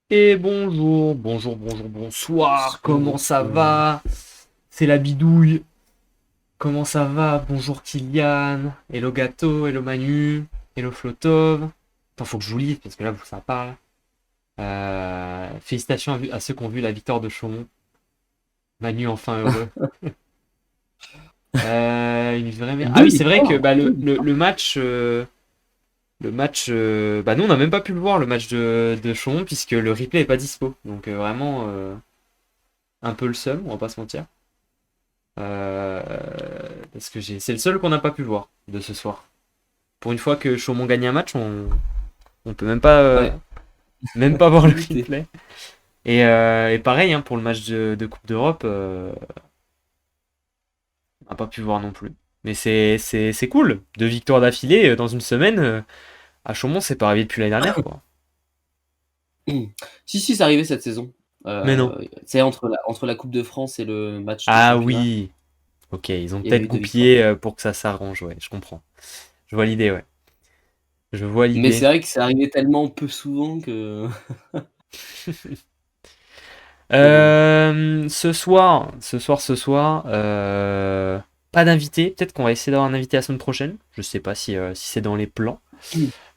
Et bonsoir, comment ça Bonsoir. va? C'est la bidouille, comment ça va? Bonjour Kylian, hello gâteau, hello Manu, hello Flotov. Attends, faut que je vous lise parce que là, ça parle. Félicitations à ceux qui ont vu la victoire de Chaumont. Manu enfin heureux. Une vraie merde. Ah Deux oui, c'est vrai que victoires. bah, Deux le, victoires. le match, bah nous on n'a même pas pu le voir le match de Chaumont puisque le replay est pas dispo. Donc vraiment un peu le seum, on va pas se mentir. Euh, Parce que c'est le seul qu'on n'a pas pu voir de ce soir. Pour une fois que Chaumont gagne un match, on peut Ouais, même pas voir le limité. replay. Et pareil hein, pour le match de Coupe d'Europe, on n'a pas pu voir non plus. Mais c'est cool. Deux victoires d'affilée dans une semaine. À Chaumont, c'est pas arrivé depuis l'année dernière, quoi. Si, si, c'est arrivé cette saison. Mais non. C'est entre la Coupe de France et le match de Ah championnat, oui. Ok, ils ont il y avait peut-être eu deux victoires. goupillé pour que ça s'arrange, ouais, je comprends. Je vois l'idée, ouais. Je vois Mais l'idée. c'est vrai que c'est arrivé tellement peu souvent que que bon. Ce soir, pas d'invité. Peut-être qu'on va essayer d'avoir un invité la semaine prochaine. Je sais pas si c'est dans les plans,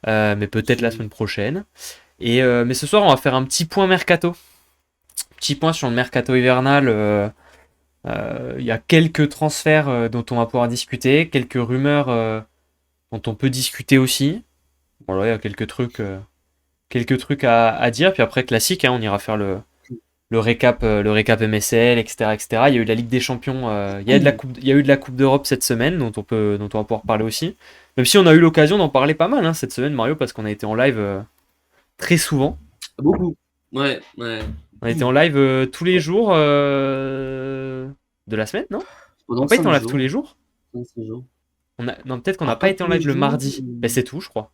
mais peut-être la Je semaine prochaine. Mais ce soir, on va faire un petit point mercato. Petit point sur le mercato hivernal. Il y a quelques transferts dont on va pouvoir discuter, quelques rumeurs dont on peut discuter aussi. Voilà, il y a quelques trucs à dire. Puis après, classique, hein, on ira faire le récap MSL, etc., etc. Il y a eu la Ligue des Champions, il y a eu de la Coupe d'Europe cette semaine, dont on va pouvoir parler aussi. Même si on a eu l'occasion d'en parler pas mal hein, cette semaine, Mario, parce qu'on a été en live très souvent. beaucoup. Ouais, ouais. On a été en live tous les jours de la semaine, non? On Pendant n'a pas été en 5 live tous les jours. jours. 5 jours. Non, peut-être qu'on n'a Alors pas pas été en tous les live le jours. mardi. Ben, c'est tout, je crois.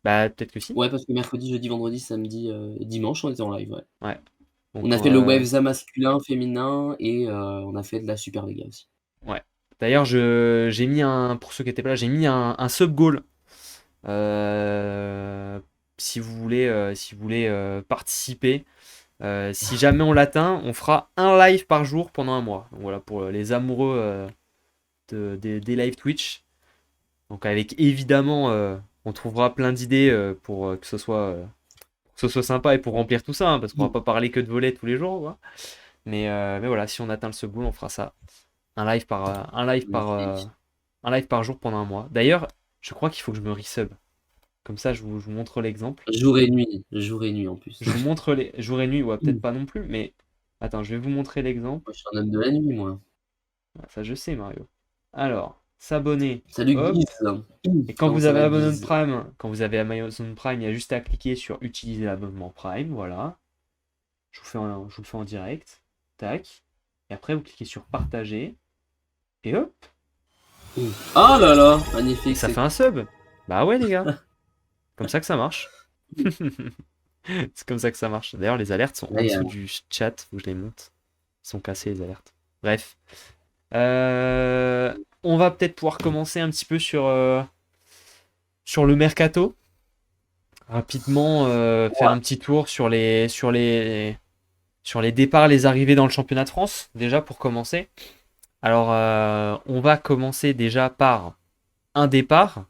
Bah, peut-être que si. Ouais, parce que mercredi, jeudi, vendredi, samedi, et dimanche, on était en live, ouais. Ouais. On Donc, a fait le Wavesa masculin, féminin et on a fait de la Super Lega aussi. ouais. D'ailleurs, j'ai mis pour ceux qui étaient pas là, j'ai mis un sub goal. Euh, si vous voulez participer, si jamais on l'atteint, on fera un live par jour pendant un mois. Donc voilà, pour les amoureux des live Twitch. Donc avec évidemment, on trouvera plein d'idées pour que ce soit sympa et pour remplir tout ça, hein, parce qu'on va pas parler que de volets tous les jours, quoi. Mais voilà, si on atteint le sub goal, on fera ça. Un live par, euh, un live par, euh, Magnifique. un live par jour pendant un mois. D'ailleurs, je crois qu'il faut que je me resub. Comme ça, je vous montre l'exemple. Jour et nuit en plus. Je vous montre les jours et nuits, ouais, peut-être Moi, pas non plus, mais attends, je vais vous montrer l'exemple. je suis un homme de la nuit, moi. Ah, ça, je sais, Mario. Alors, s'abonner, Salut hop. Guise. Et Comment ça va, Guise? Quand vous avez Amazon Prime, il y a juste à cliquer sur utiliser l'abonnement Prime, voilà. Je vous le fais en direct. Tac. Et après, vous cliquez sur partager. Et hop. Oh là là, Et magnifique, ça c'est fait un sub. Bah ouais, les gars. Comme ça que ça marche. C'est comme ça que ça marche. D'ailleurs, les alertes sont en dessous incroyable. du chat, où je les monte. Ils sont cassés, les alertes. Bref. On va peut-être pouvoir commencer un petit peu sur le mercato. Rapidement, faire Ouais. un petit tour sur les départs, les arrivées dans le championnat de France, déjà pour commencer. Alors, on va commencer déjà par un départ.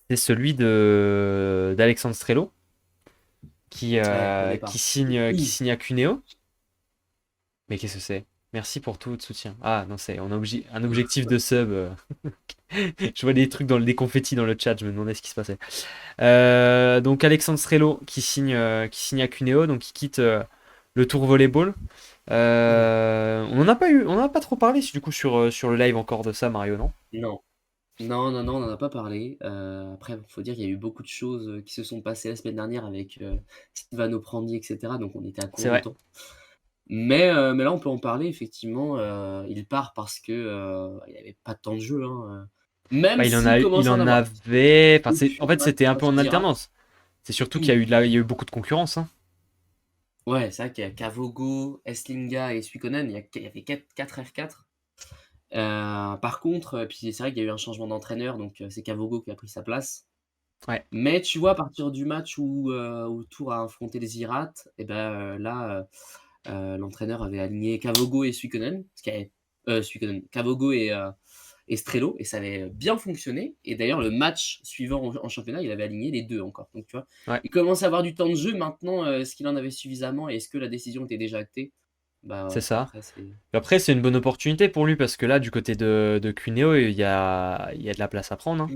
C'est celui d'Alexandre Strello, Ouais, le départ. qui signe à Cuneo. Mais qu'est-ce que c'est? Merci pour tout votre soutien. Ah non, on a un objectif de sub. Je vois des trucs des confettis dans le chat, je me demandais ce qui se passait. Donc Alexandre Strello qui signe à Cuneo, donc qui quitte le Tour Volleyball. On en a pas trop parlé du coup sur le live encore de ça, Mario, non? Non. Non, non, non, on n'en a pas parlé. Après, il faut dire qu'il y a eu beaucoup de choses qui se sont passées la semaine dernière avec Silvano Prandi, etc. Donc on était à C'est court de vrai. temps. Mais là, on peut en parler, effectivement. Il part parce que il n'y avait pas tant de jeu, hein. Même Bah, s'il il commence à en en avoir avait. Enfin, en depuis fait, c'était un peu en Matira. alternance. C'est surtout il y a eu beaucoup de concurrence, hein. Ouais, c'est vrai qu'il y a Kavogo, Eslinga et Suikonen, il y avait 4 R4. Par contre, puis c'est vrai qu'il y a eu un changement d'entraîneur, donc c'est Kavogo qui a pris sa place. Ouais, Mais tu vois, à partir du match où Tours a affronté les Irates et ben, là, l'entraîneur avait aligné Kavogo et Suikkonen, ce qui avait Suikkonen, Kavogo et Strello et ça avait bien fonctionné et d'ailleurs le match suivant en championnat, il avait aligné les 2 encore. Donc tu vois, ouais, il commence à avoir du temps de jeu maintenant, est-ce qu'il en avait suffisamment et est-ce que la décision était déjà actée? Bah, c'est ouais, ça. après c'est Après, c'est une bonne opportunité pour lui parce que là, du côté de Cuneo, il y a de la place à prendre, hein.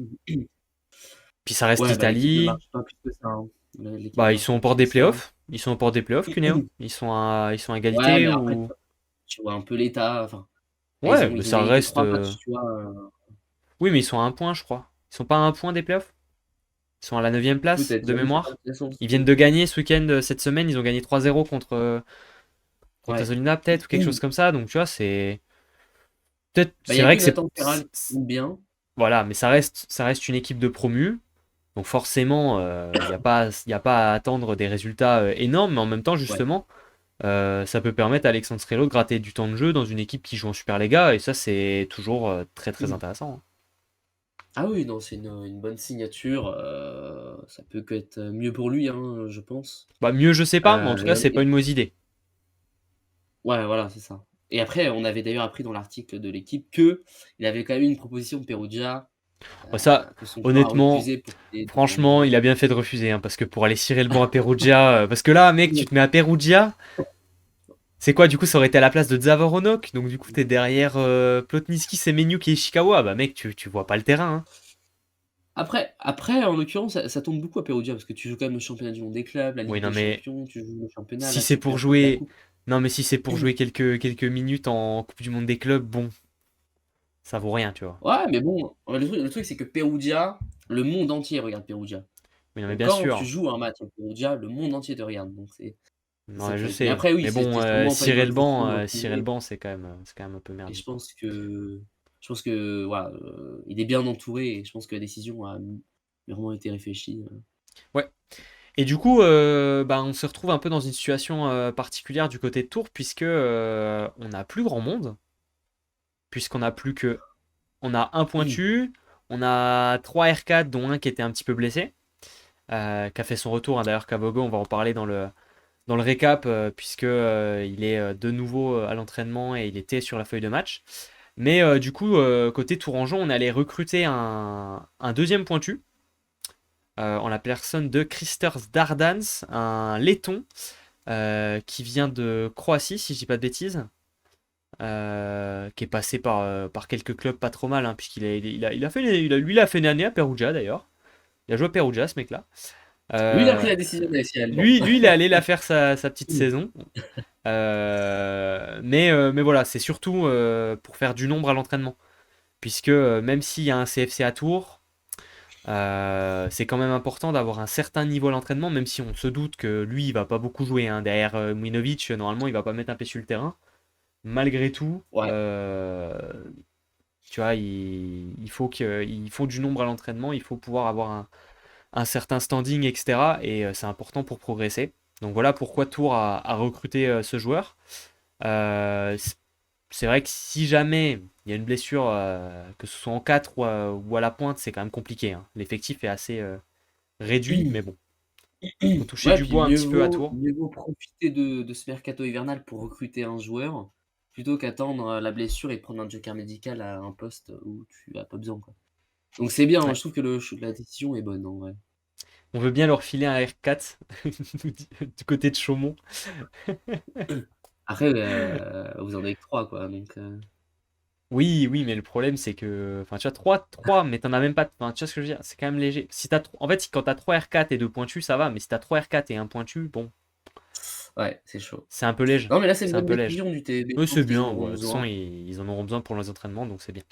Puis ça reste ouais, bah, l'équipe ne l'Italie. marche pas plus que ça, hein. L'équipe ne Bah, ils marche sont pas au plus bord que des ça. playoffs. Ils sont au bord des playoffs, Cuneo. Ils sont à Ouais, égalité mais après ou. tu vois un peu l'état, enfin, Ouais, mais ils ont ça gagné que reste. 3 matchs, tu vois? Oui, mais ils sont à un point, je crois. Ils sont pas à un point des playoffs? Ils sont à la neuvième place Peut-être, de j'avoue, j'ai pas mémoire. l'impression. Ils viennent de gagner ce week-end, cette semaine. Ils ont gagné 3-0 contre Ouais. Azzolina, peut-être, ou quelque chose comme ça. Donc, tu vois, c'est. Peut-être. Bah, il y C'est a vrai que que c'est. Nathan Ferral qui joue bien. Voilà, mais ça reste une équipe de promu. Donc forcément, y a pas à attendre des résultats énormes, mais en même temps, Ouais. justement, ça peut permettre à Alexandre Strello de gratter du temps de jeu dans une équipe qui joue en Superlega, et ça, c'est toujours très très intéressant, hein. Ah oui, non, c'est une bonne signature, ça peut qu'être mieux pour lui, hein, je pense. Bah, mieux, je sais pas, mais en tout cas, c'est pas Et une mauvaise idée. ouais, voilà, c'est ça. Et après, on avait d'ailleurs appris dans l'article de l'équipe qu'il avait quand même eu une proposition de Perugia, Bah, ça, que son joueur a honnêtement, refusé pour qu'il ait du temps de franchement, jeu. il a bien fait de refuser, hein, parce que pour aller cirer le banc à Perugia, parce que là, mec, tu te mets à Perugia, c'est quoi, du coup, ça aurait été à la place de Zavoronnok, donc du coup, t'es derrière Plotnitsky, Semenyuk et Ishikawa, bah mec, tu vois pas le terrain, hein. Après, en l'occurrence, ça tombe beaucoup à Perugia parce que tu joues quand même le championnat du monde des clubs, la Oui, Ligue non, des mais champions, tu joues le championnat, si la c'est pour Super Coupe, la jouer. coupe. Non, mais si c'est pour jouer quelques minutes en Coupe du Monde des clubs, bon, ça vaut rien, tu vois. Ouais, mais bon, le truc c'est que Perugia, le monde entier regarde Perugia. Oui, non, mais Donc bien quand tu sûr. joues un match à Perugia, le monde entier te regarde, donc c'est ça Ouais, qu'il je faut mais sais. après oui, Mais bon, c'était sûrement pas une bonne décision de cirer le refuser banc, c'est quand même un peu et je merdique, quoi. pense que voilà, il est bien entouré et je pense que la décision a mûrement été réfléchie, Ouais. Et du coup, bah, on se retrouve un peu dans une situation particulière du côté de Tours, puisque on n'a plus grand monde, puisqu'on a plus que. On a un pointu, on a 3 R4, dont un qui était un petit peu blessé, qui a fait son retour, hein, d'ailleurs, Kavogo, on va en parler dans le récap, puisque il est de nouveau à l'entraînement et il était sur la feuille de match. Mais du coup, côté Tourangeau, on allait recruter un deuxième pointu, en la personne de Christers Dardans, un laiton qui vient de Croatie, si je dis pas de bêtises, qui est passé par quelques clubs pas trop mal, hein, puisqu'il il a fait, lui, il a fait une année à Perugia d'ailleurs. Il a joué à Perugia, ce mec-là. Lui, il a pris Euh, la décision d'aller chez l'Allemand. lui, il est allé la faire sa petite saison. Mais voilà, c'est surtout pour faire du nombre à l'entraînement. Puisque même s'il y a un CFC à Tours, c'est quand même important d'avoir un certain niveau à l'entraînement, même si on se doute que lui, il va pas beaucoup jouer, hein. Derrière Minovic, normalement, il va pas mettre un pied sur le terrain. Malgré tout, Ouais. tu vois, il faut du nombre à l'entraînement, il faut pouvoir avoir un certain standing, etc. Et c'est important pour progresser. Donc voilà pourquoi Tours a recruté ce joueur. Euh, c'est vrai que si jamais il y a une blessure, que ce soit en 4 ou à la pointe, c'est quand même compliqué, hein. L'effectif est assez réduit, mais bon, faut toucher Ouais, du puis bois un petit peu à Tours. mieux vaut profiter de ce mercato hivernal pour recruter un joueur, plutôt qu'attendre, la blessure et prendre un joker médical à un poste où tu as pas besoin, quoi. Donc c'est bien, hein, Ouais. je trouve que la décision est bonne, en vrai. On veut bien leur filer un R4 du côté de Chaumont. Après, vous en avez que 3 quoi, donc Oui, oui, mais le problème c'est que. Enfin, tu as trois mais t'en as même pas. Enfin, tu vois ce que je veux dire? C'est quand même léger. Si en fait, quand t'as 3 R4 et 2 pointus, ça va, mais si t'as 3 R4 et un pointu, bon, ouais, c'est chaud. c'est un peu léger. Non, mais là, c'est une C'est un bonne peu léger. décision du TB, je Mais pense c'est qu'ils bien, en ouais. auront De toute façon, besoin. ils en auront besoin pour les entraînements, donc c'est bien.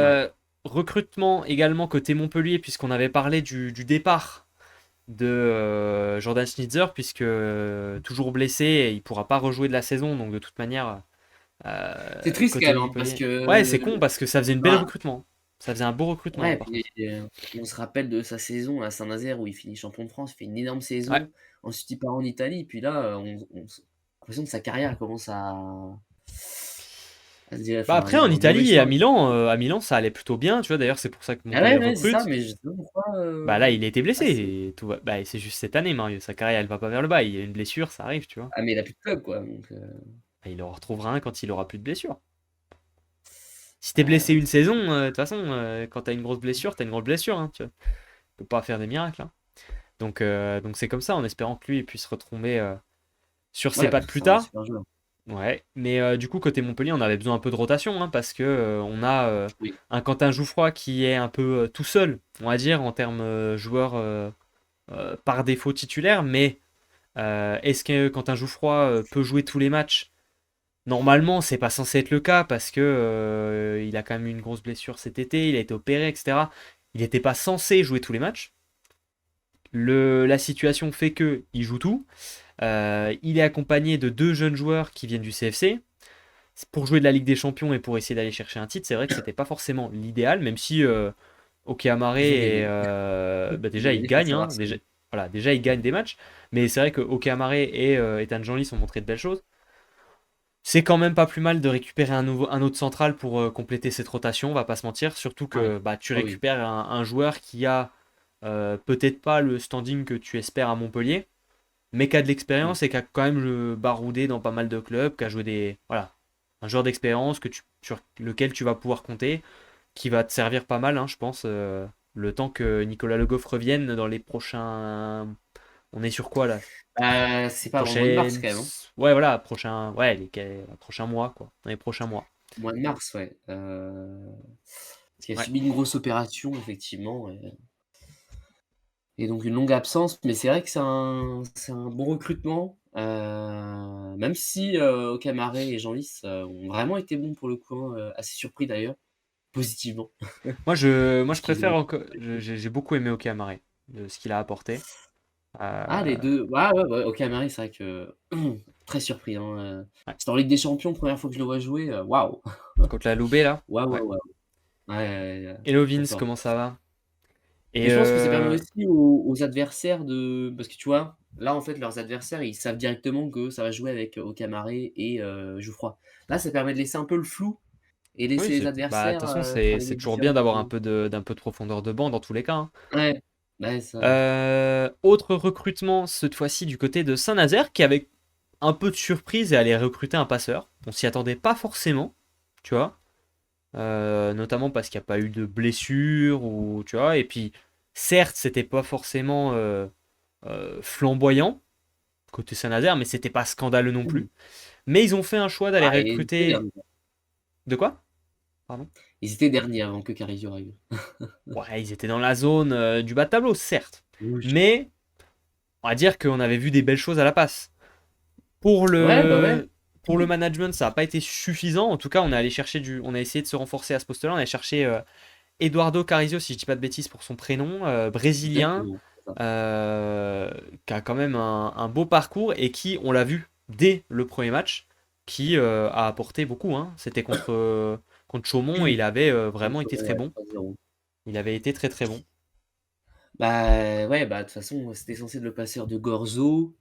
Ouais. Recrutement également côté Montpellier, puisqu'on avait parlé du départ de Jordan Schnitzer, puisque toujours blessé, il pourra pas rejouer de la saison, donc de toute manière, C'est triste quand côté même, hein, parce Montpellier. Ouais, c'est que con parce que ça faisait une belle bah, recrutement. Ça faisait un beau recrutement, ouais, par puis, contre. on se rappelle de sa saison à Saint-Nazaire où il finit champion de France, il fait une énorme Ouais. saison. Ensuite, il part en Italie, puis là, l'impression que sa carrière commence à se dire, Bah enfin, après aller en dans le mauvais Italie et chemin. À Milan ça allait plutôt bien, tu vois. D'ailleurs c'est pour ça que Ah ouais, Montpellier ouais, c'est ça, recrute. mais je sais pas pourquoi. Bah là, il a été Ah, blessé. Et tout va... Bah, c'est juste cette année, Mario. Sa carrière, elle va pas vers le bas. Il y a une blessure, ça arrive, tu vois. ah, mais il a plus de club, quoi. Donc, Bah, il en retrouvera un quand il aura plus de blessure. Si t'es blessé euh, une saison, de toute façon, quand t'as une grosse blessure, t'as une grosse blessure, hein, tu vois. Tu peux pas faire des miracles, hein. Donc c'est comme ça, en espérant que lui puisse retomber sur ses ouais, pattes parce que plus c'est un tard. super joueur. Ouais, mais du coup, côté Montpellier, on avait besoin un peu de rotation, hein, parce que on a Oui. un Quentin Jouffroy qui est un peu tout seul, on va dire, en termes joueur par défaut titulaire, mais est-ce que Quentin Jouffroy peut jouer tous les matchs? Normalement, c'est pas censé être le cas parce que il a quand même eu une grosse blessure cet été, il a été opéré, etc. Il n'était pas censé jouer tous les matchs. La situation fait que il joue tout. Il est accompagné de deux jeunes joueurs qui viennent du CFC. Pour jouer de la Ligue des Champions et pour essayer d'aller chercher un titre, c'est vrai que c'était pas forcément l'idéal, même si Okeamare Ils ont est, gagné. bah Ils ont déjà il gagné gagne, face à hein, déjà, Marseille. voilà, déjà il gagne des matchs, mais c'est vrai que Okeamare et Ethan Janlis ont montré de belles choses. C'est quand même pas plus mal de récupérer un autre central pour compléter cette rotation, on va pas se mentir. Surtout Ouais. que bah, tu Ah oui. récupères un joueur qui a peut-être pas le standing que tu espères à Montpellier, mais qui a de Mm. l'expérience et qui a quand même baroudé dans pas mal de clubs, qui a joué des. Voilà. Un joueur d'expérience sur lequel tu vas pouvoir compter, qui va te servir pas mal, hein, je pense, le temps que Nicolas Le Goff revienne dans les prochains. On est sur quoi là? C'est pas avant le mois de mars, Prochaine. quand même, hein. Ouais, voilà, prochain. Ouais, prochains mois, quoi. Dans les prochains mois. Mois de mars, ouais. Parce qu'il a Ouais. subi une grosse opération, effectivement, et donc une longue absence. Mais c'est vrai que c'est un bon recrutement. Même si Okamare et Jean-Lys ont vraiment été bons pour le coup, hein, assez surpris d'ailleurs, positivement. Moi, je Parce qu'ils préfère ont encore. J'ai beaucoup aimé Okeamare, de ce qu'il a apporté. ah les Euh, 2, ouais, ouais, ouais, Okamare, c'est vrai que très surpris, hein, ouais. c'était en Ligue des Champions, première fois que je le vois jouer, waouh! Contre la Loubet, là. Waouh, Ouais. waouh, waouh! Ouais, ouais, ouais, Hello trop Vince, fort. comment ça va? Mais Et je pense que ça permet aussi aux adversaires de parce que tu vois, là, en fait, leurs adversaires, ils savent directement que ça va jouer avec Okamare et Jouffroy. Là, ça permet de laisser un peu le flou et oui, laisser les bah, de toute adversaires, façon, c'est travailler toujours bien différemment, d'avoir tu vois? d'un peu de profondeur de banc dans tous les cas, hein. Ouais, ouais, ça. Autre recrutement, cette fois-ci du côté de Saint-Nazaire, qui avec un peu de surprise est allé recruter un passeur. On s'y attendait pas forcément, tu vois. Notamment parce qu'il n'y a pas eu de blessure, ou, tu vois. Et puis, certes, c'était pas forcément flamboyant côté Saint-Nazaire, mais c'était pas scandaleux non Mmh. plus. Mais ils ont fait un choix d'aller Ah et ils étaient recruter. derniers. De quoi? Pardon? Ils étaient derniers avant que Carizio arrive. Ouais, ils étaient dans la zone du bas de tableau, certes. Oui. Mais on va dire qu'on avait vu des belles choses à la passe. Pour Ouais, bah, ouais. pour le management, ça n'a pas été suffisant. En tout cas, on a essayé de se renforcer à ce poste-là. On a cherché Eduardo Carizio, si je dis pas de bêtises pour son prénom, brésilien, Exactement, c'est ça. euh, qui a quand même un beau parcours et qui, on l'a vu dès le premier match, qui a apporté beaucoup, hein. C'était contre Chaumont et il avait vraiment été très Ouais, bon. 3-0. Il avait été très très bon. Bah, ouais, bah, de toute façon, c'était censé être le passeur de Gorzo,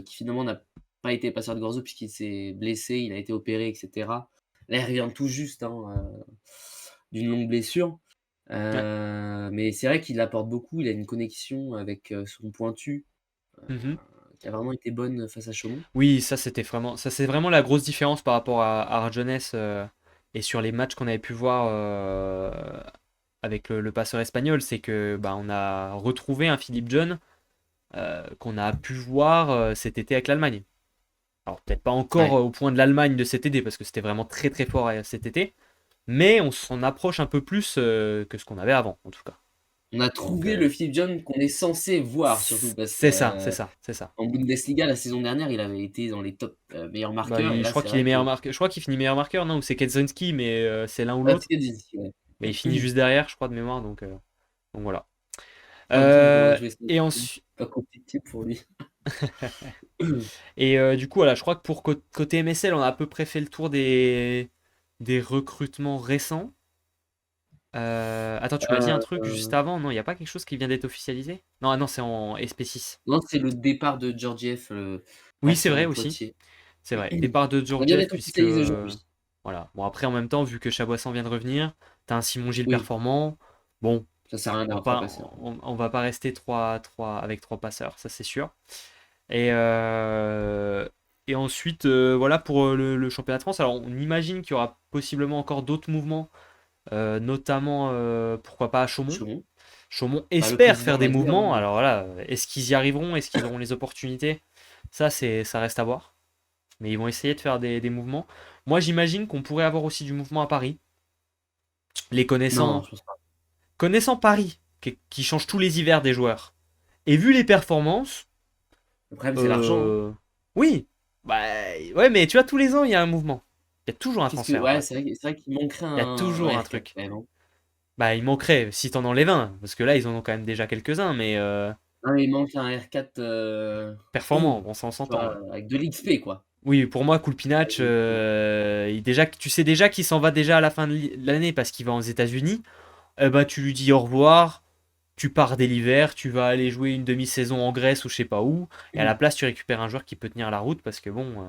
qui finalement n'a pas été passeur de Gorzo puisqu'il s'est blessé, il a été opéré et cetera. Là, il revient tout juste, hein, d'une longue blessure, Ouais. mais c'est vrai qu'il apporte beaucoup. Il a une connexion avec, son pointu, Mhm. qui a vraiment été bonne face à Chaumont. Oui, ça c'est vraiment la grosse différence par rapport à Arjones et sur les matchs qu'on avait pu voir avec le passeur espagnol, c'est que bah, on a retrouvé un Philippe John qu'on a pu voir cet été avec l'Allemagne. Alors peut-être pas encore Ouais. au point de l'Allemagne de cet été parce que c'était vraiment très très fort cet été, mais on s'en approche un peu plus que ce qu'on avait avant en tout cas. On a Donc trouvé le Philippe John qu'on est censé voir surtout parce que, c'est ça, c'est ça, c'est ça. en Bundesliga, la saison dernière, il avait été dans les top, meilleurs Bah, marqueurs et je là, crois c'est qu'il est vrai que meilleur marqueur. Je crois qu'il finit meilleur marqueur, non? Ou c'est Kedzinski, mais c'est l'un ou ah, l'autre. c'est dit, ouais. Mais il finit juste derrière, je crois, de mémoire. Donc voilà. En même temps, vu comment il a joué cette Et saison, ensuite, pas compliqué pour lui. du coup, voilà, je crois que pour côté MSL, on a à peu près fait le tour des recrutements récents. Attends, tu m'as dit un truc juste avant? Non, il n'y a pas quelque chose qui vient d'être officialisé? Non, ah non, c'est en SP6. Non, c'est le départ de Georgiev, le Oui, c'est passeur de vrai aussi. Poitiers. C'est vrai. Départ de Ça vient Georgiev, d'être puisque. officialisé aujourd'hui. Voilà. Bon, après, en même temps, vu que Chaboissan vient de revenir, t'as un Simon Gilles Oui. performant. Bon, Ça sert à rien On va d'avoir 3 pas, passeurs. on va pas rester avec trois passeurs, ça c'est sûr. Et, et ensuite, voilà pour le championnat de France. Alors, on imagine qu'il y aura possiblement encore d'autres mouvements, notamment, pourquoi pas à Chaumont. Chaumont. Chaumont Bah, le espère président faire des l'a dit, mouvements. hein. Alors voilà, est-ce qu'ils y arriveront? Est-ce qu'ils auront les opportunités? Ça reste à voir. Mais ils vont essayer de faire des mouvements. Moi, j'imagine qu'on pourrait avoir aussi du mouvement à Paris. Les Non, connaissant, je pense pas. connaissant Paris, qui change tous les hivers des joueurs, et vu les performances, Le problème, c'est l'argent, hein. Euh, oui. Bah, ouais, mais tu vois, tous les ans, il y a un mouvement. Il y a toujours un Qu'est-ce que transfert à ouais, Paris. c'est vrai qu'il manquerait Il y a un toujours un R4 truc. quand même, hein. Bah, il manquerait, si t'en enlèves un, parce que là, ils en ont quand même déjà quelques-uns, mais Non, mais il manque un R4, performant, bon, ça on tu s'entend, vois, ouais. avec de l'XP, quoi. Oui, pour moi, Kulpinac, déjà, tu sais déjà qu'il s'en va déjà à la fin de l'année parce qu'il va aux États-Unis. Bah, tu lui dis au revoir, tu pars dès l'hiver, tu vas aller jouer une demi-saison en Grèce ou je sais pas où, et à la place, tu récupères un joueur qui peut tenir la route parce que bon,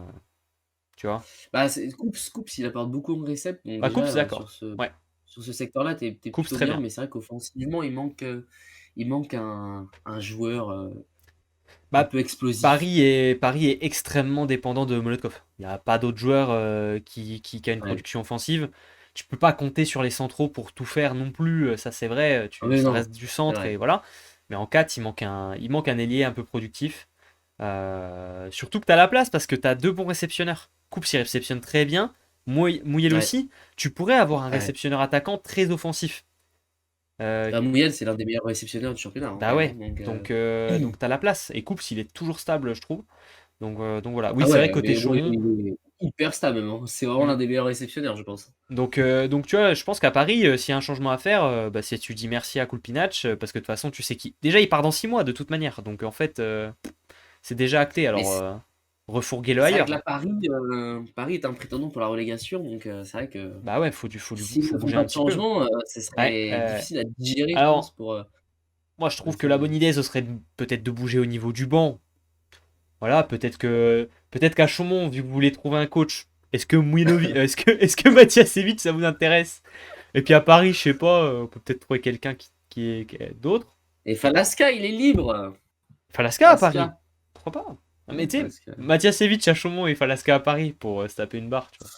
tu vois. Bah, Scoops, il apporte beaucoup en récept, donc Bah, Coupe, c'est déjà, d'accord. Ouais, sur ce secteur-là, tu es Coupe, plutôt très bien, bien. mais c'est vrai qu'offensivement, il manque un joueur, un Bah, peu explosif. Paris est extrêmement dépendant de Molotov. Il n'y a pas d'autres joueurs qui a une Ouais. production offensive. Tu peux pas compter sur les centraux pour tout faire non plus, ça c'est vrai, Ah oui, ça non, reste du c'est centre et vrai. voilà. Mais en 4, il manque un ailier un peu productif. Surtout que tu as la place parce que tu as deux bons réceptionneurs. Coupe s'y réceptionne très bien. Mouyel Ouais, aussi. Tu pourrais avoir un ouais. réceptionneur attaquant très offensif. Euh, Bah, Mouyal, c'est l'un des meilleurs réceptionneurs du championnat, hein, quand Bah même, hein, ouais, donc donc t'as la place. Et Coups, il est toujours stable, je trouve. Donc voilà. Oui, ah c'est vrai, ouais, côté mais ouais, Chaumont. il est hyper stable même, hein. C'est vraiment Hmm. l'un des meilleurs réceptionneurs, je pense. Donc tu vois, je pense qu'à Paris, s'il y a un changement à faire, bah, c'est tu dis merci à Kulpinac, parce que de toute façon, tu sais qui. Déjà, il part dans 6 mois, de toute manière. Donc en fait, c'est déjà acté. Mais Alors, refourguez-le c'est vrai que là, ailleurs. Paris est un prétendant pour la relégation, donc c'est vrai que Bah ouais, s'ils faut ne font bouger pas un de petit peu. changement, ce Ouais. serait difficile à digérer, je pense, Alors, moi, je pour trouve les que la fans. bonne idée, ce serait peut-être de bouger au niveau du banc. Voilà, peut-être qu'à Chaumont, vu que vous voulez trouver un coach, est-ce que Mathiasevic, ça vous intéresse? Et puis à Paris, je sais pas, on peut peut-être trouver quelqu'un qui est d'autre. Et Falaska, il est libre! Falaska à Paris. Falaska. Pourquoi pas? Ah, mais Ouais, tu sais, Falaska. Mathiasevic à Chaumont et Falaska à Paris pour se taper une barre, tu vois.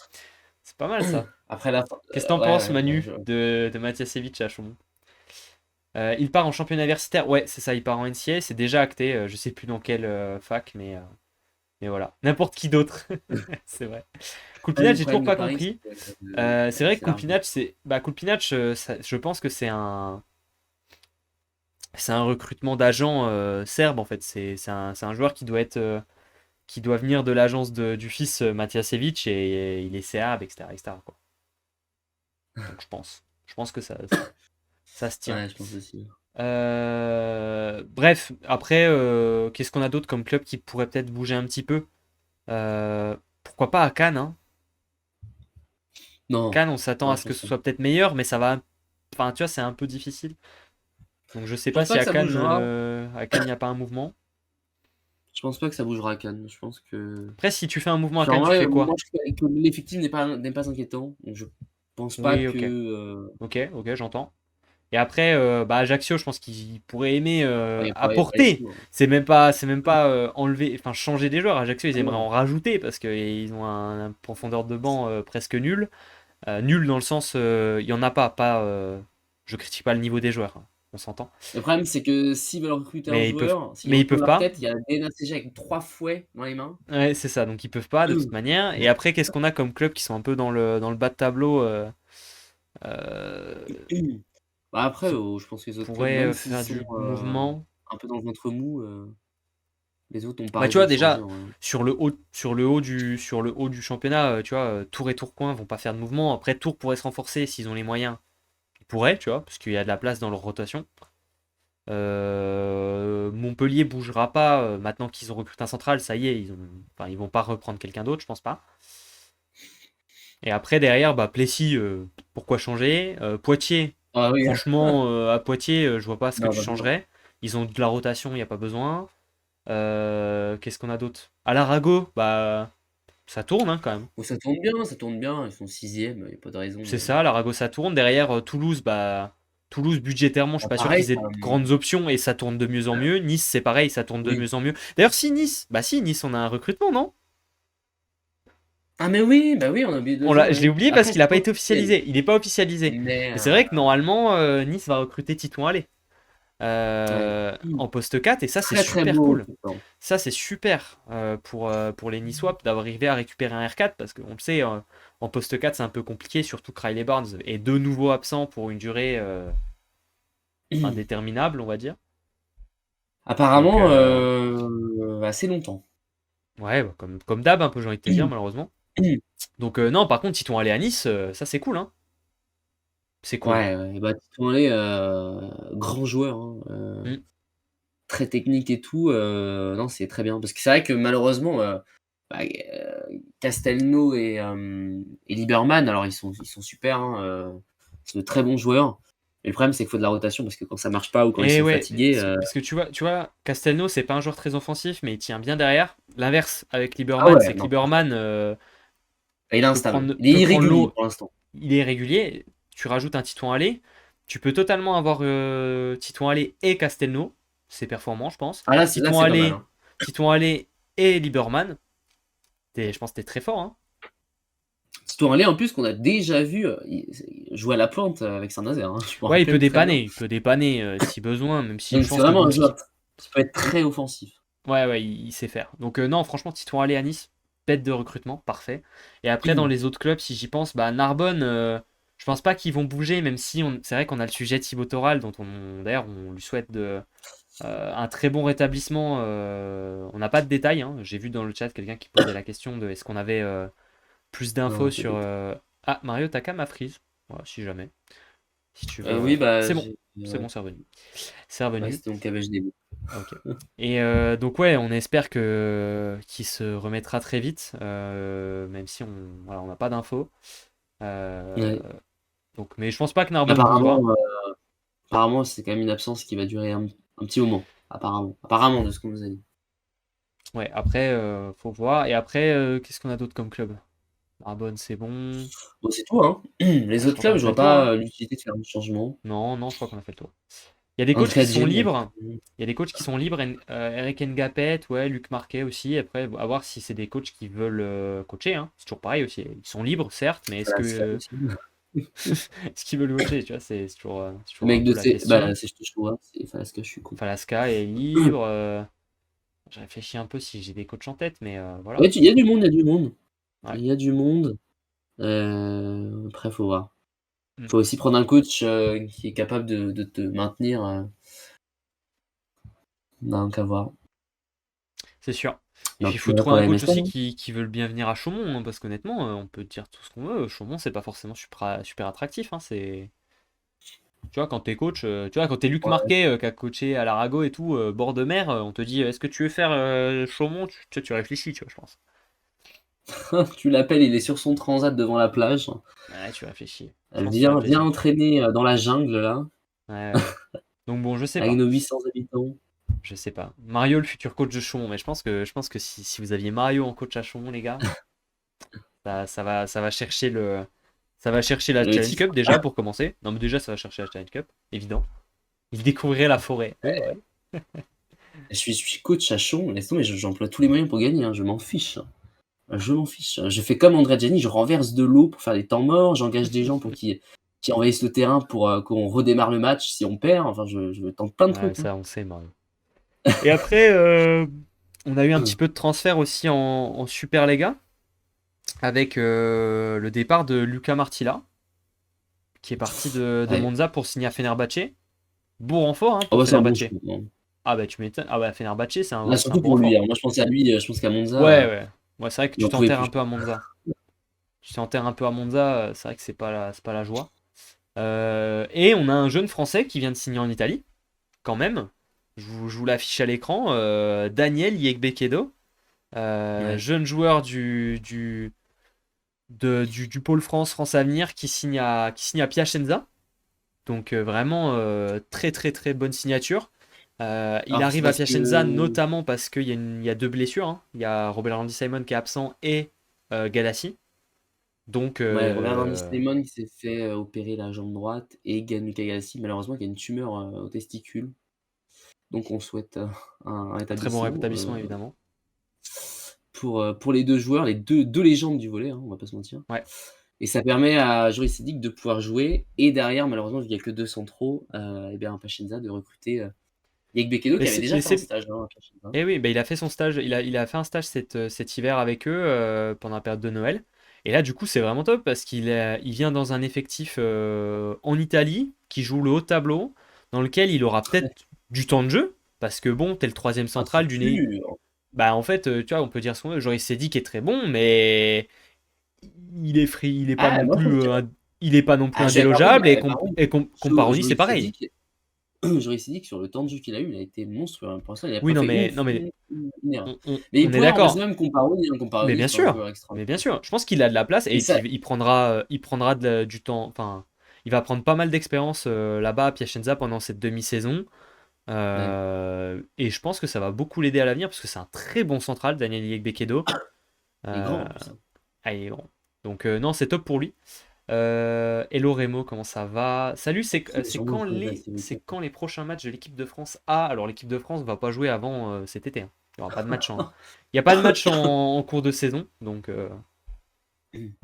C'est pas mal ça. Après la fin, Qu'est-ce que t'en ouais, penses, ouais, ouais, Manu, de Mathiasevic à Chaumont? Il part en championnat universitaire. Ouais, c'est ça, il part en NCA, c'est déjà acté. Je sais plus dans quelle fac, mais voilà. N'importe qui d'autre. C'est vrai. ouais, Kulpinac, le j'ai toujours problème de pas Paris, compris. C'est vrai que c'est l'argent. Kulpinac, je pense que c'est un recrutement d'agent serbe en fait. C'est un joueur qui doit venir de l'agence du fils Matiasevic et il est serbe, etc., etc., quoi. Donc je pense que ça se tient. Ouais, je pense aussi. Bref, après, qu'est-ce qu'on a d'autre comme club qui pourrait peut-être bouger un petit peu? Pourquoi pas à Cannes, hein. Non, Cannes, on s'attend non, à je ce que pense ce pas. soit peut-être meilleur, mais ça va. Enfin, tu vois, c'est un peu difficile. Donc je sais Je pas pense si pas que ça bougera. À Cannes, il n'y a pas un mouvement. Je pense pas que ça bougera à Cannes. Je pense que. Après, si tu fais un mouvement à Genre, Cannes, tu fais moi, quoi? je trouve que l'effectif n'est pas inquiétant. Donc, je pense pas Oui, que. ok. Ok, j'entends. Et après, bah, Ajaccio, je pense qu'il pourrait aimer Ouais, il y a pas de apporter. sous, hein. C'est même pas enlever, enfin changer des joueurs. Ajaccio, ils Ah aimeraient non. en rajouter parce qu'ils ont un profondeur de banc presque nul. Nul dans le sens, il y en a pas. Je critique pas le niveau des joueurs, hein, on s'entend. Le problème, c'est que s'ils veulent recruter un Mais joueur, s'ils mais ils retournent peuvent leur pas. tête, il y a DNACG avec 3 fouets dans les mains. Ouais, c'est ça. Donc ils peuvent pas de toute manière. Et après, qu'est-ce qu'on a comme club qui sont un peu dans le bas de tableau euh, Bah, après, qui je pense que les autres clubs, pourraient même s'ils faire sont du mouvement? un peu dans le ventre mou, les autres n'ont pas Bah tu raison vois de changer, déjà en vrai. sur le haut du championnat, tu vois, Tours et Tourcoing vont pas faire de mouvement. Après Tours pourrait se renforcer s'ils ont les moyens. Ils pourraient, tu vois, parce qu'il y a de la place dans leur rotation. Montpellier bougera pas maintenant qu'ils ont recruté un central, ça y est, enfin, ils vont pas reprendre quelqu'un d'autre, je pense pas. Et après derrière, bah Plessis, pourquoi changer? Poitiers, Ah oui, franchement, à Poitiers, je vois pas ce que non, tu bah, non. changerais. Ils ont de la rotation, il n'y a pas besoin. Qu'est-ce qu'on a d'autre? À l'Arago, bah ça tourne hein, quand même. Oh, ça tourne bien, ils sont 6e, il y a pas de raison, C'est ça, l'Arago ça tourne. Derrière Toulouse, bah Toulouse, budgétairement, je suis Bah, pas sûr pareil, qu'ils aient de grandes options et ça tourne de mieux en mieux. Nice, c'est pareil, ça tourne de oui. mieux en mieux. D'ailleurs, si Nice, bah si, Nice, on a un recrutement, non? Ah mais oui, bah oui, on a oublié de le dire, Je l'ai oui. oublié parce Après, qu'il c'est n'a pas pas été officiel, officialisé. Il n'est pas officialisé. mais Mais c'est vrai que normalement, Nice va recruter Titouan Allais ouais. en poste 4 et ça, c'est Très, très super beau cool. recrutement. Ça, c'est super pour les Niçois d'avoir arrivé à récupérer un R4 parce qu'on le sait, en poste 4, c'est un peu compliqué, surtout que Riley Barnes est de nouveau absent pour une durée indéterminable, on va dire. Donc, Apparemment, assez longtemps. ouais, bah, comme d'hab, un peu, j'ai envie de te dire, malheureusement. Donc, non, par contre, si ton aller à Nice, ça, c'est cool, hein. C'est cool. Ouais, ouais, bah, Titoin grand joueur, hein, Mm. très technique et tout, non, c'est très bien. Parce que c'est vrai que malheureusement, bah, Castelnau et Lieberman, alors ils sont super, hein, c'est de très bons joueurs. Mais le problème, c'est qu'il faut de la rotation parce que quand ça marche pas ou quand ils Et sont ouais, fatigués, parce que tu vois, Castelnau, c'est pas un joueur très offensif, mais il tient bien derrière. L'inverse avec ah Lieberman, ouais, c'est que non, Lieberman il est peut instable. prendre, Il est peut prendre irrégulier l'eau, pour l'instant. il est régulier. Tu rajoutes un Titouan Allé, tu peux totalement avoir Titouan Allé et Castelnau, c'est performant, je pense. Ah là, Titouan c'est pas mal, Allé, hein. Titouan Allé et Lieberman, je pense que t'es très fort, hein. Titoin en plus, qu'on a déjà vu jouer à la plante avec Saint-Nazaire, hein, je me Ouais, rappelle très bien. il peut dépanner si besoin, même si Donc je c'est pense que vraiment un Goumski. joueur qui peut être très offensif. Ouais, ouais, il sait faire. Donc, non, franchement, Titouan Allé à Nice, bête de recrutement, parfait. Et après, dans les autres clubs, si j'y pense, bah, Narbonne, je pense pas qu'ils vont bouger, même si c'est vrai qu'on a le sujet de Thibaut Toral, dont d'ailleurs, on lui souhaite un très bon rétablissement. On n'a pas de détails, hein. J'ai vu dans le chat quelqu'un qui posait la question de est-ce qu'on avait plus d'infos Non, pas sur. du tout. Ah, Mario Taka m'a freeze. Voilà, si jamais. Si tu veux. Oui, bah, C'est bon. C'est ouais, bon, c'est revenu. C'est ouais, revenu. c'était mon KBHD. Ok. Et donc ouais, on espère que qu'il se remettra très vite, même si voilà, on n'a pas d'infos. Euh, Ouais. donc, mais je pense pas que Narbonne bougera. Apparemment, apparemment, c'est quand même une absence qui va durer un petit moment. Apparemment. Apparemment, de ce qu'on nous a dit. Ouais, après, faut voir. Et après, qu'est-ce qu'on a d'autre comme club? Narbonne, c'est bon. Bon, c'est tout, hein. Ouais, Les je autres crois qu'on clubs, a je fait le vois tour, pas hein. l'utilité de faire un changement. Non, non, je crois qu'on a fait le tour. Il y a des coachs André qui sont Adjemi avec. libres. Il y a des coachs qui sont libres. Eric Ngapet, ouais, Luc Marquet aussi. Après, à voir si c'est des coachs qui veulent coacher, hein. C'est toujours pareil aussi. Ils sont libres, certes, mais est-ce Voilà, c'est que possible. est-ce qu'ils veulent coacher, tu vois, c'est Le toujours un mec de peu la C, bah, question. c'est je te choix, c'est Falasca, je suis con. Falaska est libre. Je réfléchis un peu si j'ai des coachs en tête, mais voilà. Ouais, il y a du monde, il y a du monde. Ouais. Il y a du monde. Après, faut voir. Mm. Faut aussi prendre un coach qui est capable de te maintenir. Donc, à voir. C'est sûr. Et puis Donc, il faut voilà trouver pour un la coach MSN, aussi hein. qui veut le bien venir à Chaumont, hein, parce qu'honnêtement, on peut dire tout ce qu'on veut. Chaumont, c'est pas forcément super, super attractif, hein, tu vois, quand t'es coach, tu vois, quand t'es Luc Ouais. Marquet qui a coaché à l'Arago et tout, bord de mer, on te dit est-ce que tu veux faire Chaumont? Tu réfléchis, tu vois, je pense. Tu l'appelles, il est sur son transat devant la plage. Ouais, tu réfléchis. Je pense que tu Viens, viens réfléchis. entraîner dans la jungle, là, Ouais, ouais. Donc bon, je sais avec pas. nos 800 habitants. Je sais pas. Mario, le futur coach de Chaumont, mais je pense que si vous aviez Mario en coach à Chaumont, les gars, ça va chercher la Le Challenge titre. Cup déjà pour commencer. Non, mais déjà, ça va chercher la Challenge Cup, évident. Il découvrirait la forêt. Oui, bah oui. Je suis coach à Chon, laisse tomber, j'emploie tous les moyens pour gagner, hein, je m'en fiche. Je m'en fiche. Je fais comme André Gianni, je renverse de l'eau pour faire des temps morts, j'engage des gens pour qui envahissent le terrain pour qu'on redémarre le match si on perd. Enfin, je tente plein de Ouais, trucs, hein. ça, on sait, Mario. Et après, on a eu un petit peu de transfert aussi en Superlega avec le départ de Luca Martilla, qui est parti de Ouais. Monza pour signer à Fenerbahçe. Beau renfort hein, Oh pour bah, c'est un bon Fenerbahçe. choix, hein. Ah bah tu m'étonnes. Ah bah Fenerbahçe, c'est Là, un surtout beau pour lui, renfort. hein. Moi, je pensais à lui, je pense qu'à Ouais, Monza, ouais. Ouais, c'est vrai que il tu en pouvait t'enterres plus, un je peu à pense. Monza. Tu t'enterres un peu à Monza, c'est vrai que c'est pas la joie. Et on a un jeune Français qui vient de signer en Italie, quand même. Je vous l'affiche à l'écran. Daniel Yekbekedo, Ouais. jeune joueur du pôle France Avenir qui signe à Piacenza. Donc vraiment très très très bonne signature. Il Alors, c'est arrive à parce Piacenza que. notamment parce qu'il y a deux blessures, hein. Il y a Robert Randy Simon qui est absent et Galassi. Donc, Ouais, Robert Andy Slimon qui s'est fait opérer la jambe droite et Gianluca Gallassi, malheureusement, qui a une tumeur au testicule. Donc, on souhaite un très bon rétablissement rétablissement, évidemment. pour les deux joueurs, les deux légendes du volley, hein, on va pas se mentir. Ouais. Et ça permet à Joris Sedic de pouvoir jouer. Et derrière, malheureusement, vu qu'il n'y a que deux centraux, et bien Pacenza de recruter Yannick Bekeno Mais qui avait c'est, déjà mais fait un c'est- stage à Pacenza. Eh oui, bah, il a fait son stage, il a fait un stage cet hiver avec eux pendant la période de Noël. Et là, du coup, c'est vraiment top parce il vient dans un effectif en Italie qui joue le haut tableau, dans lequel il aura peut-être du temps de jeu. Parce que bon, t'es le troisième Ah, c'est central d'une. sûr. Bah, en fait, tu vois, on peut dire ce qu'on veut. Joris Sedi est très bon, mais il est free, il est pas Ah, non moi, je trouve plus, que. il est pas non plus Ah, je suis d'accord, oui, indélogeable. Et, par contre, Comparoni, c'est Joris pareil. Sedic, Joris Sedic, sur le temps de jeu qu'il a eu, il a été monstrueux, hein. Pour l'instant, il n'a Oui, pas non, fait mais, non, mais une erreur. Mais il on est pourrait remplacer d'accord. même Comparoni, hein. Mais Comparoni, bien c'est un sûr, joueur extra. mais bien sûr. Je pense qu'il a de la place Et et ça, qu'il il prendra du temps. Enfin, il va prendre pas mal d'expérience là-bas à Piacenza pendant cette demi-saison. ouais, Et je pense que ça va beaucoup l'aider à l'avenir parce que c'est un très bon central, Daniel Yekbekedo. il est grand Euh, en plus, hein. il est grand. Donc non, c'est top pour lui. Hello Remo, comment ça va? Salut, Il est sûrement progressé, c'est ok. quand les prochains matchs de l'équipe de France? Ah, alors l'équipe de France va pas jouer avant cet été, hein. Il n'y aura pas de match il y a pas de match en cours de saison, donc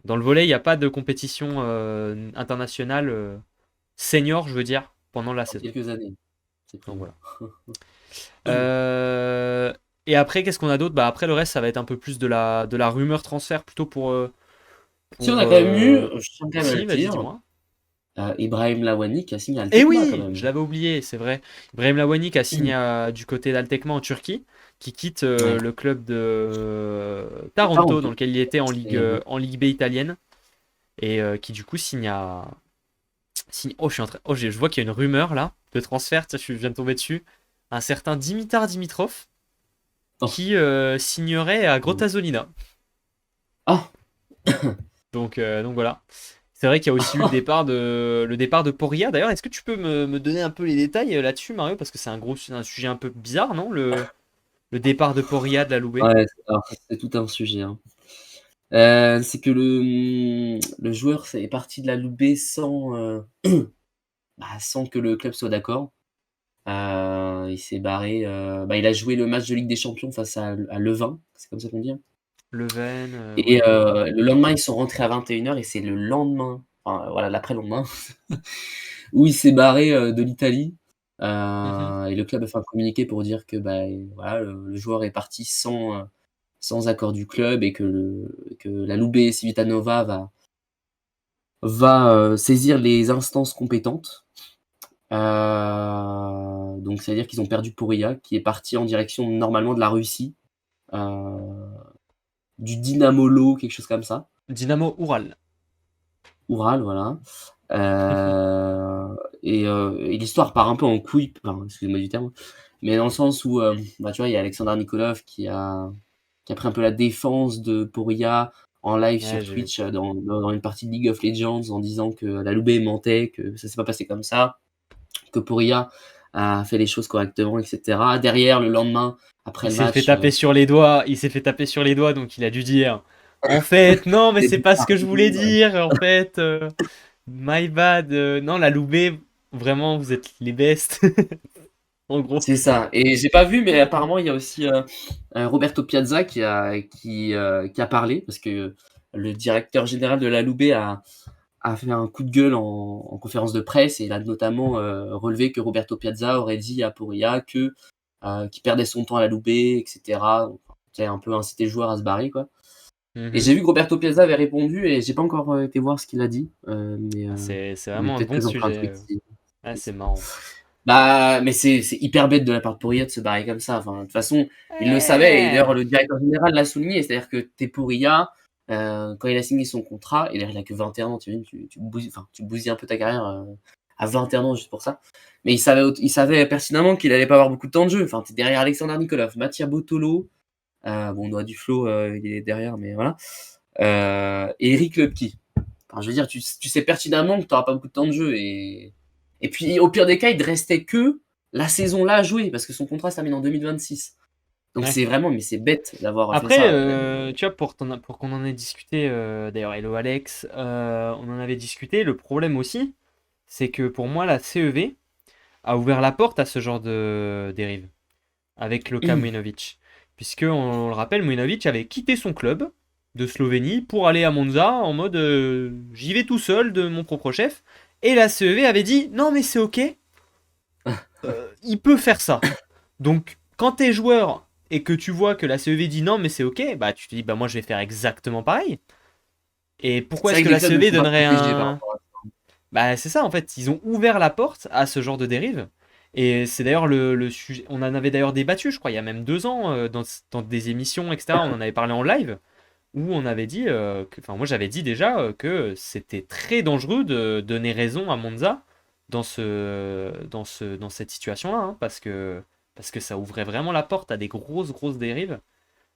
dans le volley, il n'y a pas de compétition internationale senior, je veux dire, pendant la Dans saison. quelques années, c'est Donc prévu. voilà. Euh, et après, qu'est-ce qu'on a d'autre? Bah après, le reste, ça va être un peu plus de la rumeur transfert plutôt pour Si on pour a quand même eu, je tiens quand même à si, le vas-y, dire, dis-moi. Ibrahim Lawani qui a signé à Eh Altekma quand oui, je même. l'avais oublié, c'est vrai. Ibrahim Lawani qui a signé du côté d'Altekma en Turquie, qui quitte Ouais, le club de Taranto, dans Taranto. lequel il était Et oui. en Ligue B italienne, et qui du coup oh, je vois qu'il y a une rumeur là de transfert, tiens, je viens de tomber dessus. Un certain Dimitar Dimitrov Oh. qui signerait à Grottasolina. Ah, Donc voilà. C'est vrai qu'il y a aussi eu le départ de Poria. D'ailleurs, est-ce que tu peux me donner un peu les détails là-dessus, Mario? Parce que c'est un sujet un peu bizarre, non? Le départ de Poria de la Loubet. ouais, alors ça, c'est tout un sujet, hein. C'est que le joueur est parti de la Loubet sans que le club soit d'accord. Il s'est barré, il a joué le match de Ligue des Champions face à Leuven, c'est comme ça qu'on dit, hein. Leven, Et ouais, je vois. le lendemain, ils sont rentrés à 21h et c'est le lendemain, enfin voilà, l'après-lendemain, où il s'est barré de l'Italie. Mhm. Et le club a fait un communiqué pour dire que voilà, le joueur est parti sans accord du club et que la Loubet Civitanova va saisir les instances compétentes. Donc c'est-à-dire qu'ils ont perdu Pouria, qui est parti en direction normalement de la Russie, euh, du Dynamo, quelque chose comme ça. Dynamo Ural. Oural, voilà. Et l'histoire part un peu en couille, enfin, excusez-moi du terme, mais dans le sens où, tu vois, il y a Alexander Nikolov qui a pris un peu la défense de Pouria en live Ouais, sur j'ai vu. Twitch dans une partie de League of Legends en disant que la Loubet mentait, que ça s'est pas passé comme ça, que Pouria a fait les choses correctement, etc. Derrière, le lendemain, après Il le s'est fait match, taper sur les doigts. Il s'est fait taper sur les doigts, donc il a dû dire. En fait, non, mais c'est c'est pas ce bizarre. que je voulais dire. En fait, my bad. Non, la Loubet, vraiment, vous êtes les bestes. En gros. C'est ça. Et j'ai pas vu, mais apparemment, il y a aussi Roberto Piazza qui a parlé, parce que le directeur général de la Loubet a fait un coup de gueule en conférence de presse, et il a notamment relevé que Roberto Piazza aurait dit à Pouria qu'il perdait son temps à la Loubet, etc. Donc, c'est un peu incité le joueur à se barrer, quoi. Et Mhm. j'ai vu que Roberto Piazza avait répondu, et j'ai pas encore été voir ce qu'il a dit, Ah, c'est mais vraiment un peut-être bon que j'en ferai un sujet. tweet. Ah, c'est marrant. Bah, mais c'est hyper bête de la part de Pouria de se barrer comme ça. Enfin, de toute façon, il le savait, et d'ailleurs Eh. le directeur général l'a souligné, c'est-à-dire que t'es Pouria, quand il a signé son contrat, et d'ailleurs il a que 21 ans, tu bousilles un peu ta carrière à 21 ans juste pour ça. Mais il savait pertinemment qu'il allait pas avoir beaucoup de temps de jeu. Enfin, t'es derrière Alexander Nikolov, Mattia Bottolo, bon, Noah Duflo, il est derrière, mais voilà. Et Eric Lepki. Enfin, je veux dire, tu sais pertinemment que tu n'auras pas beaucoup de temps de jeu. Et puis, au pire des cas, il ne restait que la saison-là à jouer, parce que son contrat se termine en 2026. Donc Ouais. c'est vraiment, mais c'est bête d'avoir fait Après, ça. tu vois, pour qu'on en ait discuté, d'ailleurs, hello Alex, on en avait discuté. Le problème aussi, c'est que pour moi, la CEV a ouvert la porte à ce genre de dérive avec le cas Mujnovic. Puisque, on le rappelle, Mujnovic avait quitté son club de Slovénie pour aller à Monza en mode j'y vais tout seul de mon propre chef. Et la CEV avait dit non, mais c'est ok, il peut faire ça. Donc, quand t'es joueur et que tu vois que la CEV dit non, mais c'est ok, bah tu te dis bah moi je vais faire exactement pareil. Et pourquoi C'est est-ce vrai que que les la clubs ne CEV sont pas donnerait protégés par un. rapport à ça. Bah c'est ça en fait, ils ont ouvert la porte à ce genre de dérive. Et c'est d'ailleurs le sujet. On en avait d'ailleurs débattu, je crois, il y a même 2 ans, dans des émissions, etc. On en avait parlé en live, où on avait dit, enfin moi j'avais dit déjà que c'était très dangereux de donner raison à Monza dans cette situation-là, hein, parce que ça ouvrait vraiment la porte à des grosses, grosses dérives,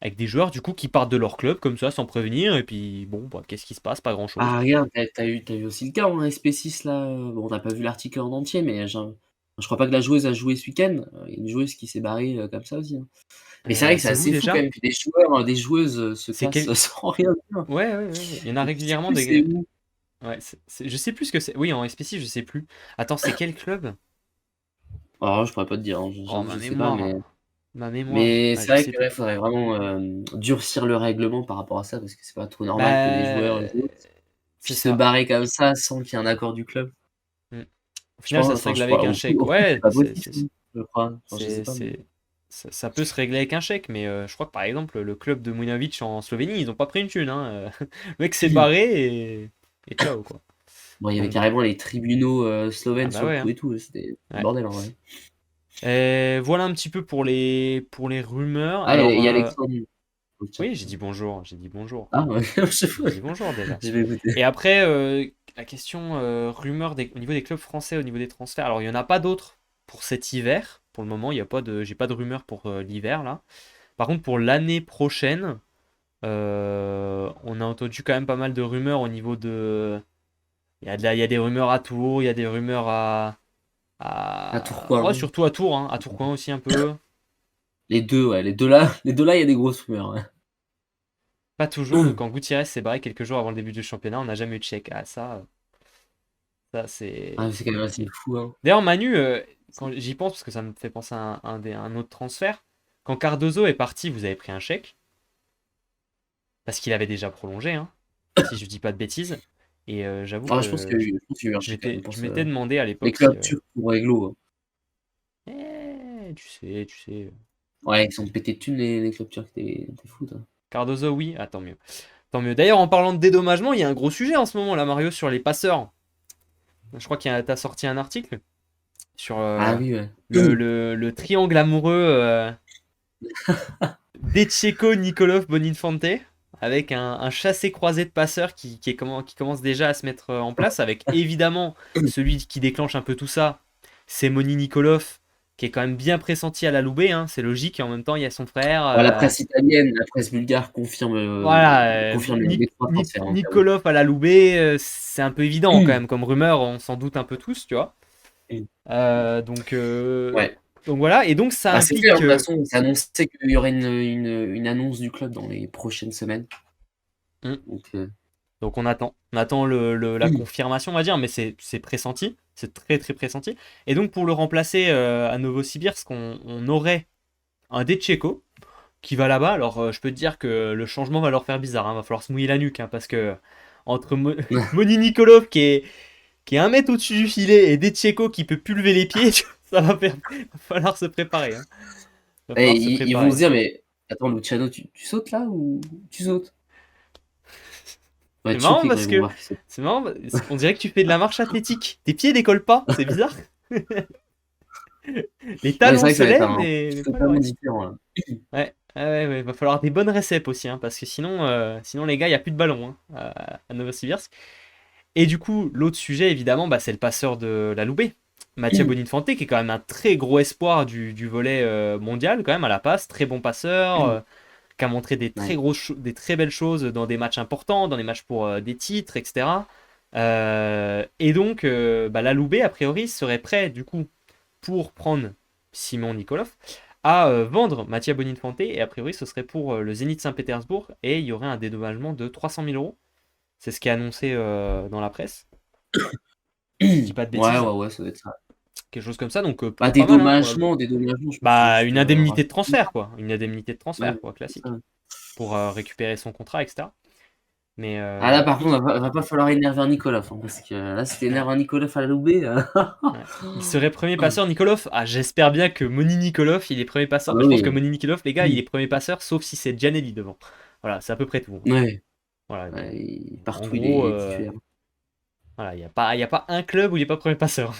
avec des joueurs du coup qui partent de leur club comme ça sans prévenir, et puis bon, bah, qu'est-ce qui se passe? Pas grand-chose. Ah regarde, t'as eu aussi le cas en SP6 là, bon on n'a pas vu l'article en entier, mais je crois pas que la joueuse a joué ce week-end. Il y a une joueuse qui s'est barrée, comme ça aussi, hein. Mais c'est vrai que c'est C'est où assez fou quand déjà? même que des joueurs, des joueuses, se C'est cassent quel. sans rien dire. Ouais, ouais, ouais, ouais. Il y en a Je sais régulièrement plus c'est des. où. Ouais, je sais plus ce que c'est. Oui, en SPC, je sais plus. Attends, c'est quel club? Alors je pourrais pas te dire, hein, Oh, j'avoue ma je sais pas, mais mémoire. Ma mémoire. mais Ah, c'est je vrai sais que là, plus. faudrait vraiment, durcir le règlement par rapport à ça, parce que c'est pas trop normal que des joueurs, Bah. joueuses C'est puissent se ça. barrer comme ça sans qu'il y ait un accord du club. Mm. Au Je final, pense ça se enfin règle je avec crois un au chèque. foot c'est Ouais, pas possible ça, je crois. Enfin je sais c'est, pas mais c'est- ça peut se régler avec un chèque, mais je crois que par exemple, le club de Mujnovic en Slovénie, ils ont pas pris une thune, hein. Le mec s'est barré et ciao, quoi. bon, il y avait Donc bon. carrément les tribunaux, Ah slovènes bah sur le ouais, coup hein. et tout, c'était le Ouais. bordel en vrai. Voilà un petit peu pour les rumeurs. Ah Alors, et Alexandre dans le chat. oui, j'ai dit bonjour, j'ai dit bonjour. Ah ouais, je sais J'ai pas, dit bonjour déjà. je vais écouter. Et après, la question rumeur au niveau des clubs français, au niveau des transferts. Alors, il n'y en a pas d'autres pour cet hiver. Pour le moment, il y a pas de, j'ai pas de rumeur pour l'hiver là. Par contre, pour l'année prochaine, on a entendu quand même pas mal de rumeurs au niveau de. Il y a des rumeurs à Tours, il y a des rumeurs À Tourcoing, ouais, hein. surtout à Tours, hein, à Tourcoing aussi un peu. Les 2 ouais, les 2 là, il y a des grosses rumeurs, ouais. Pas toujours, vu quand Gutiérrez s'est barré quelques jours avant le début du championnat, on n'a jamais eu de chèque. Ah, ça Ah c'est c'est quand même assez compliqué. fou, hein. D'ailleurs, Manu, quand j'y pense, parce que ça me fait penser à un autre transfert, quand Cardozo est parti, vous avez pris un chèque, parce qu'il avait déjà prolongé, hein, si je dis pas de bêtises. Et j'avoue Ah je pense qu'il que y a eu je pense qu'il y a eu un chèque quand même je pour m'étais ce demandé à les l'époque si. clubs turcs pour réglo, hein. Tu sais. Ouais, ils sont pétés de thunes les clubs turcs, tu fou toi. Cardozo, oui, ah, tant mieux. Tant mieux. D'ailleurs, en parlant de dédommagement, il y a un gros sujet en ce moment, là, Mario, sur les passeurs. Je crois que t'as sorti un article sur Ah oui, ouais. le triangle amoureux Decheco, Nikolov, Boninfante, avec un chassé-croisé de passeurs qui commence déjà à se mettre en place, avec évidemment celui qui déclenche un peu tout ça, c'est Moni Nikolov, qui est quand même bien pressenti à la Loubet, hein, c'est logique, et en même temps il y a son frère. Bah, la presse italienne, la presse bulgare Voilà, confirme les 3 transferts, hein, clairement. Nikolov à la Loubet, c'est un peu évident quand même comme rumeur, on s'en doute un peu tous, tu vois. Euh, donc, euh, Ouais. donc voilà, et donc ça Bah, c'est fait, hein, implique de toute façon, c'est annoncé qu'il y aurait une annonce du club dans les prochaines semaines. hmm, Donc, donc on attend la confirmation, on va dire, mais c'est pressenti, c'est très très pressenti. Et donc pour le remplacer à Novosibirsk, on aurait un Decheco qui va là-bas. Alors je peux te dire que le changement va leur faire bizarre, hein, va falloir se mouiller la nuque, hein, parce que entre Moni Nikolov qui est 1 mètre au-dessus du filet et Decheco qui peut plus lever les pieds, va falloir se préparer, hein. Va et falloir se ils vont se préparer. dire: «Mais attends Luciano, tu sautes là ou tu sautes?» On va C'est être marrant choqués quand parce ils vont que voir qu'il saute. c'est marrant, on dirait que tu fais de la marche athlétique. Tes pieds décollent pas, c'est bizarre. Les Ouais, c'est talons vrai que se ça va être lèvent, un mais pas le totalement reste. différent, là. Ouais, ouais, ouais, va falloir des bonnes réceps aussi, hein, parce que sinon les gars, il n'y a plus de ballon, hein, à Novosibirsk. Et du coup, l'autre sujet, évidemment, bah, c'est le passeur de la Loubet, Mattia Boninfante, qui est quand même un très gros espoir du volet mondial, quand même, à la passe. Très bon passeur, qui a montré Ouais. des très belles choses dans des matchs importants, dans des matchs pour des titres, etc. Et donc, bah, la Loubet, a priori, serait prêt, du coup, pour prendre Simon Nikolov à vendre Mattia Boniface, et a priori ce serait pour le Zénith Saint-Pétersbourg, et il y aurait un dédommagement de 300 000 euros. C'est ce qui est annoncé dans la presse, si je dis pas de Ouais, bêtises, ouais, ouais, ça doit être ça. quelque chose comme ça, donc Bah, plutôt pas mal, hein, pour la... dédommagement, je pense que c'est Bah, juste une indemnité de racheter. transfert, quoi. Une indemnité de Ouais, transfert, quoi, c'est classique. ça. Pour récupérer son contrat, etc. Mais Ah là, par écoute, contre, va pas falloir énerver un Nicolas, hein, parce que là, si t'énerves un Nicolas à la Loubet. ouais. Il serait premier passeur, Nikolov. Ah, j'espère bien que Moni Nikolov, il est premier Ah passeur. bah Je pense que oui. Moni Nikolov, les gars, il est premier passeur, sauf si c'est Gianelli devant. Voilà, c'est à peu près tout, hein. Ouais, Voilà, mais ouais, en partout, il gros, est titulaire. voilà, il y a pas un club où il est pas premier passeur.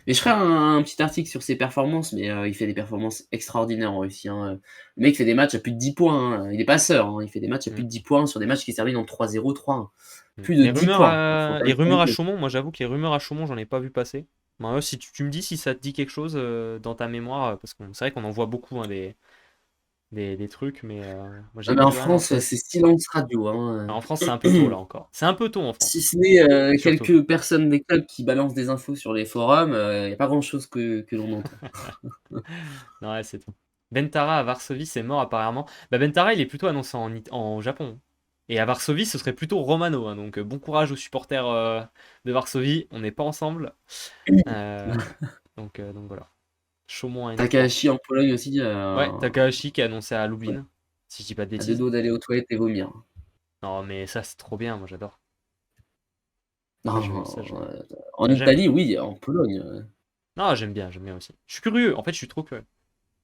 Mais je ferai un petit article sur ses performances, mais il fait des performances extraordinaires en Russie, hein. Le mec fait des matchs à plus de 10 points, hein. Il est passeur, hein. Il fait des matchs à plus Mm, de 10 points sur des matchs qui se terminent en 3-0, 3-1. mm. Plus de 10 points. Faut quand Les même pas rumeurs à oublier. Chaumont, moi j'avoue que les rumeurs à Chaumont, j'en ai pas vu passer. Mario, si tu me dis si ça te dit quelque chose dans ta mémoire, parce que c'est vrai qu'on en voit beaucoup, hein, des trucs, mais moi j'ai Ah mais en vu, ah non, France, ça. c'est silence radio, hein. En France, c'est un peu tôt là encore. C'est un peu tôt en Si France, ce n'est, surtout. quelques personnes des clubs qui balancent des infos sur les forums, il y a pas grand chose que l'on entend. Non, ouais, c'est tout. Bentara à Varsovie, c'est mort apparemment. Bah, Bentara, il est plutôt annoncé en Japon. Et à Varsovie, ce serait plutôt Romano, hein. Donc bon courage aux supporters de Varsovie. On n'est pas ensemble. Euh, donc voilà. Chaumont à N3. Takahashi en Pologne aussi, Ouais, Takahashi qui est annoncé à Lublin, si je dis pas de à 2 bêtises. doigts d'aller aux toilettes et vomir. Non, mais ça, c'est trop bien. Moi, j'adore. Ça, Non, en ça, j'aime. Italie, oui, en Pologne, Non, j'aime bien aussi. Je suis curieux. En fait, je suis trop curieux.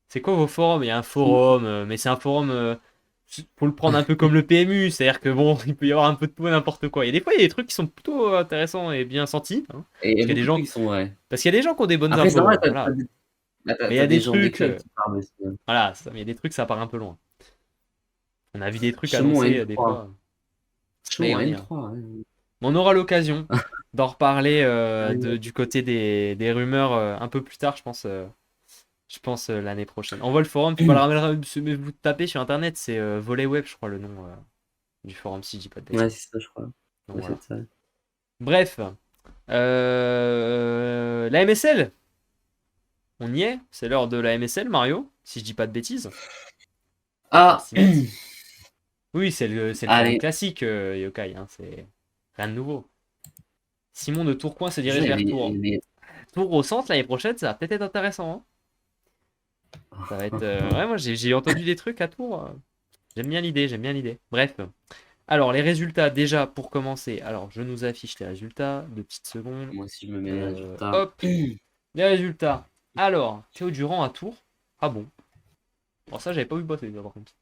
C'est quoi vos forums? Il y a un forum, mais c'est un forum. Faut le prendre un peu comme le PMU, c'est-à-dire que bon, il peut y avoir un peu de tout et n'importe quoi. Il y a des fois, il y a des trucs qui sont plutôt intéressants et bien sentis, hein, et il y parce a qu'il y a des beaucoup de gens, trucs qui sont ouais. parce qu'il y a des gens qui ont des bonnes Après c'est infos, normal, hein, voilà. Mais il y tu a des des gens des trucs, clubs qui parlent aussi, hein. voilà, mais il y a des trucs, ça part un peu loin. On a vu des trucs Chaumont annoncés des N3, fois. Mais Chaumont N3, ouais. on aura l'occasion d'en reparler Ouais. du côté des rumeurs un peu plus tard, je pense l'année prochaine. On voit le forum, tu peux le ramener, vous tapez sur internet, c'est Volley Web, je crois, le nom du forum, si je dis pas de Ouais, bêtises. c'est ça, je crois. Donc Ouais, voilà. c'est ça. Bref, la MSL, on y est, c'est l'heure de la MSL, Mario, si je dis pas de bêtises. Va falloir Ah! s'y mettre. Oui, c'est le forum Allez, classique, Yokai, hein, c'est rien de nouveau. Simon de Tourcoing se déjà dirige vers Tours. il y a Tours au centre l'année prochaine, ça va peut-être être intéressant, hein. Ça va être. Ouais, moi j'ai entendu des trucs à Tours. J'aime bien l'idée, j'aime bien l'idée. Bref. Alors, les résultats, déjà, pour commencer. Alors, je nous affiche les résultats. 2 petites secondes. moi aussi je me mets les résultats. Hop. Les résultats. Alors, Théo Durand à Tours. Ah bon. Alors ça, j'avais pas vu passer, par contre.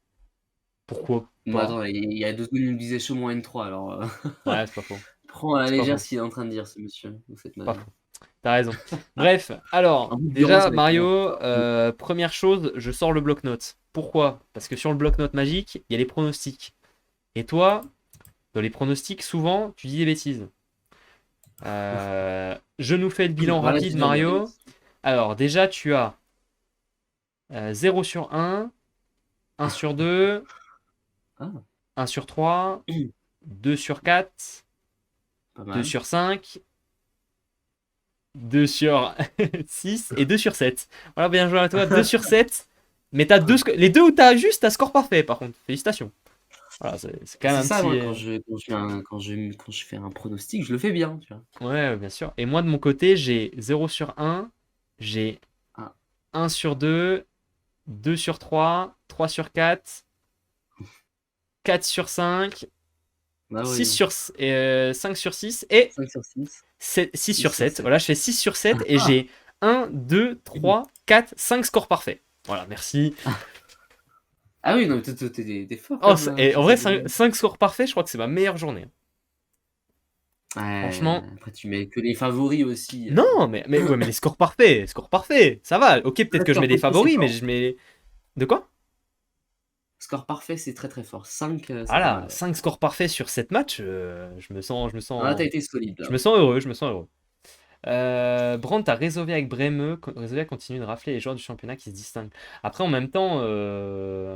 Pourquoi Moi pas? attends, il y a 2 secondes il me disait Chaumont N3 alors, Ouais, c'est pas faux. prends à la C'est pas légère faux. ce qu'il est en train de dire ce monsieur. Vous faites Pas mal. faux. T'as raison. Bref, alors, En plus Durand ça déjà, va être mort. Mario, première chose, je sors le bloc-notes. Pourquoi? Parce que sur le bloc-notes magique, il y a les pronostics. Et toi, dans les pronostics, souvent, tu dis des bêtises. Je nous fais le bilan rapide, Relativement bien Mario. démenti. Alors, déjà, tu as 0 sur 1, 1 sur 2, Ah, 1 sur 3, 2 sur 4, pas 2 mal. sur 5, 2 sur 6 et 2 sur 7. Voilà, bien joué à toi, 2 sur 7. Mais t'as les deux où t'as juste un score parfait, par contre. Félicitations. Voilà, c'est quand C'est même un ça petit. moi quand je fais un pronostic, je le fais bien, tu vois? Ouais, bien sûr. Et moi, de mon côté, j'ai 0 sur 1, j'ai Ah, 1 sur 2, 2 sur 3, 3 sur 4, 4 sur 5, bah 6 oui, sur 5 sur 6 et 5 sur 6, 6 6 sur sur 7. 7. Voilà, je fais 6 sur 7 et Ah! j'ai 1, 2, 3, 4, 5 scores parfaits. Voilà, merci. Ah oui, non, mais tu es fort Oh, quand même, et sur en vrai, cette 5 scores parfaits, je crois que c'est ma meilleure journée. ouais, Franchement, après tu mets que les favoris aussi, non, ouais, mais les scores parfaits, ça va. Ok, peut-être très que je fort, mets des c'est favoris, mais fort. je mets. De quoi? Score parfait, c'est très, très fort. 5, c'est pas Voilà, mal, ouais. 5 scores parfaits sur 7 matchs, Ah, tu as été solide je là. me sens heureux, je me sens heureux. Brandt a résolvé avec Bremeux. Résolvé continue de rafler les joueurs du championnat qui se distinguent. Après, en même temps,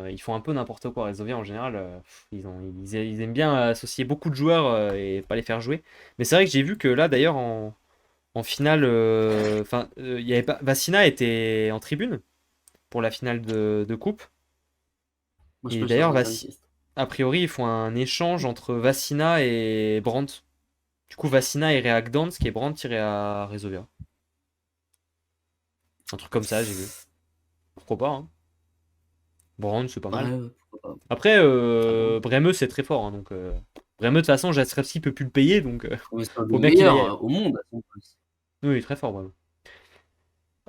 ils font un peu n'importe quoi. Résolvé en général, ils aiment bien associer beaucoup de joueurs et pas les faire jouer. Mais c'est vrai que j'ai vu que là, d'ailleurs, en finale, il y avait pas, Vassina était en tribune. pour la finale de coupe. Moi, je Et peux chercher d'ailleurs, un Suncast. a priori, ils font un échange entre Vassina et Brandt. Du coup, Vassina irait à Gdansk et Brandt irait à Rezovia. Un truc comme ça, j'ai vu. Pourquoi pas, hein. Brandt, c'est pas Ouais, mal. ouais, pourquoi pas. Après, À voir. Bremeux, c'est très fort, hein, donc Bremeux, de toute façon, Jastrzewski peut plus le payer, donc Mais c'est un des faut bien qu'il meilleurs aille ailleurs. au monde, à son poste. Oui, très fort, Bremeux.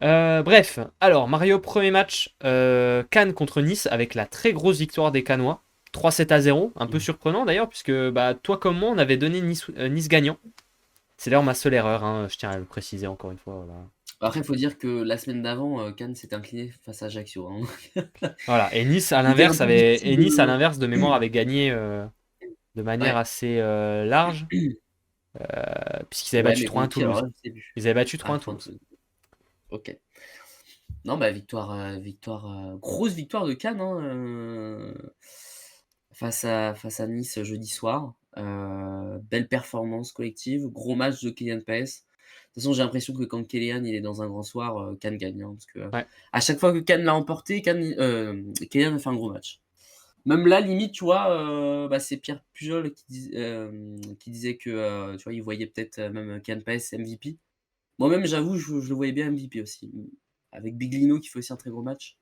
Bref, alors Mario, premier match, Cannes contre Nice avec la très grosse victoire des Cannois. 3-7-0, un peu Mm. surprenant d'ailleurs, puisque bah, toi comme moi, on avait donné Nice gagnant. C'est d'ailleurs ma seule erreur, hein, je tiens à le préciser encore une fois. Voilà, Après, il faut dire que la semaine d'avant, Cannes s'est incliné face à Ajaccio, hein. voilà. Et Nice, à Il était un l'inverse, peu difficile de mémoire, avait gagné de manière Ouais. assez large, puisqu'ils avaient Ouais, battu mais 3-1 contre qui alors Toulouse. là, je sais plus. Ils avaient battu Ah, 3-1 Toulouse. 30. OK. Non, bah, grosse victoire de Cannes, hein, face à Nice jeudi soir. Belle performance collective, gros match de Kylian Paes. De toute façon, j'ai l'impression que quand Kylian il est dans un grand soir, Cannes gagne, hein, parce que, Ouais. à chaque fois que Cannes l'a emporté, Kylian a fait un gros match. Même là, limite, tu vois, bah, c'est Pierre Pujol qui disait que, tu vois, il voyait peut-être, même Kylian Paes MVP. Moi-même, j'avoue, je le voyais bien MVP aussi, avec Biglino qui fait aussi un très gros match.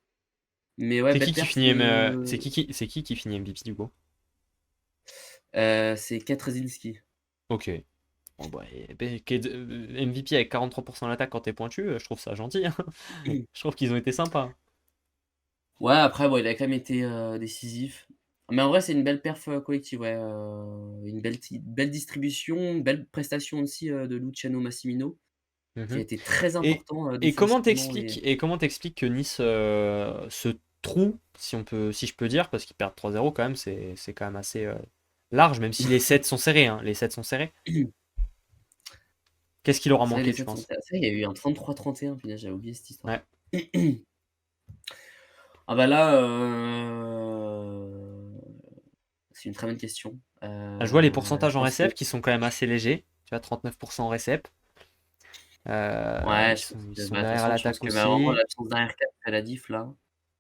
Mais ouais, C'est belle qui qui perf finit de c'est qui finit MVP du coup? c'est Katrzinski. Ok. Bon, bah, MVP avec 43% d'attaque quand t'es pointu, je trouve ça gentil, hein. Je trouve qu'ils ont été sympas. Ouais, après, bon, il a quand même été, décisif. Mais en vrai, c'est une belle perf, collective, ouais, une belle distribution, une belle prestation aussi, de Luciano Massimino, qui a Mhm. été très Et, important, et défensivement comment t'expliques que Nice se trouve, si je peux dire, parce qu'ils perdent 3-0 quand même, c'est quand même assez large, même si les 7 sont serrés, hein, les 7 sont serrés. Qu'est-ce qui leur a c'est vrai, manqué, les tu 7 sont penses? c'est vrai, il y a eu un 33-31, punaise, j'avais oublié cette histoire. Ouais. Ah bah là, c'est une très bonne question. Je vois les Je pourcentages en pense que récep qui sont quand même assez légers. Tu vois, 39% en récep. ouais, Ils je sont, pense ils que, sont bah, de toute derrière façon, je pense l'attaque que, bah, vraiment aussi. l'absence d'arrière 4 fait la diff là.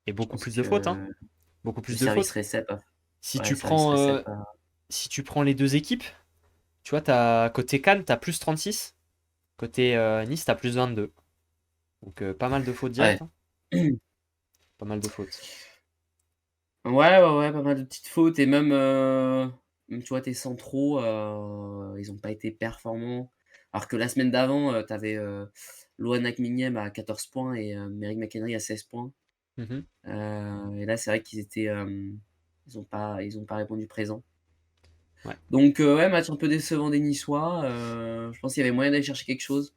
Et Je beaucoup pense plus de fautes, hein. que Beaucoup le plus de service fautes. récep Si ouais, tu service prends, récep euh, si tu prends les deux équipes, tu vois, côté Cannes, t'as plus 36. Côté Nice, t'as plus 22. Donc pas mal de fautes ouais. directes, hein. Pas mal de fautes. Ouais, ouais, ouais, pas mal de petites fautes et même tu vois tes centraux, ils ont pas été performants. Alors que la semaine d'avant, tu avais, Loan Akmignem à 14 points et Merrick McHenry à 16 points. Mhm. Et là, c'est vrai qu'ils étaient, ils ont pas répondu présent. Ouais. Donc ouais, match un peu décevant des Niçois, je pense qu'il y avait moyen d'aller chercher quelque chose.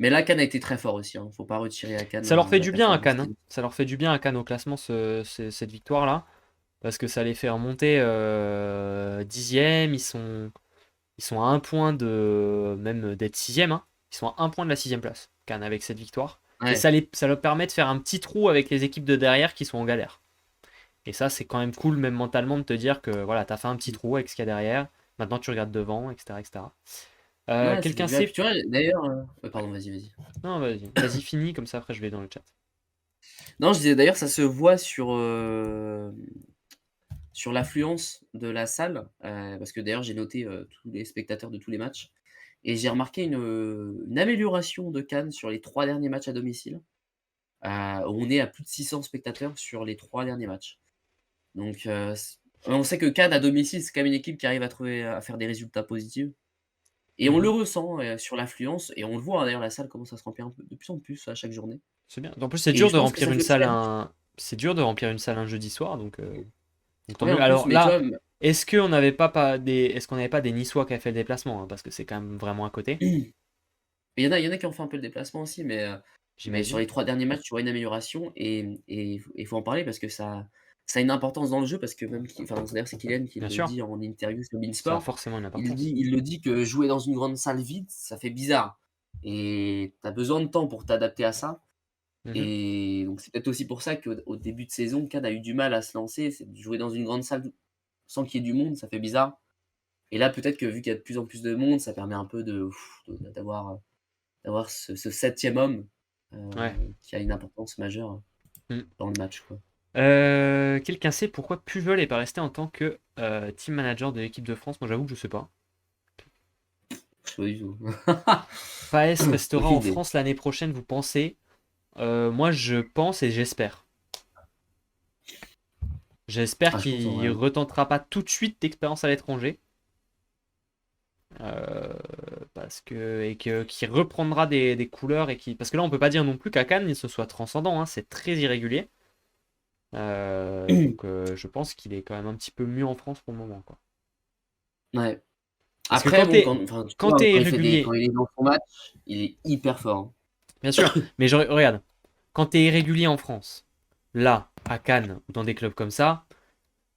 Mais là, Cannes a été très fort aussi, hein. Faut pas retirer à Cannes, Ça leur fait la du bien à performance Cannes, hein. des Ça leur fait du bien à Cannes au classement, cette victoire-là. Parce que ça les fait remonter 10e. Ils sont à un point même d'être sixième, hein. Ils sont à un point de la sixième place, Cannes, avec cette victoire. Et ouais. ça leur permet de faire un petit trou avec les équipes de derrière qui sont en galère. Et ça, c'est quand même cool, même mentalement, de te dire que voilà, t'as fait un petit trou avec ce qu'il y a derrière. Maintenant, tu regardes devant, etc. etc. Ouais, ça fait Quelqu'un du bien. sait. Puis tu vois, d'ailleurs, ouais, pardon, vas-y, vas-y. Non, vas-y, vas-y, finis, comme ça après je vais dans le chat. Non, je disais d'ailleurs, ça se voit sur l'affluence de la salle, parce que d'ailleurs, j'ai noté, tous les spectateurs de tous les matchs et j'ai remarqué une amélioration de Cannes sur les 3 derniers matchs à domicile. On est à plus de 600 spectateurs sur les 3 derniers matchs. Donc, on sait que Cannes à domicile, c'est quand même une équipe qui arrive à faire des résultats positifs et on le Mhm. ressent, sur l'affluence et on le voit, hein, d'ailleurs, la salle commence à se remplir un peu de plus en plus à chaque journée C'est bien. En plus, c'est et dur je de pense que remplir ça une fait aussi salle la diff. c'est dur de remplir une salle un jeudi soir, donc tant Ouais, mieux. en plus, Alors mais tu là, vois, est-ce qu'on n'avait pas des Niçois qui avaient fait le déplacement, hein, parce que c'est quand même vraiment à côté, il y en a qui ont fait un peu le déplacement aussi, mais sur j'imagine. les 3 derniers matchs, tu vois une amélioration et il faut en parler parce que ça a une importance dans le jeu parce que même qui enfin, d'ailleurs, c'est Kylian qui Bien le sûr, dit en interview sur ça a Beansport. forcément une Il importance. dit il le dit que jouer dans une grande salle vide, ça fait bizarre et tu as besoin de temps pour t'adapter à ça Mhm. et donc c'est peut-être aussi pour ça qu'au début de saison, Cannes a eu du mal à se lancer. C'est de jouer dans une grande salle sans qu'il y ait du monde, ça fait bizarre et là, peut-être que vu qu'il y a de plus en plus de monde, ça permet un peu d'avoir ce 7e homme, Ouais. qui a une importance majeure. Mm. dans le match, quoi. Quelqu'un sait pourquoi Pujol est pas resté en tant que team manager de l'équipe de France? Moi, j'avoue que je sais pas. Je sais pas du tout. Paes restera Aucune en idée. France l'année prochaine, vous pensez? Moi, je pense et j'espère. J'espère Ah, je pense en qu'il vrai. retentera pas tout de suite d'expérience à l'étranger. Euh, parce que qu'il reprendra des couleurs parce que là on peut pas dire non plus qu'à Cannes il se soit transcendant, hein, c'est très irrégulier. Donc je pense qu'il est quand même un petit peu mieux en France pour le moment, quoi. Ouais. Parce que Après, bon, enfin, tu quand vois, t'es irrégulier, quand il est dans son match, il est hyper fort, hein. bien sûr, mais regarde, quand t'es irrégulier en France, là à Cannes ou dans des clubs comme ça,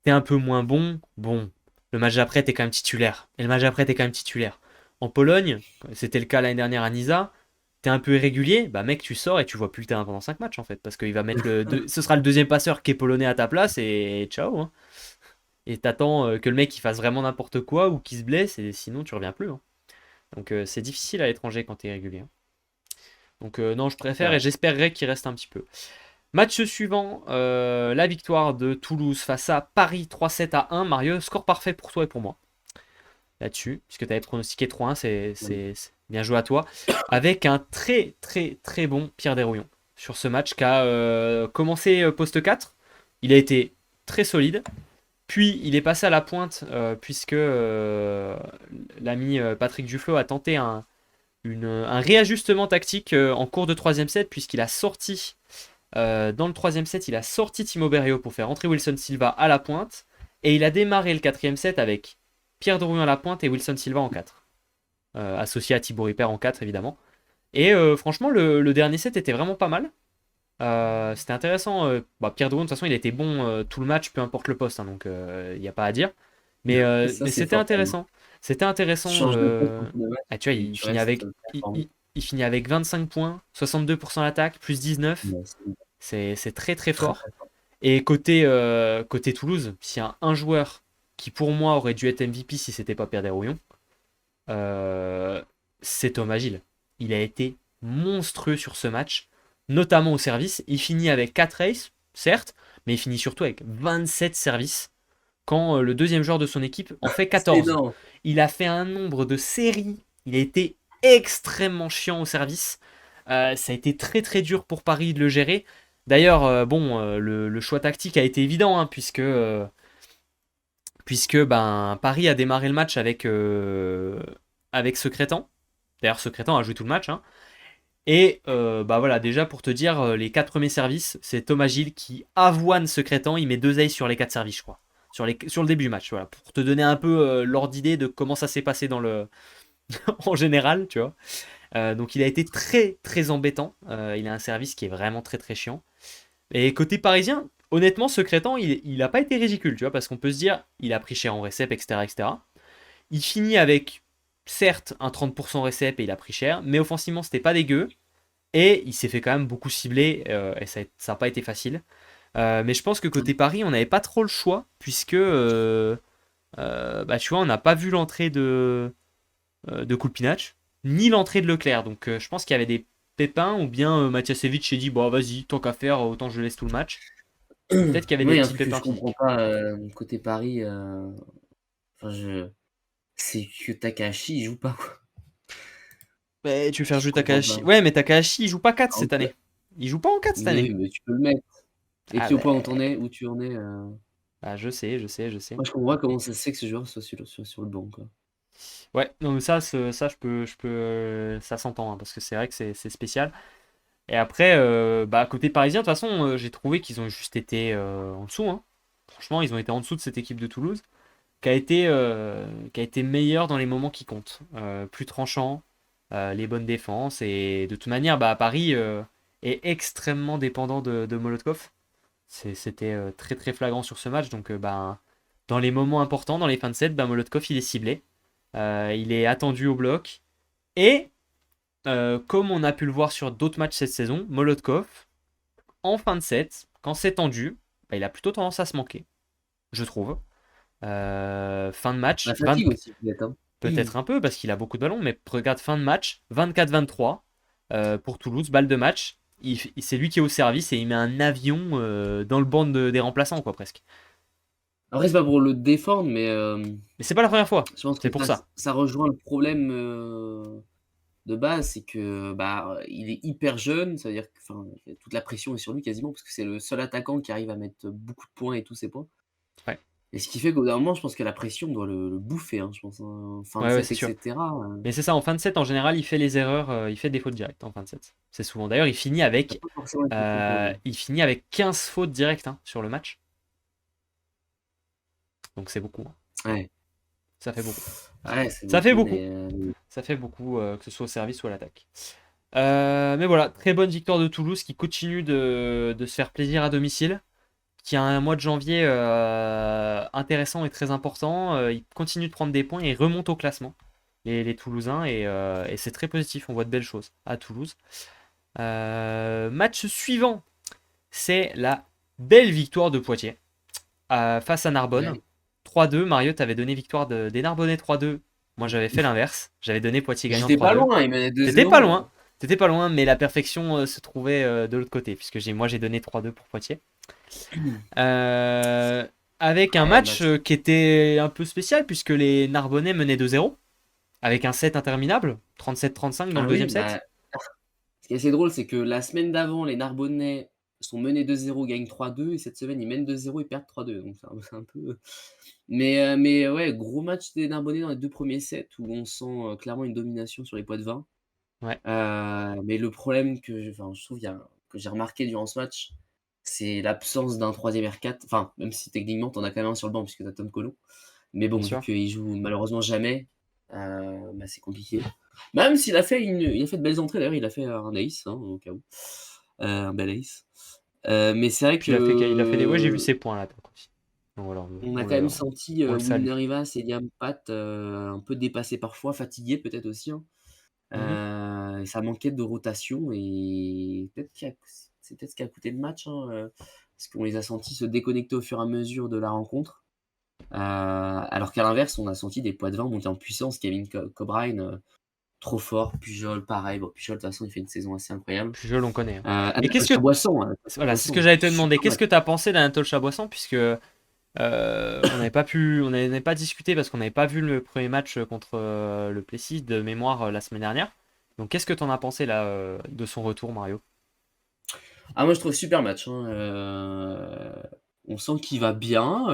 t'es un peu moins bon, bon, le match d'après, t'es quand même titulaire. Et le match d'après, t'es quand même titulaire. En Pologne, c'était le cas l'année dernière à Nisa, t'es un peu irrégulier, bah mec, tu sors et tu vois plus le terrain pendant 5 matchs en fait. Parce qu'il va mettre ce sera le deuxième passeur qui est polonais à ta place et ciao, hein. Et t'attends que le mec il fasse vraiment n'importe quoi ou qu'il se blesse et sinon tu reviens plus, hein. Donc c'est difficile à l'étranger quand t'es irrégulier, hein. Donc non, je C'est préfère et vrai. j'espérerais qu'il reste un petit peu. Match suivant, la victoire de Toulouse face à Paris 3-7-1. Mario, score parfait pour toi et pour moi là-dessus, puisque tu avais pronostiqué 3-1, Oui. c'est bien joué à toi. Avec un très très très bon Pierre Desrouillons sur ce match qui a commencé poste 4. Il a été très solide. Puis il est passé à la pointe puisque l'ami Patrick Duflo a tenté un réajustement tactique en cours de troisième set puisqu'il a sorti dans le troisième set, il a sorti Timo Berrio pour faire entrer Wilson Silva à la pointe. Et il a démarré le quatrième set avec Pierre Drouin à la pointe et Wilson Silva en 4. Associé à Thibaut Ripper en 4 évidemment. Et franchement, le dernier set était vraiment pas mal. C'était intéressant. Pierre Drouin, de toute façon, il a été bon tout le match, peu importe le poste, hein, donc il n'y a pas à dire. Ça, Mais c'est c'était fort quand même. intéressant. C'était Tu intéressant. changes de poste en cours de match Ah, tu vois, et tu restes performant. il finit avec 25 points, 62% d'attaque, plus 19. Ouais, C'est très très très fort. très fort. Et côté Toulouse, s'il y a un joueur qui pour moi aurait dû être MVP si c'était pas Pierre Desrouillons, euh, c'est Thomas Gilles. Il a été monstrueux sur ce match, notamment au service. Il finit avec 4 aces, certes, mais il finit surtout avec 27 services quand le deuxième joueur de son équipe en fait C'est 14. énorme. Il a fait un nombre de séries. Il a été extrêmement chiant au service. Ça a été très très dur pour Paris de le gérer. D'ailleurs, le choix tactique a été évident, hein, puisque Paris a démarré le match avec Secrétan. D'ailleurs, Secrétan a joué tout le match, hein. Et voilà, déjà pour te dire, les 4 premiers services, c'est Thomas Gilles qui avoine Secrétan. Il met 2 aces sur les 4 services, je crois. Sur le début du match, voilà, pour te donner un peu l'ordre d'idée de comment ça s'est passé en général, tu vois. Donc il a été très très embêtant. Il a un service qui est vraiment très très chiant. Et côté parisien, honnêtement, Secrétan, il n'a pas été ridicule, tu vois, parce qu'on peut se dire, il a pris cher en récep, etc., etc. Il finit avec, certes, un 30% récep et il a pris cher, mais offensivement, c'était pas dégueu. Et il s'est fait quand même beaucoup cibler, et ça n'a pas été facile. Mais je pense que côté Paris, on n'avait pas trop le choix, puisque, tu vois, on n'a pas vu l'entrée de Kulpinac, ni l'entrée de Leclerc. Donc je pense qu'il y avait des pépins, ou bien Matiasevic s'est dit, bon, vas-y, tant qu'à faire, autant je laisse tout le match. Peut-être qu'il y avait Moi, des il y a un petits truc que pépins je comprends physiques. pas côté Paris. Enfin, c'est que Takahashi, il joue pas, quoi. Mais tu veux faire Je jouer comprends Takahashi. pas. Ouais, mais Takahashi, il joue pas 4 En cette fait, année. Il joue pas en 4 cette mais année. oui, mais tu peux le mettre. Et Ah puis au point ben. où tu en es, Je sais, je sais, je sais. moi, je comprends pas comment ça se fait que ce joueur soit sur le banc, quoi. Ouais, non, mais ça ça s'entend, hein, parce que c'est vrai que c'est spécial. Et après, côté parisien, de toute façon, j'ai trouvé qu'ils ont juste été en dessous, hein. Franchement, ils ont été en dessous de cette équipe de Toulouse, qui a été meilleure dans les moments qui comptent. Plus tranchant, les bonnes défenses. Et de toute manière, Paris est extrêmement dépendant de Molotkov. C'était très très flagrant sur ce match. Donc, dans les moments importants, dans les fins de set, Molotkov il est ciblé. Il est attendu au bloc. Et comme on a pu le voir sur d'autres matchs cette saison, Molotkov, en fin de set, quand c'est tendu, il a plutôt tendance à se manquer, je trouve. Fin de match, La fatigue aussi, peut-être, hein. peut-être un peu parce qu'il a beaucoup de ballons, mais regarde fin de match, 24-23 pour Toulouse, balle de match. c'est lui qui est au service et il met un avion dans le banc des remplaçants, quoi, presque. Après, c'est pas pour le défendre, mais Mais c'est pas la première fois, je pense que c'est pour ça. ça rejoint le problème de base, c'est que bah, il est hyper jeune, ça veut dire que enfin, toute la pression est sur lui quasiment, parce que c'est le seul attaquant qui arrive à mettre beaucoup de points et tous ses points. Ouais, Et ce qui fait qu'au bout d'un moment, je pense que la pression doit le bouffer, hein, je pense, hein. Fin de ouais, ouais, set, c'est sûr. etc. Mais c'est ça, en fin de set, en général, il fait les erreurs, il fait des fautes directes en fin de set. C'est souvent. D'ailleurs, Ça peut pas forcément être son problème. il finit avec 15 fautes directes hein, sur le match. Donc c'est beaucoup, hein. Ouais, Ça fait beaucoup. ouais, c'est Ça fait beaucoup, beaucoup. mais Ça fait beaucoup, que ce soit au service ou à l'attaque. Mais voilà, très bonne victoire de Toulouse qui continue de se faire plaisir à domicile, qui a un mois de janvier intéressant et très important. Il continue de prendre des points et remonte au classement, les Toulousains, et c'est très positif. On voit de belles choses à Toulouse. Match suivant, c'est la belle victoire de Poitiers face à Narbonne. ouais. 3-2. Mario, t'avais donné victoire des Narbonnais 3-2. Moi, j'avais fait l'inverse. J'avais donné Poitiers gagnant J'étais pas 3-2. loin, il menait T'étais pas 2-0. loin. T'étais pas loin, mais la perfection se trouvait de l'autre côté, puisque moi j'ai donné 3-2 pour Poitiers. Euh, Avec un Ouais, match match. qui était un peu spécial, puisque les Narbonnais menaient 2-0, avec un set interminable, 37-35 dans le Ah deuxième oui, set. bah, ce qui est assez drôle, c'est que la semaine d'avant, les Narbonnais sont menés 2-0, gagnent 3-2, et cette semaine, ils mènent 2-0 et perdent 3-2. Donc c'est un peu. Mais ouais, gros match des Narbonnais dans les deux premiers sets où on sent clairement une domination sur les poids de vin. Ouais, Mais le problème enfin, je trouve que j'ai remarqué durant ce match, c'est l'absence d'un troisième R4. Enfin, même si techniquement, t'en as quand même un sur le banc puisque t'as Tom Colon. Mais bien bon, vu sûr. qu'il joue malheureusement jamais, bah, c'est compliqué. Même s'il a fait il a fait de belles entrées d'ailleurs, il a fait un ace, hein, au cas où, un bel ace. Mais c'est vrai Puis il a fait des. Ouais, j'ai vu que ses points là. Aussi. Donc voilà, on a quand même senti, on le salue. Wilner Rivas et Liam Pat, un peu dépassés parfois, fatigués peut-être aussi, hein. Mhm. Ça manquait de rotation et c'est peut-être ce qui a coûté le match, hein, parce qu'on les a sentis se déconnecter au fur et à mesure de la rencontre. Alors qu'à l'inverse, on a senti des poids de vin monter en puissance. Kevin Cobrine, trop fort. Pujol, pareil. Bon, Pujol, de toute façon, il fait une saison assez incroyable. Pujol, on connaît, hein. Et Anatole qu'est-ce que. Chaboisson, Voilà, c'est ce que j'allais te demander. super Qu'est-ce match. que tu as pensé d'Anatole Chaboisson, puisque on n'avait pas discuté parce qu'on n'avait pas vu le premier match contre le Plessis de mémoire la semaine dernière. Donc qu'est-ce que tu en as pensé là de son retour, Mario? Ah, moi, je trouve super match, hein. On sent qu'il va bien,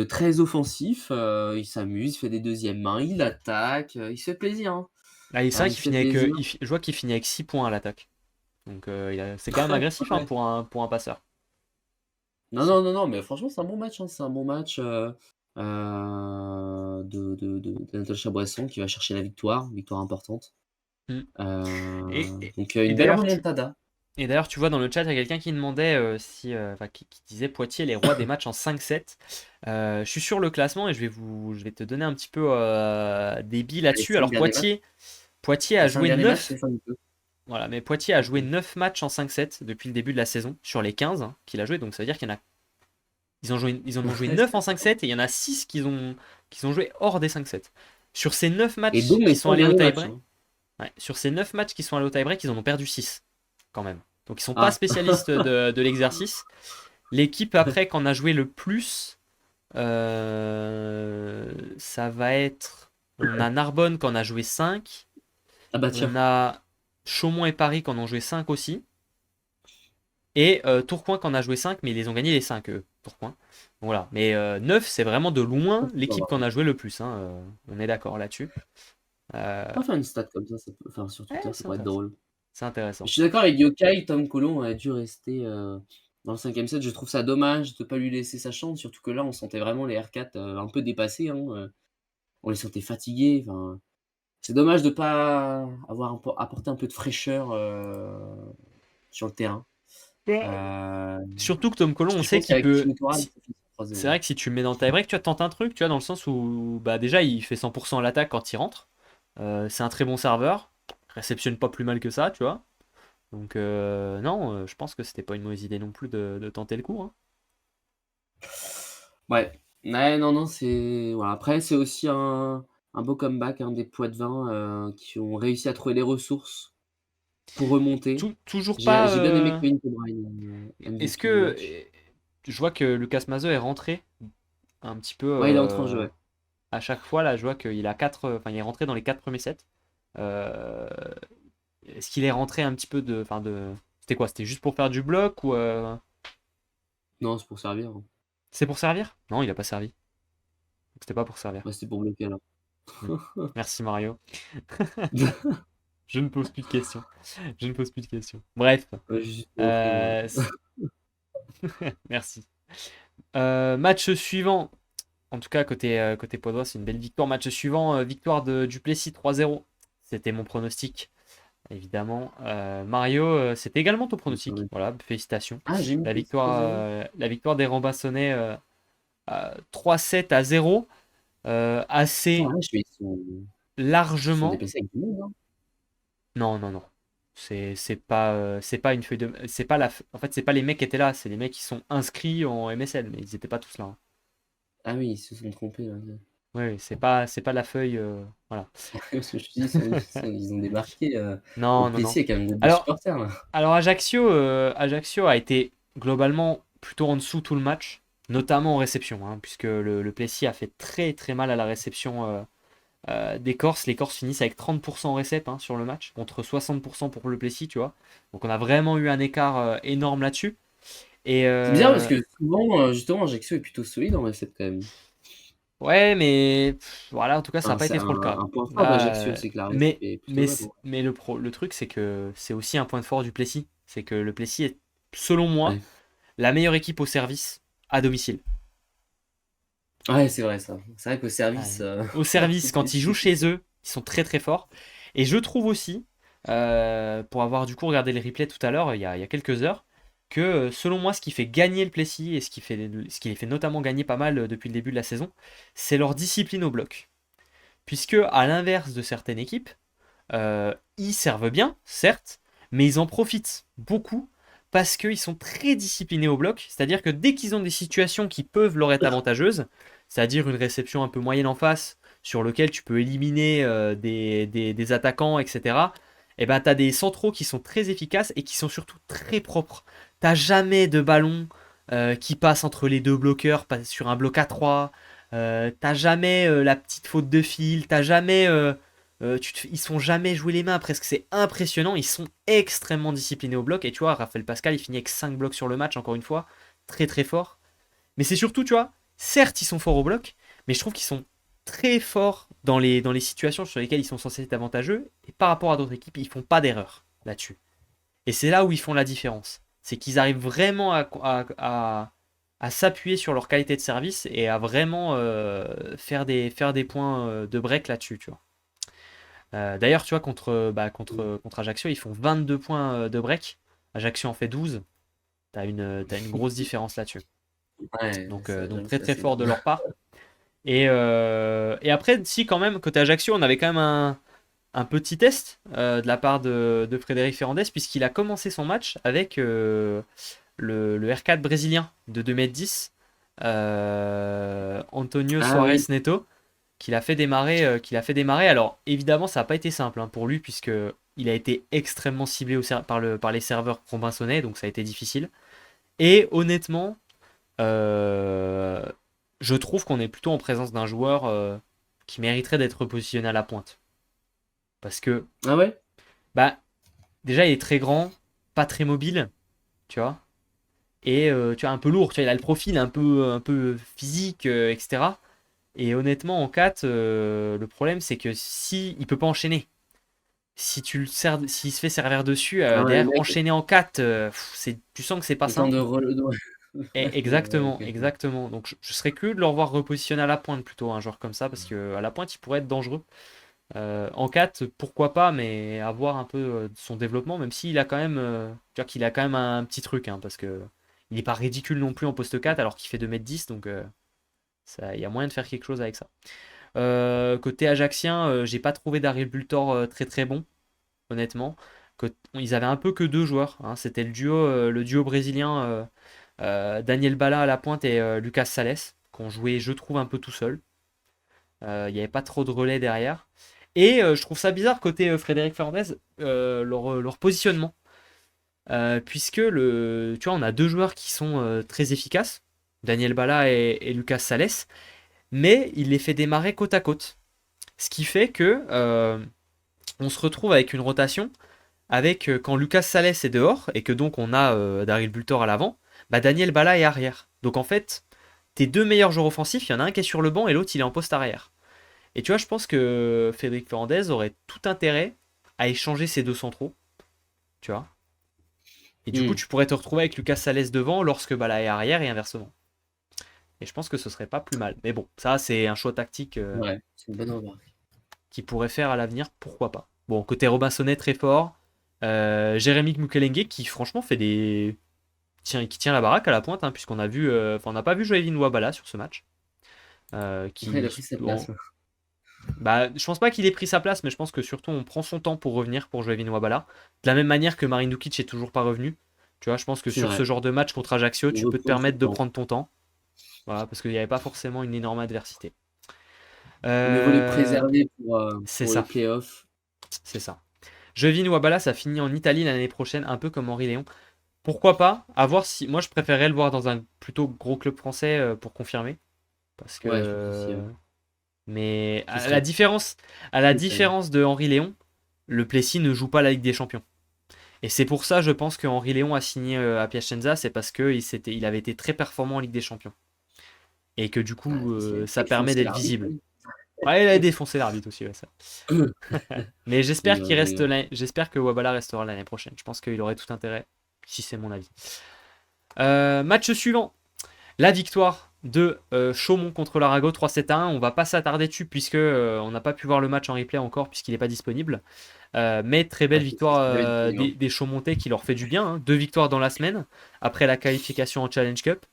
très offensif, il s'amuse, il fait des deuxièmes mains, il attaque, il se fait plaisir, hein. Ah, c'est vrai Il qu'il se fait finit avec, plaisir. je vois qu'il finit avec 6 points à l'attaque. Donc c'est quand même agressif hein, Ouais. pour un passeur. Non, non, non, non, mais franchement, c'est un bon match, hein. C'est un bon match, d'Anatole Chaboisson qui va chercher la victoire importante. Mm. Et, et, Donc et une belle d'ailleurs, remontada. tu vois, dans le chat, il y a quelqu'un qui demandait si, enfin, qui disait Poitiers les rois des matchs en 5-7. Je suis sur le classement et je vais te donner un petit peu des billes Les là-dessus. 5 Alors derniers matchs Poitiers a les 5 joué derniers matchs, 9. c'est ça un peu. Voilà, mais Poitiers a joué 9 matchs en 5-7 depuis le début de la saison, sur les 15 hein, qu'il a joué. Donc ça veut dire qu'il y en a. Ils en ont joué 9 en 5-7 et il y en a 6 qui ont joué hors des 5-7. Sur ces 9 Et matchs dont qui les sont 5 allés au derniers matchs, tie-break, hein. ouais, sur ces 9 matchs qui sont allés au tie-break, ils en ont perdu 6 quand même. Donc ils sont pas Ah. spécialistes de l'exercice. L'équipe après qu'on a joué le plus, ça va être. On a Narbonne qu'on a joué 5. Ah bah tiens. On a Chaumont et Paris qu'on ont joué 5 aussi. Et Tourcoing qu'on a joué 5, mais ils les ont gagnés les 5, eux, Tourcoing. Voilà. Mais 9, c'est vraiment de loin l'équipe qu'on a joué le plus, hein, on est d'accord là-dessus. On Euh, pourrait faire une stat comme ça enfin sur ouais, Twitter, ça c'est pourrait être intéressant. drôle. C'est Je intéressant. suis d'accord avec Yokai, Tom Colon a dû rester, dans le 5e set. Je trouve ça dommage de pas lui laisser sa chance, surtout que là, on sentait vraiment les R4, un peu dépassés, hein, on les sentait fatigués, enfin, c'est dommage de pas avoir apporté un peu de fraîcheur, sur le terrain. Heu, Surtout que Tom Colon, Parce que on je sait pense qu'il qu'avec peut. Chimitoral, ça finit sur C'est 3-0. vrai que si tu le mets dans le tie-break, tu vas tenter un truc, tu vois, dans le sens où bah, déjà il fait 100% à l'attaque quand il rentre. C'est un très bon serveur. Réceptionne pas plus mal que ça, tu vois. Donc non, je pense que c'était pas une mauvaise idée non plus de tenter le coup, hein. Ouais. Ouais, non, non, c'est voilà, après c'est aussi un beau comeback, hein, des Poitevins, qui ont réussi à trouver les ressources pour remonter. Toujours pas. J'ai bien aimé Kevin De Bruyne, Est-ce MVP du que. match. Je vois que Lucas Mazo est rentré un petit peu Ouais, il est en train de jouer. à chaque fois. Là, je vois qu'il a quatre. Enfin, il est rentré dans les 4 premiers sets. Euh, Est-ce qu'il est rentré un petit peu de. Enfin, de. C'était quoi? C'était juste pour faire du bloc ou. Non, c'est pour servir, hein. C'est pour servir? Non, il a pas servi. C'était pas pour servir. Ouais, c'était pour bloquer alors. Hmm. Merci Mario. Je ne pose plus de questions. Je ne pose plus de questions. Bref. Ouais, j'ai juste provoqué, moi. Euh, Merci. Match suivant. En tout cas, côté Podois, c'est une belle victoire. Match suivant, victoire de Duplessis 3-0. C'était mon pronostic, évidemment. Mario, c'était également ton pronostic. Voilà, félicitations. Ah, j'ai mis La plus victoire, 3-0. la victoire des Rambassonnais 3-7-0. Oh, Assez ouais, ils se sont largement. déplacés avec du monde, hein. Non, non, non. C'est pas une feuille de. C'est pas la. En fait, c'est pas les mecs qui étaient là. C'est les mecs qui sont inscrits en MSL, mais ils étaient pas tous là, hein. Ah oui, ils se sont trompés, là. Oui, oui, c'est pas la feuille. Voilà. Parce que je te dis, ils ont débarqué au Non, non, non. Plessis avec un groupe de Alors, supporters, là. alors Ajaccio a été globalement plutôt en dessous tout le match, notamment en réception, hein, puisque le Plessis a fait très très mal à la réception des Corses. Les Corses finissent avec 30% en récep, hein, sur le match, contre 60% pour le Plessis, tu vois. Donc on a vraiment eu un écart énorme là-dessus. Et C'est bizarre parce que souvent, justement, Ajaccio est plutôt solide en récepte quand même. ouais, mais voilà, en tout cas, ça n'a Enfin, pas c'est été trop le cas. un point fort Là, d'Ajaccio, c'est que la récepte est plutôt bonne, ouais. le truc, c'est que c'est aussi un point de fort du Plessis. C'est que le Plessis est, selon moi, Ouais, la meilleure équipe au service à domicile. ouais, c'est vrai ça. C'est vrai qu'au Ouais. service, Au service, le quand ils jouent Plessis. chez eux, ils sont très très forts. Et je trouve aussi, pour avoir du coup regardé les replays tout à l'heure, il y a quelques heures, que selon moi, ce qui fait gagner le Plessis et ce qui les fait notamment gagner pas mal depuis le début de la saison, c'est leur discipline au bloc. Puisque, à l'inverse de certaines équipes, ils servent bien, certes, mais ils en profitent beaucoup parce qu'ils sont très disciplinés au bloc. C'est-à-dire que dès qu'ils ont des situations qui peuvent leur être avantageuses, c'est-à-dire une réception un peu moyenne en face, sur lequel tu peux éliminer des attaquants, etc., et ben, tu as des centraux qui sont très efficaces et qui sont surtout très propres. T'as jamais de ballon qui passe entre les deux bloqueurs sur un bloc à 3. T'as jamais la petite faute de fil. T'as jamais ils se font jamais jouer les mains, presque c'est impressionnant, ils sont extrêmement disciplinés au bloc, et tu vois, Raphaël Pascal, il finit avec 5 blocs sur le match, encore une fois, très très fort. Mais c'est surtout, tu vois, certes, ils sont forts au bloc, mais je trouve qu'ils sont très forts dans les situations sur lesquelles ils sont censés être avantageux, et par rapport à d'autres équipes, ils font pas d'erreur là-dessus. Et c'est là où ils font la différence. C'est qu'ils arrivent vraiment à s'appuyer sur leur qualité de service et à vraiment faire des points de break là-dessus, tu vois. D'ailleurs, tu vois, contre Ajaccio, ils font 22 points de break. Ajaccio en fait 12. T'as une grosse différence là-dessus. Ouais, Donc j'avoue, très c'est très assez fort de énorme. leur part. Et après, si quand même, côté Ajaccio, on avait quand même un petit test de la part de Frédéric Ferrandez, puisqu'il a commencé son match avec le R4 brésilien de 2,10 m, Antonio Ah Soares oui, Neto, qu'il a fait démarrer. Alors évidemment, ça n'a pas été simple, hein, pour lui, puisque il a été extrêmement ciblé par les serveurs provençonnais, donc ça a été difficile. Et honnêtement, euh, je trouve qu'on est plutôt en présence d'un joueur qui mériterait d'être positionné à la pointe. Parce que, ah ouais? bah, déjà, il est très grand, pas très mobile, tu vois. Et tu vois, un peu lourd, tu vois, il a le profil un peu physique, etc. Et honnêtement, en 4, le problème, c'est que si il peut pas enchaîner, si tu le sers, s'il se fait servir dessus, Ah ouais, le derrière, mec, enchaîner en 4, tu sens que c'est pas le temps de simple. ouais. Ouais, Exactement, ok. exactement. Donc je serais curieux de le revoir repositionner à la pointe plutôt, un joueur comme ça, parce que à la pointe, il pourrait être dangereux. En 4, pourquoi pas, mais avoir un peu son développement, même s'il a quand même, tu vois qu'il a quand même un petit truc, hein, parce que il est pas ridicule non plus en poste 4 alors qu'il fait 2,10 m, donc il y a moyen de faire quelque chose avec ça. Côté ajaxien, j'ai pas trouvé d'Ariel Bultor très très bon, honnêtement. Ils avaient un peu que deux joueurs, hein. C'était le duo brésilien Daniel Bala à la pointe et Lucas Sales, qui ont joué, je trouve, un peu tout seul. Il n'y avait pas trop de relais derrière. Et je trouve ça bizarre côté Frédéric Fernandez, leur positionnement. Puisque tu vois, on a deux joueurs qui sont très efficaces, Daniel Bala et Lucas Sales, mais il les fait démarrer côte à côte. Ce qui fait que on se retrouve avec une rotation avec quand Lucas Sales est dehors et que donc on a Daryl Bultor à l'avant, bah Daniel Bala est arrière. Donc en fait, tes deux meilleurs joueurs offensifs, il y en a un qui est sur le banc et l'autre il est en poste arrière. Et tu vois, je pense que Frédéric Fernandez aurait tout intérêt à échanger ces deux centraux, tu vois. Et du coup, Hmm. tu pourrais te retrouver avec Lucas Sales devant lorsque Bala est arrière et inversement. Et je pense que ce serait pas plus mal. Mais bon, ça c'est un choix tactique Ouais, c'est une bonne remarque. qu'il pourrait faire à l'avenir, pourquoi pas. Bon, côté Robinsonnet, très fort. Jérémy Mukelenge qui franchement fait des. Qui tient la baraque à la pointe, hein, puisqu'on a vu. Enfin, on n'a pas vu Joëvin Ouabala sur ce match. Ouais, il a Qui. pris sa Bon, place. bah, je pense pas qu'il ait pris sa place, mais je pense que surtout on prend son temps pour revenir pour Joëvin Ouabala. De la même manière que Marin Dukic est toujours pas revenu. Tu vois, je pense que C'est sur ce vrai. genre de match contre Ajaccio, Il tu peux te reprend son permettre de temps. prendre ton temps. Voilà, parce qu'il n'y avait pas forcément une énorme adversité. Mieux vaut les Euh, préserver c'est pour les ça, playoffs. c'est ça. Jevin Wabala, ça finit en Italie l'année prochaine, un peu comme Henri Léon. Pourquoi pas? À voir si. Moi, je préférerais le voir dans un plutôt gros club français pour confirmer. Parce Ouais, je pense aussi. que. Mais Ce serait à la spécial. différence de Henri Léon, le Plessis ne joue pas la Ligue des Champions. Et c'est pour ça, je pense que Henri Léon a signé à Piacenza, c'est parce qu'il avait été très performant en Ligue des Champions. Et que du Ah, coup, il a ça permet défoncé d'être l'arbitre, visible. hein. Ouais, il a défoncé l'arbitre aussi, ouais, ça. Mais j'espère Je rigole. j'espère que Wabala restera l'année prochaine. Je pense qu'il aurait tout intérêt, si c'est mon avis. Match suivant, la victoire de Chaumont contre l'Arago 3-7-1. On va pas s'attarder dessus puisque on n'a pas pu voir le match en replay encore puisqu'il n'est pas disponible. Mais très belle Ouais, victoire ça devait être dur, hein. des Chaumontais qui leur fait du bien, hein. Deux victoires dans la semaine après la qualification en Challenge Cup.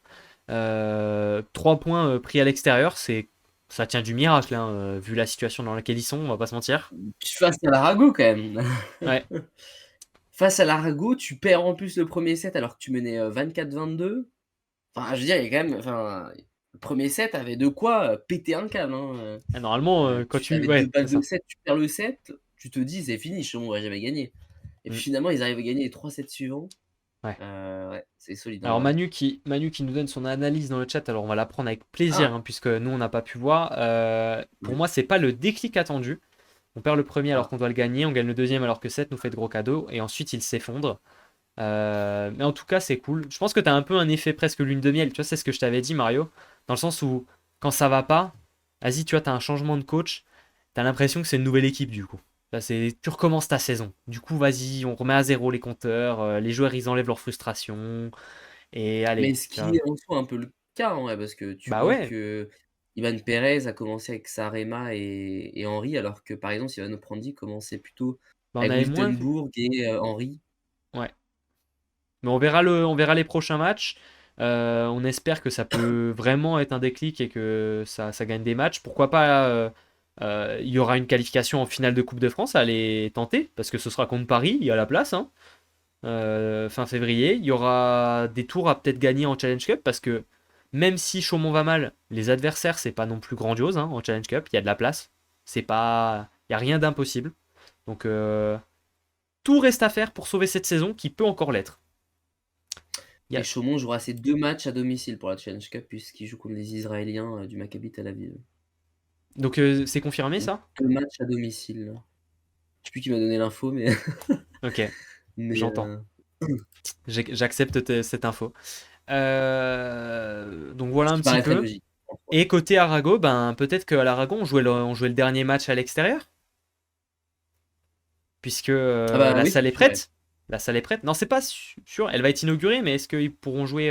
3 points pris à l'extérieur, ça tient du miracle, hein, vu la situation dans laquelle ils sont, on va pas se mentir. Puis face à l'Arago quand même. Ouais, Face à l'Arago, tu perds en plus le premier set alors que tu menais 24-22. Enfin, je veux dire, il y a quand même. Enfin, le premier set avait de quoi péter un câble, hein. normalement, quand Tu tu. avais deux Ouais, c'est balles de ça. 7, tu perds le set, tu te dis c'est fini, on va jamais gagner. Et puis Mm. finalement, ils arrivent à gagner les 3 sets suivants. Ouais. Ouais, c'est solide en Alors vrai. Manu qui nous donne son analyse dans le chat, alors on va la prendre avec plaisir, Ah, hein, puisque nous on n'a pas pu voir. Pour ouais. moi, c'est pas le déclic attendu. On perd le premier alors Ah. qu'on doit le gagner, on gagne le deuxième alors que 7 nous fait de gros cadeaux, et ensuite il s'effondre. Mais en tout cas, c'est cool. Je pense que tu as un peu un effet presque lune de miel. Tu vois, c'est ce que je t'avais dit, Mario. Dans le sens où, quand ça va pas, vas-y, tu vois, tu as un changement de coach. Tu as l'impression que c'est une nouvelle équipe, du coup. Là, tu recommences ta saison. Du coup, vas-y, on remet à zéro les compteurs. Les joueurs, ils enlèvent leur frustration. Et allez, Mais ce tu qui vois. est en soi un peu le cas, ouais, parce que tu Bah vois ouais, que Ivan Perez a commencé avec Sarema et Henry, alors que par exemple, Ivano Prandi commençait plutôt bah on avec avait moins vu. Wiltenbourg et Henry. Ouais. Mais on verra les prochains matchs. On espère que ça peut vraiment être un déclic et que ça gagne des matchs. Pourquoi pas il y aura une qualification en finale de Coupe de France à aller tenter, parce que ce sera contre Paris, il y a la place, hein, fin février. Il y aura des tours à peut-être gagner en Challenge Cup, parce que même si Chaumont va mal, les adversaires, c'est pas non plus grandiose, hein, en Challenge Cup. Il y a de la place. C'est pas, il y a rien d'impossible. Donc tout reste à faire pour sauver cette saison qui peut encore l'être. Il y Et a- Chaumont jouera ses 2 matchs à domicile pour la Challenge Cup puisqu'il joue contre les Israéliens du Maccabi Tel Aviv. Donc c'est confirmé Donc ça? 2 matchs à domicile. Je sais plus qui m'a donné l'info, mais Ok, mais j'entends. J'accepte cette info. Donc voilà ce un qui petit paraît très peu. logique en soi. Et côté Arago, ben peut-être qu'à l'Aragon, on jouait le dernier match à l'extérieur, puisque Ah bah la oui, salle est c'est sûr, ouais. prête. La salle est prête. Non, c'est pas sûr. Elle va être inaugurée, mais est-ce qu'ils pourront jouer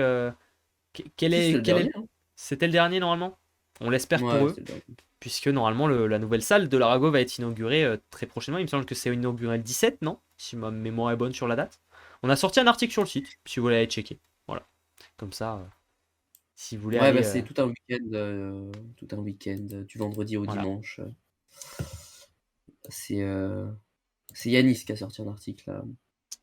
Si, c'était le dernier, hein. C'était le dernier normalement? On l'espère pour Ouais, eux, c'était le dernier. puisque normalement la nouvelle salle de l'Arago va être inaugurée très prochainement. Il me semble que c'est inauguré le 17, non? Si ma mémoire est bonne sur la date. On a sorti un article sur le site, si vous voulez aller checker. Voilà. Comme ça, si vous voulez Ouais, aller. bah, c'est tout un week-end, du vendredi au Voilà. dimanche. C'est, heu, c'est Yanis qui a sorti un article là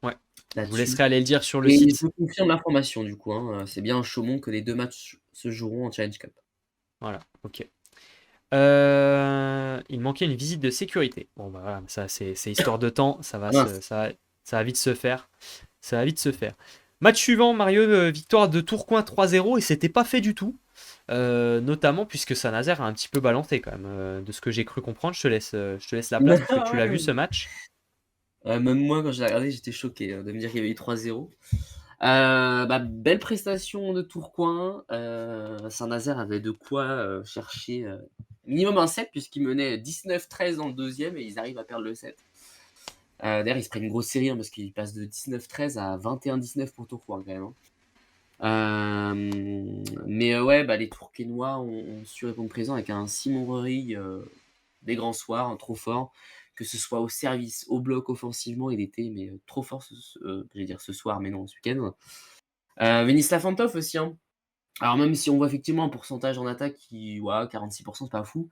Ouais. Je vous là-dessus laisserai aller le dire sur le et site. je confirme l'information du coup, hein, c'est bien à Chaumont que les 2 matchs se joueront en Challenge Cup. Voilà. Ok. Il manquait une visite de sécurité. Bon, bah voilà, ça c'est histoire de temps, Ah mince. ça va vite se faire. Ça va vite se faire. Match suivant, Mario, victoire de Tourcoing 3-0 et c'était pas fait du tout. Notamment puisque Saint-Nazaire a un petit peu balancé quand même. De ce que j'ai cru comprendre, je te laisse la place puisque tu l'as vu ce match. Même moi, quand je l'ai regardé, j'étais choqué de me dire qu'il y avait eu 3-0. Bah, belle prestation de Tourcoing. Saint-Nazaire avait de quoi chercher minimum un 7 puisqu'ils menaient 19-13 dans le deuxième et ils arrivent à perdre le 7. D'ailleurs, ils se prennent une grosse série parce qu'ils passent de 19-13 à 21-19 pour Tourcoing quand même. Mais ouais, bah, les Tourquenois ont su répondre présent avec un Simon Rory des grands soirs, trop fort. Que ce soit au service, au bloc, offensivement, il était mais trop fort, j'allais dire ce soir, mais non, ce week-end. Venislav Fantov aussi, hein. Alors même si on voit effectivement un pourcentage en attaque qui, ouais, 46%, c'est pas fou.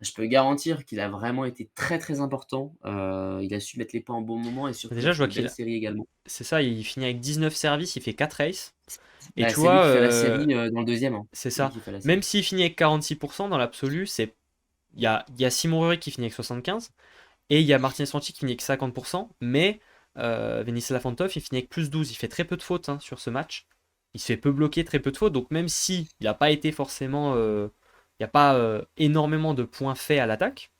Je peux garantir qu'il a vraiment été très très important. Il a su mettre les points en bon moment et surtout il a Déjà, je fait vois une belle qu'il série également. c'est ça, il finit avec 19 services, il fait 4 aces. Et Bah, tu c'est lui vois, qui fait la série dans le deuxième, hein. c'est C'est lui ça. qui fait la Même série. s'il finit avec 46% dans l'absolu, il y a Simon Rurik qui finit avec 75 et il y a Martinez Santi qui finit avec 50%. Mais Venislav Fantov, il finit avec plus 12. Il fait très peu de fautes hein, sur ce match. Il se fait peu bloquer, très peu de fautes. Donc même si il n'a pas été forcément, il n'y a pas énormément de points faits à l'attaque.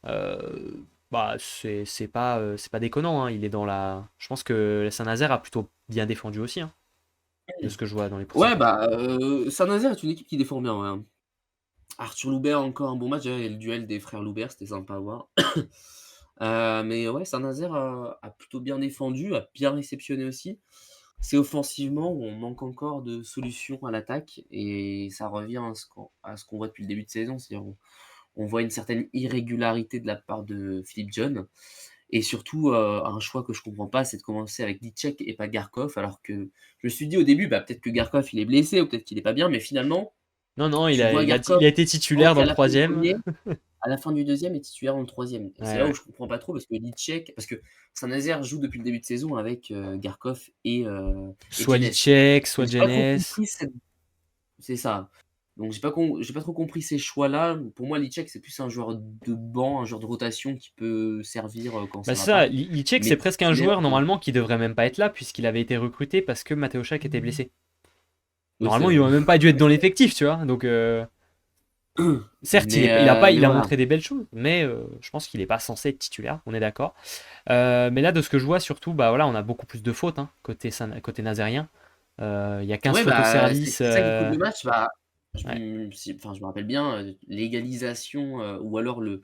Bah c'est pas déconnant. Hein. Il est dans la. Je pense que Saint-Nazaire a plutôt bien défendu aussi, hein, de ce que je vois dans les Ouais, pourcentages. bah, Saint-Nazaire est une équipe qui défend bien, ouais, hein. Arthur Loubert, encore un bon match. D'ailleurs, il y a le duel des frères Loubert, c'était sympa à voir. Mais ouais, Saint-Nazaire a plutôt bien défendu, a bien réceptionné aussi. C'est offensivement où on manque encore de solutions à l'attaque et ça revient à ce qu'on voit depuis le début de saison. C'est-à-dire on voit une certaine irrégularité de la part de Philippe John et surtout, un choix que je comprends pas, c'est de commencer avec Litchek et pas Garkov alors que je me suis dit au début, bah, peut-être que Garkov il est blessé ou peut-être qu'il est pas bien, mais finalement, Non, non, tu vois Garkov il a été titulaire dans rentrer le à la fin du troisième. 1er, à la fin du 2e et titulaire dans le 3e. Et c'est Ouais, là où ouais. je comprends pas trop parce que Litchek parce que Saint-Nazaire joue depuis le début de saison avec, Garkov et Soit Djenes. Licek, Et soit j'ai pas trop Jeunesse. compris cette c'est ça. Donc j'ai pas trop compris ces choix-là. Pour moi, Litchek, c'est plus un joueur de banc, un joueur de rotation qui peut servir, quand Bah ça va c'est ça, pas. Licek Mais c'est presque un titulaire, joueur normalement qui devrait même pas être là puisqu'il avait été recruté parce que Matteo Chak était blessé. oui, c'est Normalement, il vrai. aurait même pas dû être dans l'effectif, tu vois. Donc certes, Mais il mais a voilà. montré des belles choses, mais je pense qu'il est pas censé être titulaire, on est d'accord. Mais là, de ce que je vois, surtout, bah voilà, on a beaucoup plus de fautes hein, côté nazérien. Il y a 15 Ouais, fautes au bah, service. c'est ça qui coupe le match. Bah, Ouais. je me rappelle bien, l'égalisation, ou alors le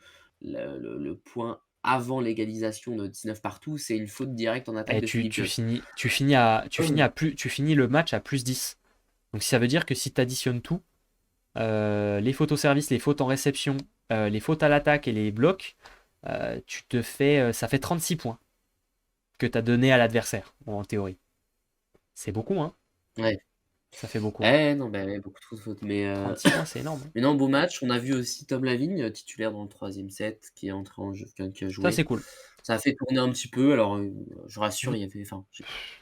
point avant l'égalisation de 19 partout, c'est une faute directe en attaque Et de Philippe John. tu finis le match à plus 10. Donc ça veut dire que si tu additionnes tout, les fautes au service, les fautes en réception, les fautes à l'attaque et les blocs, ça fait 36 points que tu as donné à l'adversaire, en théorie. C'est beaucoup, hein. Ouais. Ça fait beaucoup. Hein. Eh non, bah, ouais, beaucoup trop de fautes. 36 points, c'est énorme. Hein. Mais non, beau match. On a vu aussi Tom Lavigne, titulaire dans le 3e set, qui est entré en jeu, qui a Ça, joué. c'est cool. Ça a fait tourner un petit peu. Alors, je rassure, Vous, il y avait enfin,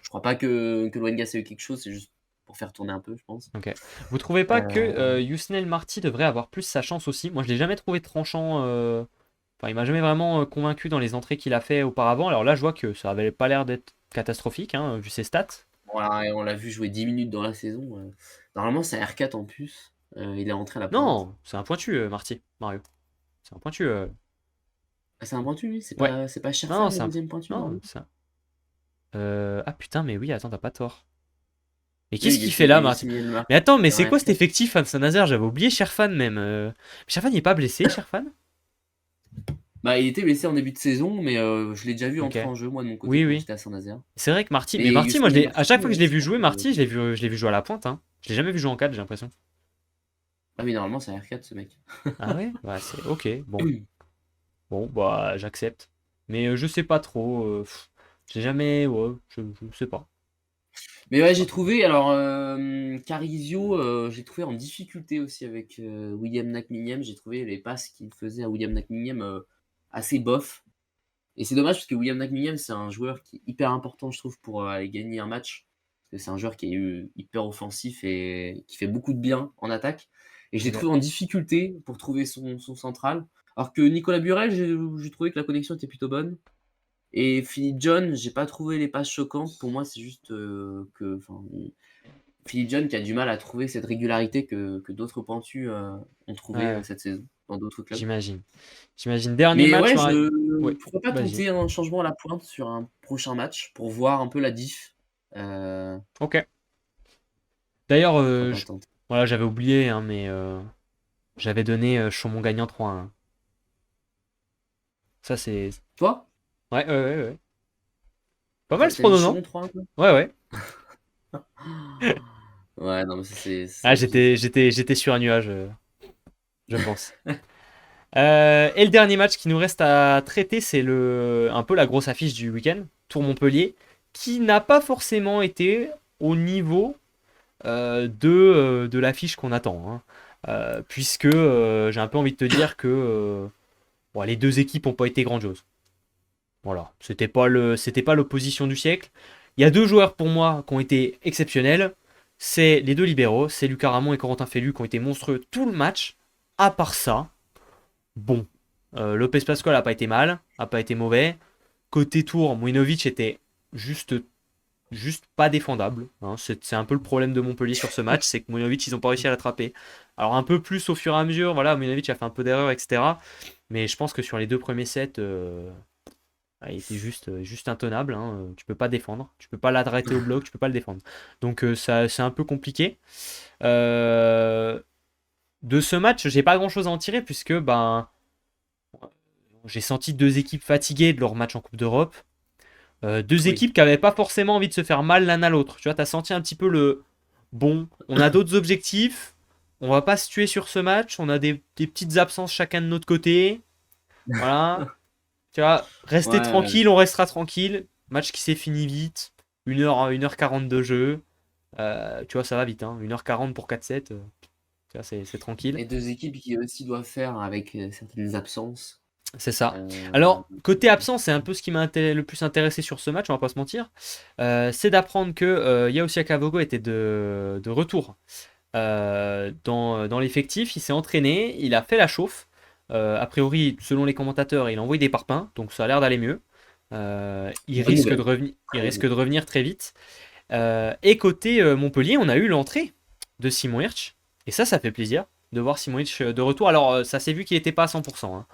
je crois pas que Lwengas ait eu quelque chose, c'est juste pour faire tourner un peu, je pense. ok. Vous trouvez pas que Heu, Yousnel Marty devrait avoir plus sa chance aussi? Moi, je l'ai jamais trouvé tranchant. Enfin, il m'a jamais vraiment convaincu dans les entrées qu'il a fait auparavant. Alors là, je vois que ça avait pas l'air d'être catastrophique, hein, vu ses stats. on l'a vu jouer 10 minutes dans la saison. Normalement, c'est un R4 en plus. Il est rentré à la pointe. Non, c'est un pointu, Marty, Mario. C'est un pointu. Ah, c'est un pointu, lui? Ouais. C'est pas Non, Cherfan, le c'est un. deuxième pointu, Non, normalement? c'est un. Ah putain, mais oui, attends, t'as pas tort. Et Oui, qu'est-ce qu'il fait là, il est Marty? signé le Mais attends, mais comme c'est un quoi cet R4. effectif à Saint-Nazaire? J'avais oublié Sherfan même. Sherfan, il est pas blessé, Sherfan? Bah, il était blessé en début de saison, mais je l'ai déjà vu Ok. entrer en jeu, moi, de mon côté, Oui, quand oui. j'étais à Saint-Nazaire. C'est vrai que Marty. Mais Et Marty, moi, Youssouf à chaque fois que je Marty, l'ai je vu pense jouer, que Marty, je l'ai vu jouer à la pointe. Hein. Je l'ai jamais vu jouer en 4, j'ai l'impression. ah oui, normalement, c'est un R4, ce mec. Ah ouais? Ouais, c'est ok. Bon. Bon, bah, j'accepte. Mais je sais pas trop. J'ai jamais. Ouais, je sais pas. Mais Je ouais, sais j'ai pas trop. trouvé alors, Carizio, j'ai trouvé en difficulté aussi avec, William Nakminem. J'ai trouvé les passes qu'il faisait à William Nakminem, assez bof et c'est dommage parce que William Nakminem, c'est un joueur qui est hyper important, je trouve, pour, aller gagner un match. Parce que c'est un joueur qui est, hyper offensif et qui fait beaucoup de bien en attaque Et je l'ai Ok. trouvé en difficulté pour trouver son central. Alors que Nicolas Burel, j'ai trouvé que la connexion était plutôt bonne. Et Philippe John, j'ai pas trouvé les passes choquantes. Pour moi, c'est juste que, enfin, Philippe John qui a du mal à trouver cette régularité que d'autres pointus ont Ouais, trouvé ouais, cette saison dans d'autres clubs. j'imagine. J'imagine. Dernier Mais match, ouais, ouais, pourquoi pas vas-y. tenter un changement à la pointe sur un prochain match pour voir un peu la diff. Ok. D'ailleurs, Pourquoi pas tenter. voilà, j'avais oublié, hein, mais j'avais donné Chaumont gagnant 3-1. Ça, c'est. Toi? Ouais, ouais, ouais, ouais. Pas mal ce T'as mis prono, non? Chaumont 3 toi? Ouais, ouais. Ouais, non, mais ça, c'est Ah, abusé. j'étais sur un nuage, je pense. Et le dernier match qui nous reste à traiter, c'est un peu la grosse affiche du week-end, Tour Montpellier, qui n'a pas forcément été au niveau de l'affiche qu'on attend, hein. Puisque j'ai un peu envie de te dire que bon, les deux équipes n'ont pas été grandioses. Voilà, c'était pas l'opposition du siècle. Il y a deux joueurs pour moi qui ont été exceptionnels. C'est les deux libéraux, c'est Lucas Ramon et Corentin Fellu qui ont été monstrueux tout le match. À part ça, bon, Lopez Pascual a pas été mal, a pas été mauvais. Côté tour, Mouinovic était juste, juste pas défendable, hein. C'est un peu le problème de Montpellier sur ce match, c'est que Mouinovic, ils n'ont pas réussi à l'attraper. Alors un peu plus au fur et à mesure, voilà, Mouinovic a fait un peu d'erreurs, etc. Mais je pense que sur les deux premiers sets, il était juste intenable, hein. Tu peux pas défendre, tu peux pas l'adresser au bloc, tu peux pas le défendre. Donc ça, c'est un peu compliqué. Euh, de ce match, j'ai pas grand chose à en tirer puisque ben j'ai senti deux équipes fatiguées de leur match en Coupe d'Europe. Deux Oui. équipes qui n'avaient pas forcément envie de se faire mal l'un à l'autre. Tu vois, tu as senti un petit peu le bon, on a d'autres objectifs, on va pas se tuer sur ce match, on a des petites absences chacun de notre côté. Voilà. Tu vois, restez Ouais, ouais. tranquille, on restera tranquille. Match qui s'est fini vite. 1h40 de jeu. Tu vois, ça va vite, hein. 1h40 pour 4-7. Tu vois, c'est tranquille. Et 2 équipes qui aussi doivent faire avec, certaines absences. C'est ça. Heu, Alors, côté absent, c'est un peu ce qui m'a le plus intéressé sur ce match, on va pas se mentir. C'est d'apprendre que Yao Kavogo était de retour dans l'effectif. Il s'est entraîné, il a fait la chauffe. A priori, selon les commentateurs, il a envoyé des parpaings, donc ça a l'air d'aller mieux. bonne nouvelle, Il très bonne risque nouvelle. de revenir très vite. Et côté Montpellier, on a eu l'entrée de Simon Hirsch. Et ça fait plaisir de voir Simon Hirsch de retour. Alors, ça s'est vu qu'il n'était pas à 100%, hein.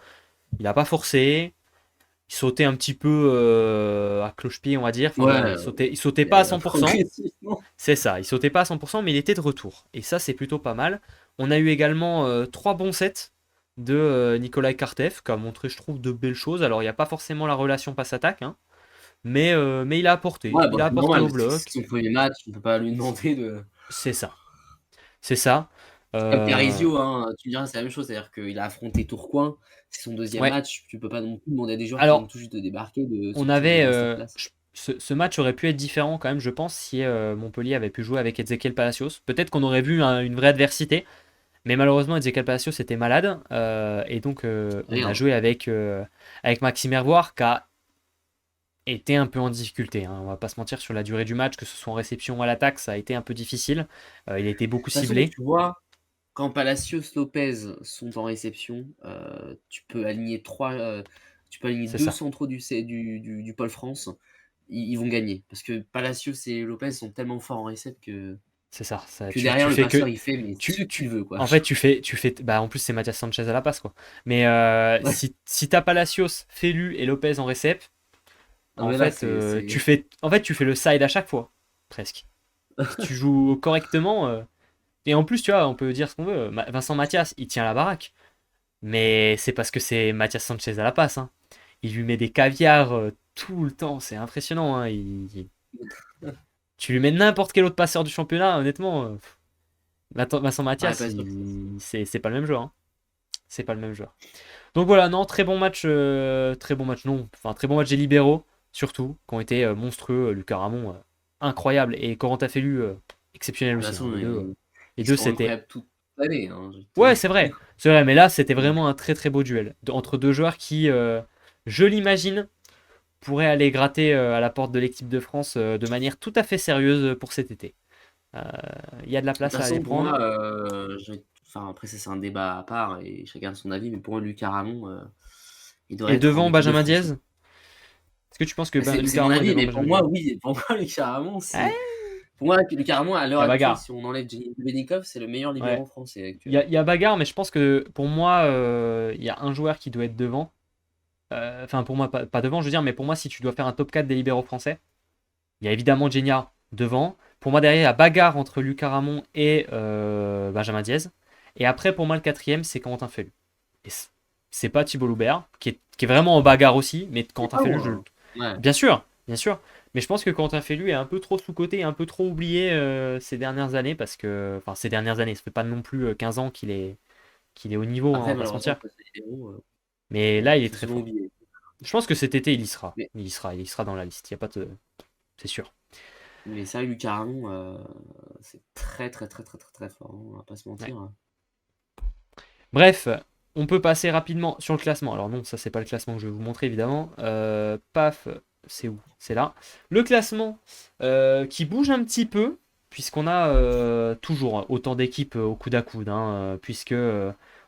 Il n'a pas forcé. Il sautait un petit peu à cloche-pied, on va dire. Enfin, voilà, Ouais, il sautait pas à 100%. progressivement. C'est ça, il sautait pas à 100%, mais il était de retour. Et ça, c'est plutôt pas mal. On a eu également trois bons sets de Nikolai Kartev, qui a montré, je trouve, de belles choses. Alors, il n'y a pas forcément la relation passe-attaque, hein, mais il a apporté. Ouais, Il bah, a c'est apporté normal, au c'est bloc. son 1er match, on peut pas lui demander de C'est ça. C'est ça. c'est comme Euh, Parisio, hein, tu me diras, c'est la même chose, c'est-à-dire qu'il a affronté Tourcoing, c'est son 2e ouais. match, tu peux pas non plus demander à des joueurs qui viennent Alors, tout juste de débarquer de on sortir de avait. la masterclass. Ce match aurait pu être différent quand même, je pense, si Montpellier avait pu jouer avec Ezequiel Palacios. Peut-être qu'on aurait vu une vraie adversité. Mais malheureusement, Ezequiel Palacios était malade. Et donc, on a Rien. joué avec Maxime Hervoire, qui a été un peu en difficulté, hein. On va pas se mentir sur la durée du match, que ce soit en réception ou à l'attaque, ça a été un peu difficile. Il a été beaucoup De toute façon, ciblé. tu vois, quand Palacios, Lopez sont en réception, tu peux aligner C'est 2 ça. centraux du pôle France, ils vont gagner. Parce que Palacios et Lopez sont tellement forts en récep C'est ça. que Tu derrière le fais passeur que. il fait mais ce qu'il veut quoi. En fait, bah, en plus, c'est Mathias Sanchez à la passe, quoi. Mais Ouais. si t'as Palacios, Felu et Lopez en récep, Non en mais là fait, tu fais le side à chaque fois, presque. Si tu joues correctement. Et en plus, tu vois, on peut dire ce qu'on veut. Vincent Mathias, il tient la baraque. Mais c'est parce que c'est Mathias Sanchez à la passe, hein. Il lui met des caviars tout le temps. C'est impressionnant, hein. Tu lui mets n'importe quel autre passeur du championnat, honnêtement. Vincent Ouais, Mathias, pas sûr. c'est pas le même joueur, hein. C'est pas le même joueur. Donc voilà, non, très bon match, non. Enfin, très bon match des libéraux, surtout, qui ont été monstrueux. Lucas Ramon, incroyable. Et Corentin Fellu, exceptionnel De toute aussi, hein. façon, Les ils deux, sont c'était. incroyables toute l'année, hein, j'ai envie de te Ouais, dire. c'est vrai. C'est vrai, mais là, c'était vraiment un très très beau duel entre deux joueurs qui, je l'imagine, pourraient aller gratter à la porte de l'équipe de France de manière tout à fait sérieuse pour cet été. Euh, Il y a de la De toute place à aller façon, pour moi, prendre. enfin après ça c'est un débat à part et chacun a son avis, mais pour moi Lucas Ramon, il devrait Et être en devant équipe de Benjamin France. Diaz? Est-ce que tu penses que Bah, c'est Lucas mon Ramon est avis, devant mais Benjamin pour Diaz? moi oui, pour moi Lucas Ramon Ouais, c'est pour moi Lucas Ramon à l'heure il y a actuelle, bagarre. si on enlève Jenny Benikov, c'est le meilleur Ouais. libéro français Il y a, actuellement. il y a bagarre, mais je pense que pour moi, il y a un joueur qui doit être devant. Enfin, pour moi, pas devant, je veux dire, mais pour moi, si tu dois faire un top 4 des libéraux français, il y a évidemment Genia devant. Pour moi, derrière, il y a bagarre entre Lucas Ramon et Benjamin Diaz. Et après, pour moi, le quatrième, c'est Quentin Fellu. Et c'est pas Thibault Loubert, qui est vraiment en bagarre aussi, mais C'est Quentin pas Fellu, loin, hein. Ouais. bien sûr, bien sûr. Mais je pense que Quentin Fellu est un peu trop sous-coté, un peu trop oublié ces dernières années, parce que, enfin, ces dernières années, ça fait pas non plus 15 ans qu'il est au niveau, hein, on Après va pas se malheureusement mentir. le poste de libéro, Mais là, il est c'est très souvent fort. oublié. Je pense que cet été, il y sera. Mais Il y sera dans la liste. Il y a pas de... C'est sûr. c'est vrai que Lucas Ramon, c'est très, très, très, très, très, très fort, hein, on va pas se Ouais. mentir. Bref, on peut passer rapidement sur le classement. Alors non, ça c'est pas le classement que je vais vous montrer évidemment. Paf, c'est où? C'est là. Le classement qui bouge un petit peu, puisqu'on a toujours autant d'équipes au coude à coude, hein, puisque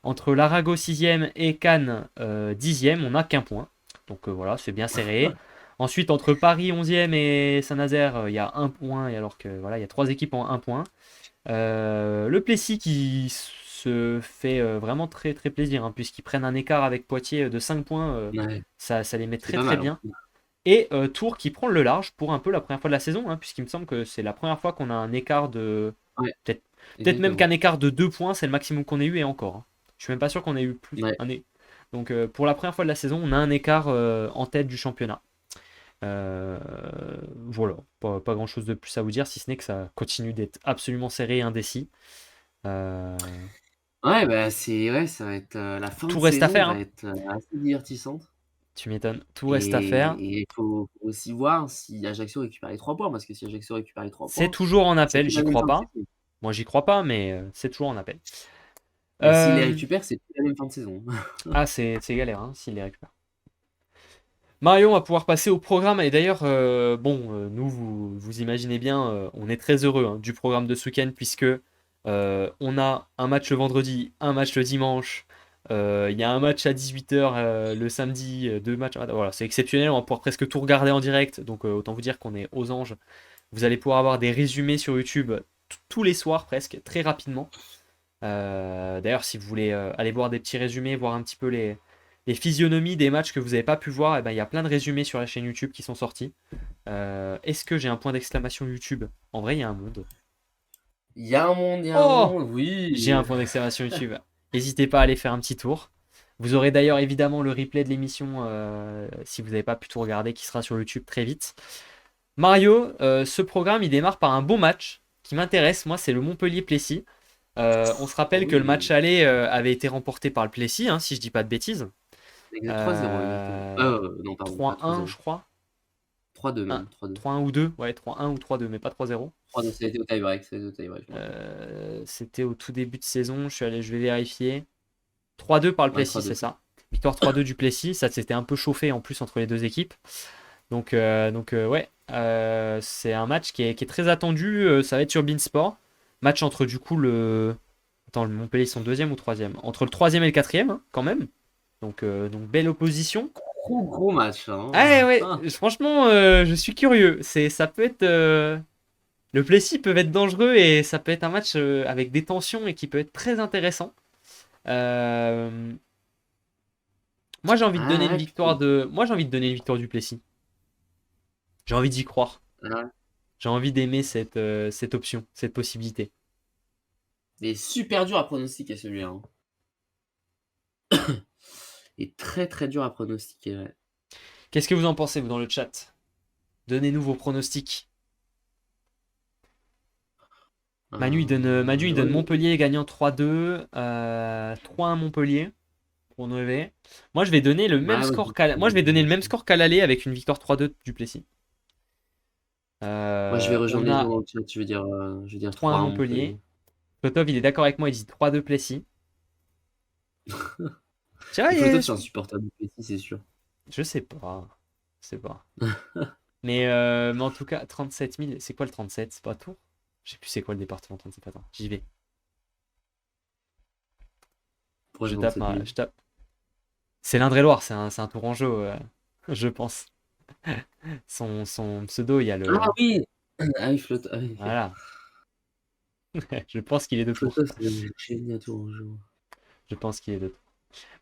entre l'Arago 6e et Cannes 10e, on n'a qu'un point. Donc voilà, c'est bien serré. Ensuite, entre Paris 11e et Saint-Nazaire, il y a un point, et alors que voilà, il y a trois équipes en un point. Le Plessis qui se fait vraiment très très plaisir, hein, puisqu'ils prennent un écart avec Poitiers de 5 points, Ouais, ça les met c'est très pas très mal, hein. bien. Et Tours qui prend le large pour un peu la première fois de la saison, hein, puisqu'il me semble que c'est la première fois qu'on a un écart de... Ouais, Peut-être peut-être même exactement. qu'un écart de 2 points, c'est le maximum qu'on ait eu, et encore, hein. Je suis même pas sûr qu'on ait eu plus. Ouais. Donc pour la première fois de la saison, on a un écart en tête du championnat. Euh, voilà, pas grand-chose de plus à vous dire, si ce n'est que ça continue d'être absolument serré et indécis. Euh, Ouais, bah, ça va être, la fin de Tout reste à saison faire, va hein. être, assez divertissante Tu m'étonnes. Tout reste à faire. et il faut aussi voir si Ajaccio récupère les 3 points, parce que si Ajaccio récupère les 3 C'est points, toujours en c'est appel, plus la j'y même crois fin de pas. saison. Moi, j'y crois pas, mais c'est toujours en appel. Mais s'il les Euh, récupère, c'est plus la même fin de saison. Ah, c'est galère, hein, s'il les récupère. Mario, on va pouvoir passer au programme. Et d'ailleurs, bon, nous, vous imaginez bien, on est très heureux hein, du programme de ce week-end, puisque on a un match le vendredi, un match le dimanche. Il y a un match à 18h le samedi, deux matchs. Voilà, c'est exceptionnel, on va pouvoir presque tout regarder en direct. Donc autant vous dire qu'on est aux anges. Vous allez pouvoir avoir des résumés sur YouTube tous les soirs presque, très rapidement. D'ailleurs, si vous voulez aller voir des petits résumés, voir un petit peu les physionomies des matchs que vous n'avez pas pu voir, eh ben, il y a plein de résumés sur la chaîne YouTube qui sont sortis. Est-ce que j'ai un point d'exclamation YouTube? En vrai, il y a un monde. Il y a un Oh! monde, J'ai oui! un point d'exclamation YouTube. N'hésitez pas à aller faire un petit tour. Vous aurez d'ailleurs évidemment le replay de l'émission si vous n'avez pas pu tout regarder qui sera sur YouTube très vite. Mario, ce programme il démarre par un beau match qui m'intéresse. Moi, c'est le Montpellier-Plessis. On se Oh rappelle que le match oui, aller avait été remporté par le Plessis, hein, si je dis pas de bêtises. exact 3-0 exactement. Euh, Non pardon, pas 3-1, 3-0. je crois. 3-2 1, même, 3-2. 3-1 ou 2. Ouais, 3-1 ou 3-2, mais pas 3-0. 3-2, ça a été au tie-break, ça a été au tie-break, je me rappelle. C'était au tout début de saison. Je vais vérifier. 3-2 par le Ouais, Plessis, c'est 3-2. ça. Victoire 3-2 du Plessis. Ça s'était un peu chauffé en plus entre les deux équipes. Donc ouais, c'est un match qui est très attendu. Ça va être sur Beansport. Match entre du coup le. Attends, le Montpellier, ils sont deuxième ou troisième? Entre le troisième et le quatrième, hein, quand même. Donc belle opposition. Gros match, Ah hein. ouais, franchement, je suis curieux. Ça peut être. Le Plessis peut être dangereux et ça peut être un match avec des tensions et qui peut être très intéressant. Euh, Moi, j'ai envie de donner Ah une ouais, victoire de. Moi, j'ai envie de donner une victoire du Plessis. J'ai envie d'y croire. ouais. J'ai envie d'aimer cette option, cette possibilité. Il est super dur à pronostiquer celui-là, hein. Il est très, très dur à pronostiquer, ouais. Qu'est-ce que vous en pensez, vous, dans le chat? Donnez-nous vos pronostics. Manu, il donne Ouais, Montpellier gagnant 3-2, 3-1 Montpellier pour Noé. Moi, je vais donner le même ouais, score moi, je vais donner le même score qu'à l'aller avec une victoire 3-2 du Plessis. moi, je vais rejoindre On les gens a dans le chat, je vais dire 3-1 3-1 Montpellier. Montpellier. Totov, il est d'accord avec moi, il dit 3-2 Plessis. Tu vois, Et Fotov, c'est insupportable, Plessis, c'est sûr. je sais pas. Je sais pas. Mais en tout cas, 37 000, c'est quoi le 37? C'est pas Tours? Je sais plus c'est quoi le département 37. Attends, j'y vais. Pourquoi Je je vends tape cette ville? je tape. C'est l'Indre-et-Loire, c'est un Tourangeau, je pense. Son pseudo, il y a Ah le. oui! Ah oui, Flotte. Ah oui. Voilà. Je pense qu'il est de Tours. Flotta, c'est génial jour. Je pense qu'il est de Tours.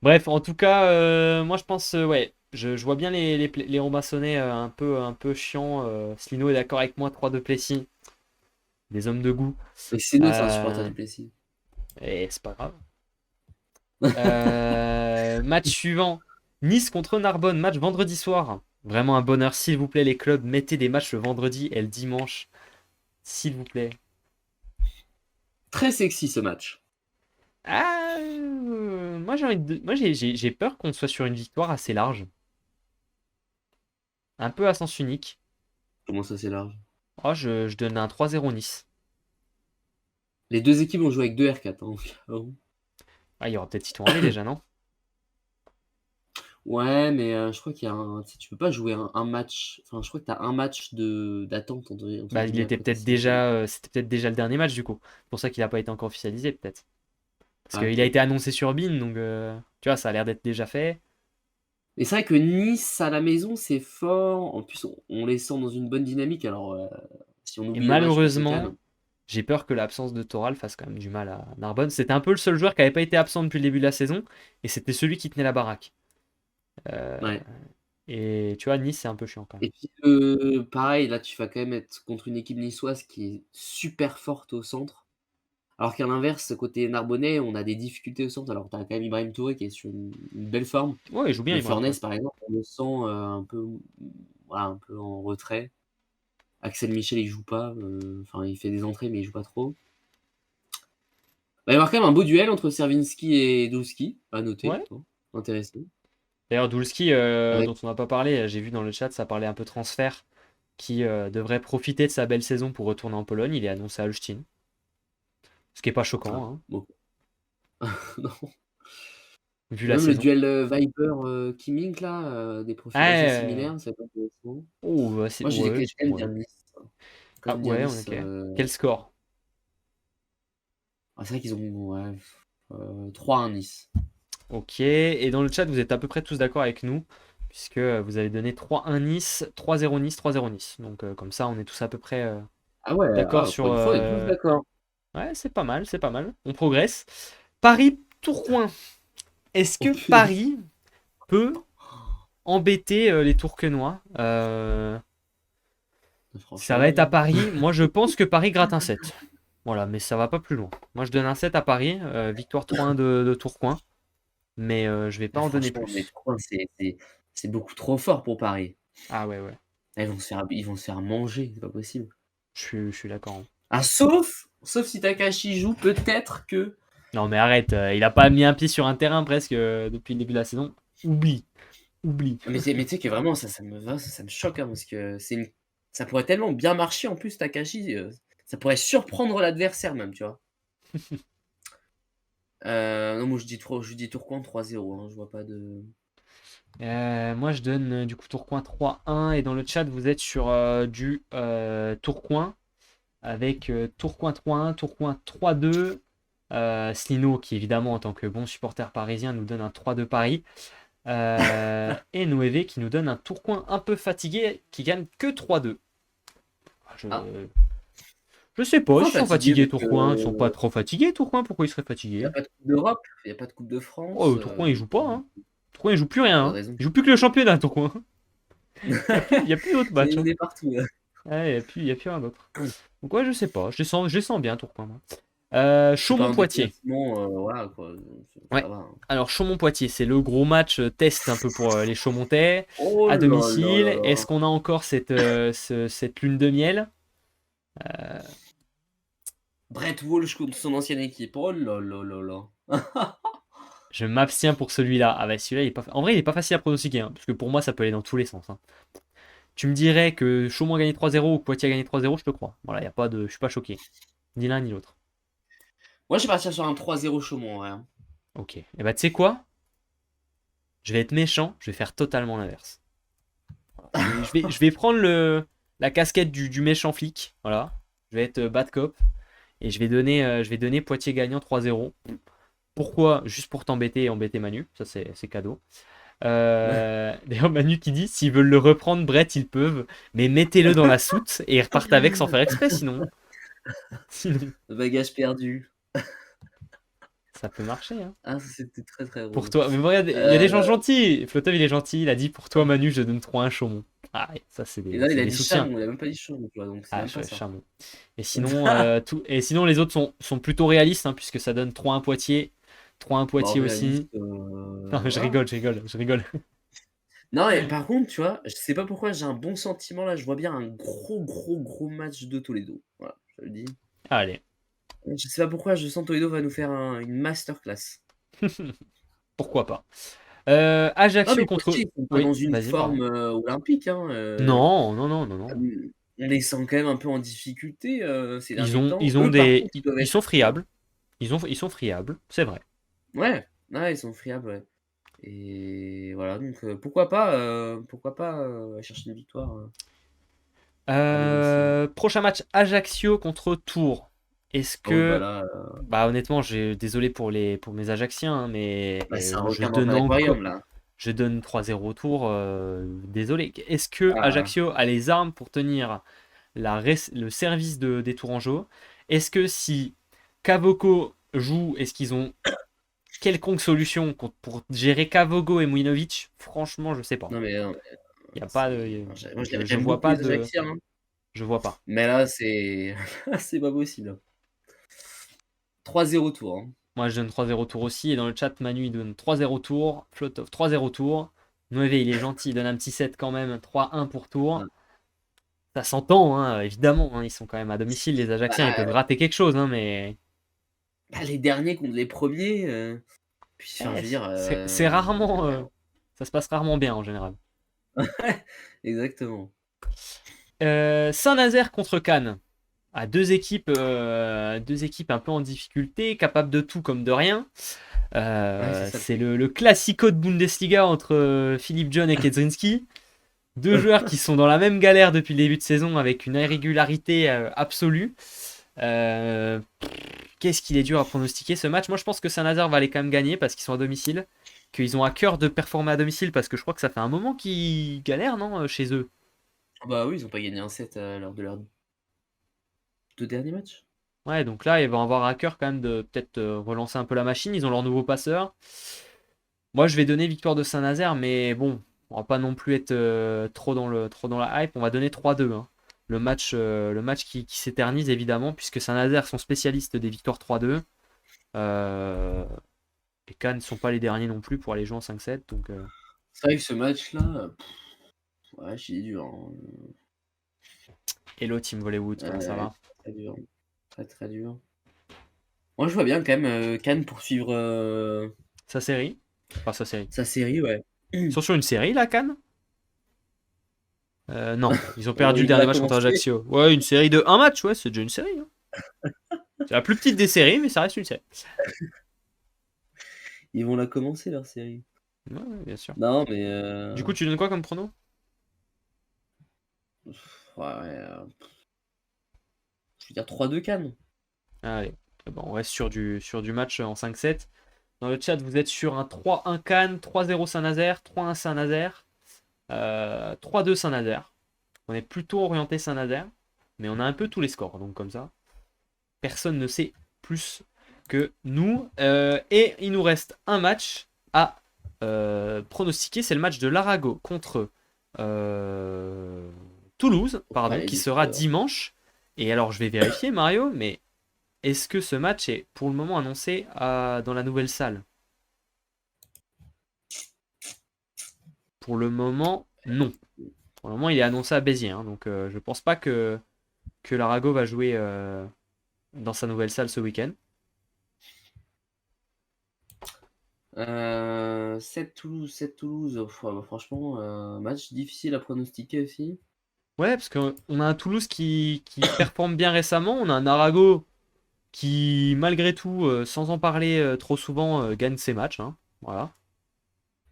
Bref, en tout cas, moi je pense, ouais, je vois bien les Romassonnais un peu chiants. Slino est d'accord avec moi, 3 de Plessis. Des hommes de goût. Mais Seno, c'est un supporter Euh, du Plessis. et c'est pas grave. Match suivant. Nice contre Narbonne, match vendredi soir. Vraiment un bonheur, s'il vous plaît, les clubs, mettez des matchs le vendredi et le dimanche. S'il vous plaît. Très sexy ce match. Moi j'ai peur qu'on soit sur une victoire assez large. Un peu à sens unique. Comment ça, c'est large? Oh, je donne un 3-0 Nice. Les deux équipes ont joué avec deux R4, hein. Ah, il y aura peut-être Citron V déjà, non? Ouais, mais je crois qu'il y a un. Tu sais, tu peux pas jouer un match. Enfin, je crois que tu as un match d'attente entre Bah, il guillemets était après ta peut-être signature. déjà, c'était peut-être déjà le dernier match du coup. C'est pour ça qu'il n'a pas été encore officialisé, peut-être. Parce Ah, qu'il a peut-être. été annoncé sur BeIN, donc tu vois, ça a l'air d'être déjà fait. Mais c'est vrai que Nice à la maison, c'est fort. En plus, on les sent dans une bonne dynamique. Alors, si on Et oublie le match contre malheureusement, Cannes. j'ai peur que l'absence de Toral fasse quand même du mal à Narbonne. C'était un peu le seul joueur qui n'avait pas été absent depuis le début de la saison, et c'était celui qui tenait la baraque. Euh, Ouais. et tu vois, Nice, c'est un peu chiant quand même. Et puis, pareil, là, tu vas quand même être contre une équipe niçoise qui est super forte au centre. Alors qu'à l'inverse, côté Narbonnais, on a des difficultés au centre. Alors, tu as quand même Ibrahim Touré qui est sur une belle forme. Ouais, il joue bien, Mais Ibrahim Touré. Furness, par exemple, on le sent un peu, voilà, un peu en retrait. Axel Michel, il joue pas. Enfin, il fait des entrées, mais il joue pas trop. Il va y avoir quand même un beau duel entre Servinski et Douski, à noter. Ouais. Hein. Intéressant. D'ailleurs, Dulski, Avec... dont on n'a pas parlé, j'ai vu dans le chat, ça parlait un peu transfert, qui devrait profiter de sa belle saison pour retourner en Pologne. Il est annoncé à Olsztyn. Ce qui est pas Ah, choquant, hein, bon. Non. vu la Même le saison. duel Viper-Kimmink, là, des profils assez Ah, similaires, ça va être intéressant. oh, bah, Moi, ouais, j'ai quand même ouais. dire Nice. Quand Ah même dire ouais, Nice. ok. Quel score? Ah, c'est vrai qu'ils ont ouais, 3-1 Nice. Ok. Et dans le chat, vous êtes à peu près tous d'accord avec nous, puisque vous avez donné 3-1 Nice, 3-0 Nice, 3-0 Nice. Donc comme ça, on est tous à peu près Ah ouais, d'accord ah, pour sur. une fois, on est tous d'accord. Ouais, c'est pas mal, c'est pas mal. On progresse. Paris-Tourcoing. Est-ce Oh que punaise. Paris peut embêter les Tourquenois? Ça va être à Franchement, Paris. Moi, je pense que Paris gratte un 7. Voilà, mais ça va pas plus loin. Moi, je donne un 7 à Paris. Victoire 3-1 de Tourcoing. Mais je vais pas en donner franchement, mais plus. Troyes, c'est beaucoup trop fort pour Paris. Ah ouais, ouais. Là, ils vont se faire manger, c'est pas possible. Je suis d'accord, hein. Ah, sauf si Takashi joue, peut-être que. Non, mais arrête. Il a pas mis un pied sur un terrain presque depuis le début de la saison. Oublie. Oublie. Mais tu sais que vraiment, ça me choque, hein, parce que ça pourrait tellement bien marcher en plus, Takashi. Ça pourrait surprendre l'adversaire, même, tu vois. Non, moi je dis Tourcoing 3-0, hein, je vois pas de. Moi, je donne du coup Tourcoing 3-1. Et dans le chat, vous êtes sur du Tourcoing. Avec Tourcoing 3-1, Tourcoing 3-2. Slino, qui évidemment, en tant que bon supporter parisien, nous donne un 3-2 Paris. Et Noévé qui nous donne un Tourcoing un peu fatigué qui gagne que 3-2. Je... Ah, je sais pas pourquoi s'ils sont fatigué? fatigués Parce Tourcoing. Ils sont pas que trop fatigués Tourcoing. Pourquoi ils seraient y a fatigués? pas de Coupe d'Europe, il y a pas de Coupe de Oh, France. Tourcoing il joue pas, hein. Tourcoing il joue plus rien, T'as hein. raison. Il joue plus que le championnat Tourcoing. Il y a plus d'autres C'est matchs, hein. éliminé partout, là. Ouais, il y a plus rien d'autre. Donc ouais, je sais pas. Je les sens bien Tourcoing, moi. C'est pas un Chaumont-Poitiers. déplacement, voilà, quoi. Ouais. Ça va. Hein. Alors C'est- Chaumont-Poitiers, c'est le gros match test un peu pour les Chaumontais Oh à là là domicile. là Est-ce là. qu'on a encore cette lune de miel? Brett Walsh contre son ancienne équipe. Oh là là là là. Je m'abstiens pour celui-là. Ah bah celui-là, en vrai, il est pas facile à pronostiquer, hein, parce que pour moi, ça peut aller dans tous les sens, hein. Tu me dirais que Chaumont a gagné 3-0 ou que Poitiers a gagné 3-0, je te crois. Voilà, y a pas de... je suis pas choqué. Ni l'un ni l'autre. Moi, je vais partir sur un 3-0 Chaumont, en vrai. Hein. Ok. Et bah tu sais quoi? Je vais être méchant, je vais faire totalement l'inverse. Je vais prendre la casquette du méchant flic. Voilà. Je vais être bad cop. Et je vais donner Poitiers gagnant 3-0. Pourquoi? Juste pour t'embêter et embêter Manu. Ça, c'est cadeau. Ouais. D'ailleurs, Manu qui dit, s'ils veulent le reprendre, Brett, ils peuvent. Mais mettez-le dans la soute et ils repartent avec sans faire exprès, sinon. Sinon, Bagage perdu. ça peut marcher, hein. Ah, ça, c'était très très Pour drôle. toi. Mais regarde, il y a des gens gentils. Flotov, il est gentil. Il a dit, pour toi, Manu, je donne 3-1 Chaumont. Ah, ouais, ça, Et là, il c'est a des dit soutiens. Chamon, il a même pas dit Chamon, tu vois, donc c'est Ah, même pas ça. Chaumont. Et sinon, les autres sont plutôt réalistes, hein, puisque ça donne 3-1 Poitiers. 3-1 Bon, Poitiers aussi. réaliste, Non, mais voilà. je rigole. Non, et par contre, tu vois, je sais pas pourquoi j'ai un bon sentiment là, je vois bien un gros match de Toledo. Voilà, je te le dis. Allez, Je sais pas pourquoi je sens Toledo va nous faire une masterclass. pourquoi pas. Non, Ajaccio mais contre. Poitiers, ils sont pas Oui, dans une vas-y, pardon. forme olympique, hein. Non, non, non, non, non. On les sent quand même un peu en difficulté ces derniers temps. Ils ont Eux, par des. contre, ils doivent Ils être. sont friables. Ils sont friables, c'est vrai. Ouais, ouais, ils sont friables, ouais. Et voilà, donc pourquoi pas aller chercher une victoire à domicile. Prochain match, Ajaccio contre Tours. Est-ce Ah oui, bah que. là, Bah, honnêtement, désolé pour mes Ajacciens, hein, mais bah, c'est un je requin dans donne un encore. aquarium là. Je donne 3-0 au Tours. Désolé. Est-ce que Ah, Ajaccio a les armes pour tenir le service des Tourangeaux? Est-ce que si Cavoco joue, est-ce qu'ils ont quelconque solution pour gérer Kavogo et Mujinovic? Franchement, je sais pas. non mais, Il y a pas c'est de, moi je j'aime vois beaucoup pas les de, Ajacciens, hein, je vois pas. mais là c'est c'est pas possible, hein. 3-0 Tours, hein. Moi, je donne 3-0 tour aussi. Et dans le chat, Manu, il donne 3-0 tour. Flotov, 3-0 tour. Noévé, il est gentil, il donne un petit set quand même. 3-1 pour tour. Ouais. Ça s'entend, hein, évidemment, hein. Ils sont quand même à domicile. Les Ajacciens, ils peuvent Bah, rater quelque chose, hein, mais les derniers contre les premiers, puis enfin je eh, veux dire, c'est rarement. Ça se passe rarement bien en général. exactement. Saint-Nazaire contre Cannes. À deux équipes un peu en difficulté, capables de tout comme de rien. Ouais, c'est ça le C'est truc. le classico de Bundesliga entre Philippe John et Kedzinski. Deux joueurs qui sont dans la même galère depuis le début de saison avec une irrégularité absolue. Euh, Qu'est-ce qu'il est dur à pronostiquer ce match? Moi, je pense que Saint-Nazaire va aller quand même gagner parce qu'ils sont à domicile. Qu'ils ont à cœur de performer à domicile parce que je crois que ça fait un moment qu'ils galèrent, non, chez eux. Bah oui, ils ont pas gagné un set lors de leurs 2 derniers matchs. Ouais, donc là, ils vont avoir à cœur quand même de peut-être relancer un peu la machine. Ils ont leur nouveau passeur. Moi, je vais donner victoire de Saint-Nazaire, mais bon, on va pas non plus être trop dans la hype. On va donner 3-2, hein. Le match qui s'éternise évidemment, puisque Saint-Nazaire sont spécialistes des victoires 3-2. Euh, et Cannes ne sont pas les derniers non plus pour aller jouer en 5-7. Donc, C'est vrai que ce match-là, ouais, il est dur, hein. hello Team Volleywood, comment ça Ouais, va? très dur. Très, très dur. Moi, je vois bien quand même, Cannes poursuivre, Sa série? Enfin, sa série. sa série, ouais. Ils sont sur une série là, Cannes? Non, ils ont perdu le Il dernier va match contre commencer. Ajaccio. Ouais, une série de un match, ouais, c'est déjà une série, hein. C'est la plus petite des séries, mais ça reste une série. Ils vont la commencer, leur série. Ouais, ouais, bien sûr. Non, mais Du coup, tu donnes quoi comme prono? ouais, je veux dire 3-2 Cannes. Allez, bon, on reste sur du match en 5-7. Dans le chat, vous êtes sur un 3-1 Cannes, 3-0 Saint-Nazaire, 3-1 Saint-Nazaire, 3-2 Saint-Nazaire. On est plutôt orienté Saint-Nazaire, mais on a un peu tous les scores, donc comme ça, personne ne sait plus que nous. Et il nous reste un match à pronostiquer, c'est le match de l'Arago contre Toulouse, pardon, Ouais, qui les sera victoires. dimanche. Et alors, je vais vérifier, Mario, mais est-ce que ce match est pour le moment annoncé dans la nouvelle salle? Pour le moment, non. Pour le moment, il est annoncé à Béziers, hein, donc je pense pas que l'Arago va jouer dans sa nouvelle salle ce week-end. 7 Toulouse. Bah, franchement, match difficile à pronostiquer aussi. Ouais, parce qu'on a un Toulouse qui performe bien récemment, on a un Arago qui, malgré tout, sans en parler trop souvent, gagne ses matchs, hein. Voilà.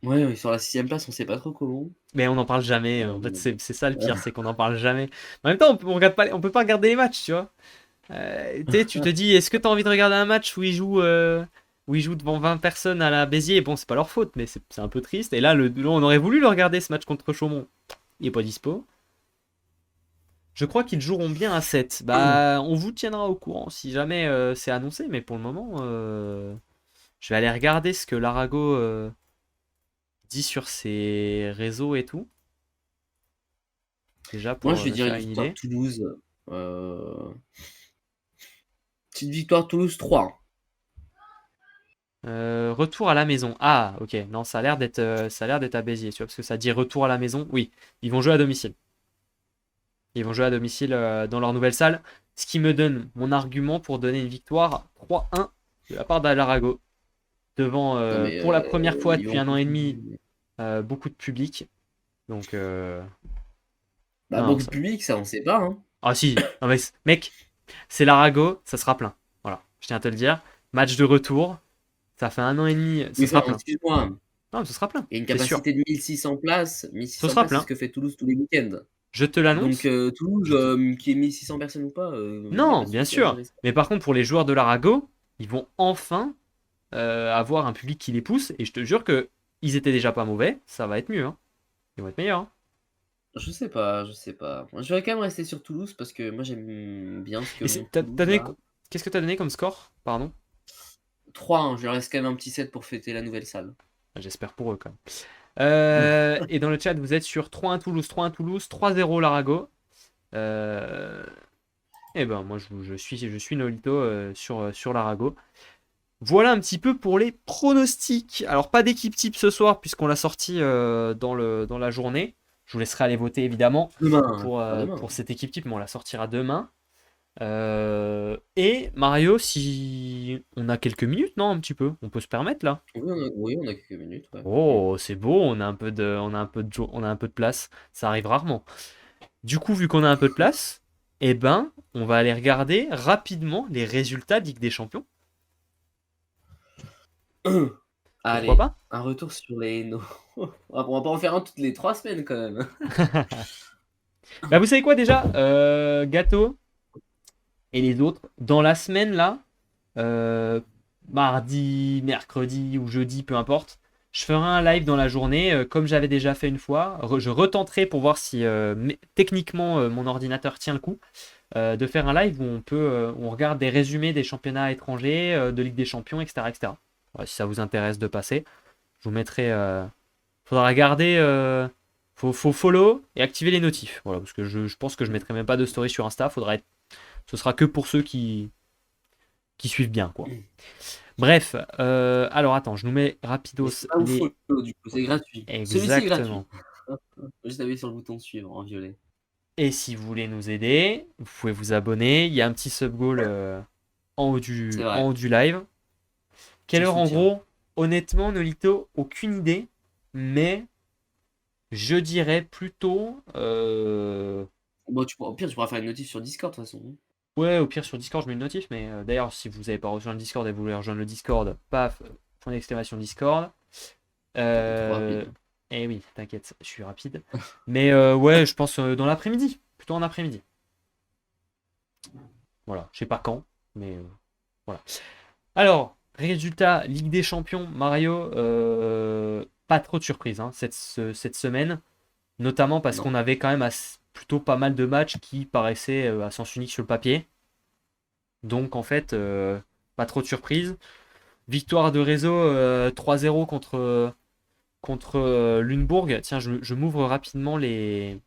Ouais, sur la 6ème place, on sait pas trop comment. Mais on n'en parle jamais. En fait, Euh, c'est ça le pire, c'est qu'on n'en parle jamais. En même temps, on regarde pas, on peut pas regarder les matchs, tu vois. Tu sais, tu te dis, est-ce que tu as envie de regarder un match où où ils jouent devant 20 personnes à la Béziers. Bon, c'est pas leur faute, mais c'est un peu triste. Et là, on aurait voulu le regarder ce match contre Chaumont. Il est pas dispo. Je crois qu'ils joueront bien à 7. Bah, on vous tiendra au courant si jamais c'est annoncé, mais pour le moment, je vais aller regarder ce que l'Arago dit sur ses réseaux et tout. Déjà Moi, pour je vais me dire faire une une victoire idée. Toulouse. Petite victoire Toulouse 3. Retour à la maison. Ah, ok. Non, ça a l'air d'être à Béziers, tu vois, parce que ça dit retour à la maison. Oui, ils vont jouer à domicile. Ils vont jouer à domicile dans leur nouvelle salle. Ce qui me donne mon argument pour donner une victoire 3-1 de la part d'Alarago. Devant, Non, mais pour la première fois ils depuis vont. 1 an et demi, beaucoup de public. Donc, Bah, non, beaucoup de ça... public, ça, on sait pas. Hein. Ah si, non, mais, mec, c'est l'Arago, ça sera plein. Voilà, je tiens à te le dire. Match de retour, ça fait 1 an et demi, ça Oui, sera enfin, plein. excuse-moi. Non, mais ce sera plein, Il y a une c'est sûr. capacité de 1600 places. Ce 1600 sera places, c'est ce plein. que fait Toulouse tous les week-ends. Je te Donc, l'annonce. Toulouse, Je te- qui est 1600 personnes ou pas, il n'y a Non, pas de bien souci à sûr. gérer ça. Mais par contre, pour les joueurs de l'Arago, ils vont enfin avoir un public qui les pousse. Et je te jure que ils étaient déjà pas mauvais. Ça va être mieux. Hein. Ils vont être meilleurs. Hein. Je sais pas, je sais pas. Moi, je vais quand même rester sur Toulouse parce que moi, j'aime bien ce que Et montre t'as Toulouse donné... là. Qu'est-ce que t'as donné comme score? Pardon. 3-1, je leur laisse quand même un petit 7 pour fêter la nouvelle salle. J'espère pour eux quand même. Et dans le chat, vous êtes sur 3-1 Toulouse, 3-1 Toulouse, 3-0 l'Arago. Et ben moi je suis Nolito sur l'Arago. Voilà un petit peu pour les pronostics. Alors pas d'équipe type ce soir puisqu'on l'a sorti dans la journée. Je vous laisserai aller voter évidemment Demain, pas pour demain. cette équipe type, mais on la sortira demain. Et Mario, si on a quelques minutes, non, un petit peu, on peut se permettre là. Oui, on a quelques minutes, ouais. Oh, c'est beau, on a un peu de place. Ça arrive rarement. Du coup, vu qu'on a un peu de place, eh ben, on va aller regarder rapidement les résultats de Ligue des Champions. Pourquoi Allez, pas? un retour sur les. On va pas en faire un toutes les 3 semaines quand même. Bah, vous savez quoi déjà? Gâteau et les autres, dans la semaine là, euh, mardi, mercredi ou jeudi, peu importe, je ferai un live dans la journée, comme j'avais déjà fait une fois. Je retenterai pour voir si techniquement mon ordinateur tient le coup, de faire un live où on regarde des résumés des championnats étrangers, de Ligue des Champions, etc. etc. Voilà, si ça vous intéresse de passer, je vous mettrai. Faudra regarder. Faut follow et activer les notifs. Voilà, parce que je pense que je mettrai même pas de story sur Insta. Ce sera que pour ceux qui suivent bien, quoi. Bref, alors attends, je nous mets Mais rapidos c'est pas au les. follow du coup, c'est gratuit. Celui-ci est gratuit. Exactement. Juste appuyer sur le bouton suivre en violet. Et si vous voulez nous aider, vous pouvez vous abonner. Il y a un petit sub goal en haut C'est en vrai. haut du live. Quelle Petit heure en soutien. gros? Honnêtement, Nolito, aucune idée. Mais je dirais plutôt. Bon, au pire, tu pourras faire une notif sur Discord de toute façon. Ouais, au pire sur Discord, je mets une notif. Mais d'ailleurs, si vous n'avez pas rejoint le Discord et vous voulez rejoindre le Discord, paf, point d'exclamation Discord. T'es un peu trop Euh, rapide. Eh oui, t'inquiète, je suis rapide. Mais ouais, je pense dans l'après-midi. Plutôt en après-midi. Voilà, je sais pas quand, mais voilà. Alors, résultat, Ligue des Champions, Mario, pas trop de surprises hein, cette semaine. Notamment parce Non. qu'on avait quand même plutôt pas mal de matchs qui paraissaient à sens unique sur le papier. Donc en fait, pas trop de surprises. Victoire de réseau 3-0 contre Lunebourg. Tiens, je m'ouvre rapidement les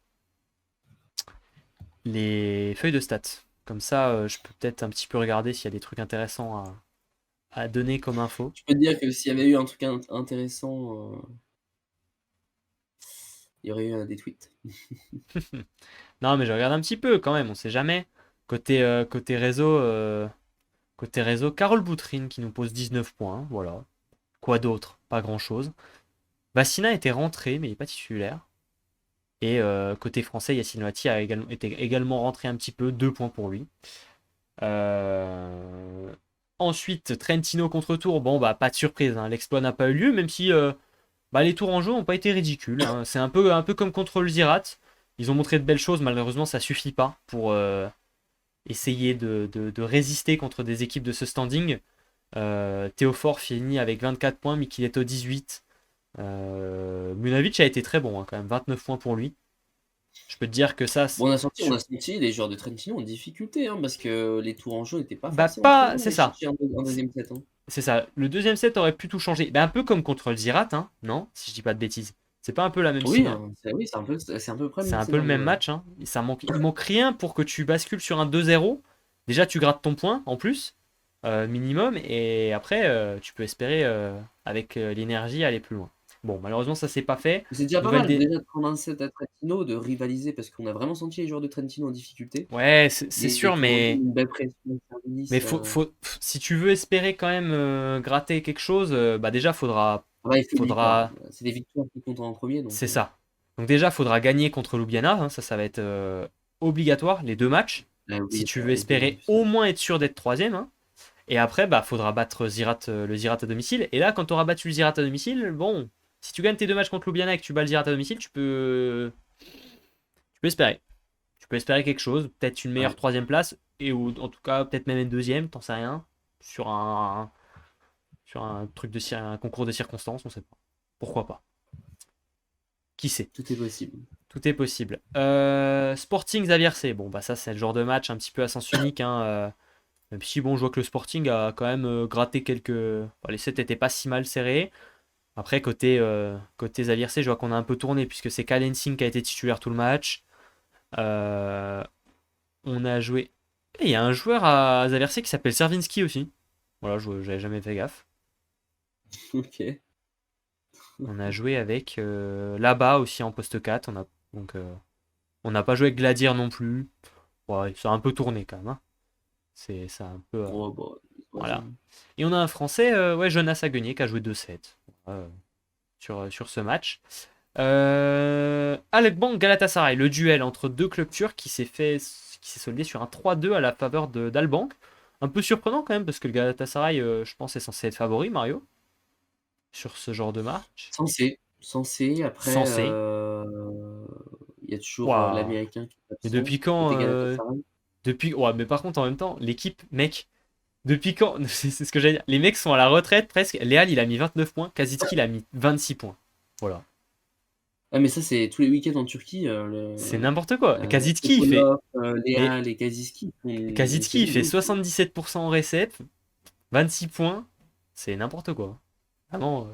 feuilles de stats. Comme ça, je peux peut-être un petit peu regarder s'il y a des trucs intéressants à donner comme info. Je peux te dire que s'il y avait eu un truc intéressant, il y aurait eu des tweets. Non, mais je regarde un petit peu quand même, on sait jamais. Côté réseau, Carole Boutrine qui nous pose 19 points. Voilà. Quoi d'autre? Pas grand-chose. Bassina était rentré, mais il n'est pas titulaire. Et côté français, Yacine Loati était également rentré un petit peu, 2 points pour lui. Ensuite, Trentino contre Tours, bon bah pas de surprise, hein, l'exploit n'a pas eu lieu, même si bah, les tours en jeu n'ont pas été ridicules. Hein. C'est un peu comme contre le Zirat. Ils ont montré de belles choses, malheureusement ça suffit pas pour essayer de résister contre des équipes de ce standing. Théophore finit avec 24 points, Mikiletto 18. Munavic a été très bon, hein, quand même, 29 points pour lui. Je peux te dire que ça, Bon, on a senti les joueurs de Trentino en difficulté, hein, parce que les tours en jeu n'étaient pas bah forcément très bons c'est aller ça. chercher en deuxième set. Hein. C'est ça. Le deuxième set aurait pu tout changer. Bah, un peu comme contre le Zirat, hein, non? Si je dis pas de bêtises. C'est pas un peu la même Oui, cible, hein. hein, oui, c'est un peu près le C'est même un peu le même scénario. Ouais. match, hein. Il manque rien pour que tu bascules sur un 2-0. Déjà, tu grattes ton point en plus, minimum, et après, tu peux espérer, avec l'énergie, aller plus loin. Bon, malheureusement, ça s'est pas fait. C'est déjà pas Nouvelle mal dé... déjà de prendre un set à Trentino, de rivaliser, parce qu'on a vraiment senti les joueurs de Trentino en difficulté. Ouais, c'est Et sûr, qui ont mais, une belle pression de mais service. si tu veux espérer quand même gratter quelque chose, bah déjà, Ouais, il faut des victoires. faudra, C'est des victoires qui comptent en premier. c'est ça. Donc déjà, faudra gagner contre Ljubljana, hein, ça va être obligatoire, les deux matchs, Ah si oui, tu ça veux va être dur, espérer au moins être sûr d'être troisième, hein. Et après, bah, faudra battre le Zirat à domicile. Et là, quand tu auras battu le Zirat à domicile, bon, si tu gagnes tes deux matchs contre Ljubljana et que tu bats le Zirat à domicile, tu peux espérer. Tu peux espérer quelque chose, peut-être une meilleure Ouais. troisième place, et ou en tout cas, peut-être même une deuxième, t'en sais rien, sur un truc un concours de circonstances, on sait pas. Pourquoi pas? Qui sait? Tout est possible. Tout est possible. Sporting Xavier C. Bon, bah ça, c'est le genre de match un petit peu à sens unique, hein. Même si, bon, je vois que le Sporting a quand même gratté quelques. Bon, les sets étaient pas si mal serrés. Après, côté Xavier C, je vois qu'on a un peu tourné, puisque c'est Kalensing qui a été titulaire tout le match. Euh, on a joué. Et il y a un joueur à Xavier C qui s'appelle Servinski aussi. Voilà, j'avais jamais fait gaffe. Ok. On a joué avec là-bas aussi en poste 4. Donc, on n'a pas joué avec Gladir non plus. Ouais, ça a un peu tourné quand même, hein. C'est ça un peu. Oh, bah, Voilà. troisième. Et on a un Français, ouais, Jonas Aguenier, qui a joué 2 sets sur ce match. Alkmaar Galatasaray, le duel entre deux clubs turcs qui s'est soldé sur un 3-2 à la faveur d'Albank. Un peu surprenant quand même, parce que le Galatasaray, je pense, est censé être favori, Mario, sur ce genre de match. Censé. Après, Censé. il y a toujours Waouh. l'Américain qui est Mais absent, depuis quand côté Galatasaray. Ouais, mais par contre, en même temps, l'équipe, mec, depuis quand c'est ce que j'allais dire. Les mecs sont à la retraite presque. Léal, il a mis 29 points. Kazitski, il a mis 26 points. Voilà. Ah, mais ça, c'est tous les week-ends en Turquie. C'est n'importe quoi. Kazitski, Sokolov, mais Leal et Kaziski font une Kazitski, il saison de fait ouf. 77% en récep, 26 points. C'est n'importe quoi. Vraiment.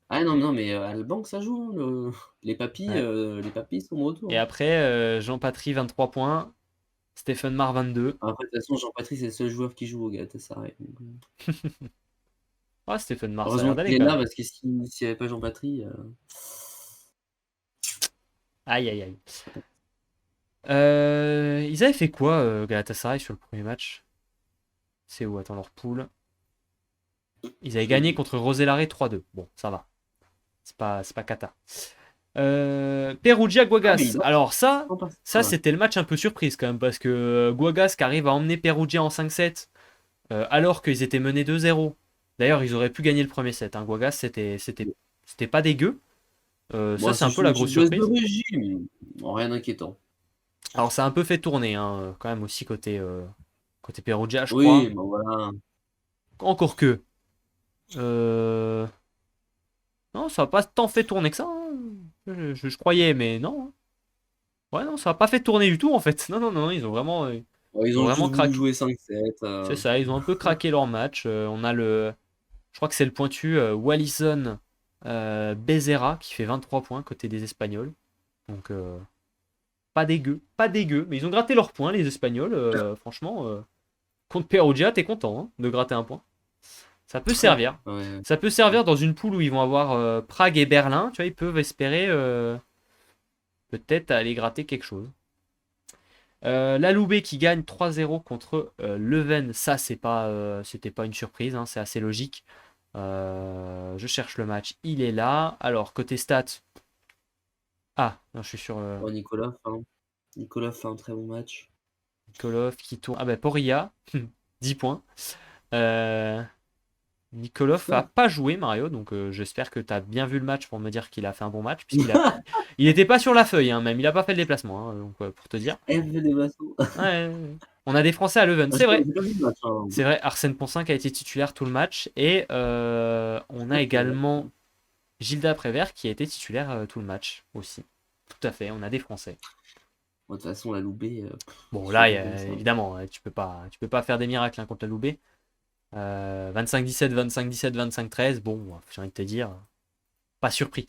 Ah non, non, mais à la banque, ça joue. Hein, Ouais. les papis sont de retour. Et Hein. après, Jean-Patry, 23 points. Stephen Mar, 22. Après, de toute façon, Jean-Patrice, c'est le seul joueur qui joue au Galatasaray. Donc, Ah, Stephen Mar, ça a l'air heureusement qu'il d'aller est quand là, même. parce que s'il n'y avait pas Jean-Patrice. Aïe, aïe, aïe. Ils avaient fait quoi, Galatasaray, sur le premier match? C'est où? Attends, leur poule. Ils avaient J'ai gagné oublié. contre Roselare 3-2. Bon, ça va. C'est pas cata. Perugia Ah, mais Guagas. Alors ça, ils pas ça ouais. c'était le match un peu surprise quand même parce que Guagas qui arrive à emmener Perugia en 5-7 alors qu'ils étaient menés 2-0. D'ailleurs, ils auraient pu gagner le premier set, hein. Guagas, c'était pas dégueu. Ça, Bon, c'est un peu c'est la une grosse petite baisse de surprise. régime. Bon, rien d'inquiétant. Alors, ça a un peu fait tourner, hein, quand même aussi côté Perugia, je Oui, crois. bon, voilà. Encore que. euh, Non, ça n'a pas tant fait tourner que ça, hein. Je croyais, mais non, hein. Ouais, non, ça n'a pas fait tourner du tout en fait. Non, non, non, Bon, ils ils ont ont juste vraiment voulu craqué. jouer 5-7. C'est ça, ils ont un peu craqué leur match. On a je crois que c'est le pointu Wallison Bezerra qui fait 23 points côté des Espagnols. Donc pas dégueu, pas dégueu. Mais ils ont gratté leurs points, les Espagnols. Franchement, contre Perugia, t'es content, hein, de gratter un point. Ça peut servir. Ouais. Ça peut servir dans une poule où ils vont avoir Prague et Berlin. Tu vois, ils peuvent espérer peut-être aller gratter quelque chose. La Loubet qui gagne 3-0 contre Leuven, ça c'était pas une surprise, hein, c'est assez logique. Je cherche le match, il est là. Alors côté stats, ah non, je suis sur Bon, Nicolas fait un très bon match. Nikolov qui tourne. Ah ben Porilla, 10 points. Euh, Nikolov a pas joué Mario, donc j'espère que tu as bien vu le match pour me dire qu'il a fait un bon match, il était pas sur la feuille, hein, même il a pas fait le déplacement, hein, donc pour te dire. Elle fait des maçons. Ouais, On a des Français à Leuven, Ah, c'est vrai. j'ai pas vu le match, hein. C'est vrai, Arsène Poncin qui a été titulaire tout le match. Et on a Ok, également d'accord. Gilda Prévert qui a été titulaire tout le match aussi. Tout à fait, on a des Français. Bon, de toute façon, la Loubet, Bon, c'est là, bon comme ça. évidemment, tu peux pas faire des miracles hein, contre la Loubet. 25-17, 25-17, 25-13, bon, j'ai envie de te dire, pas surpris.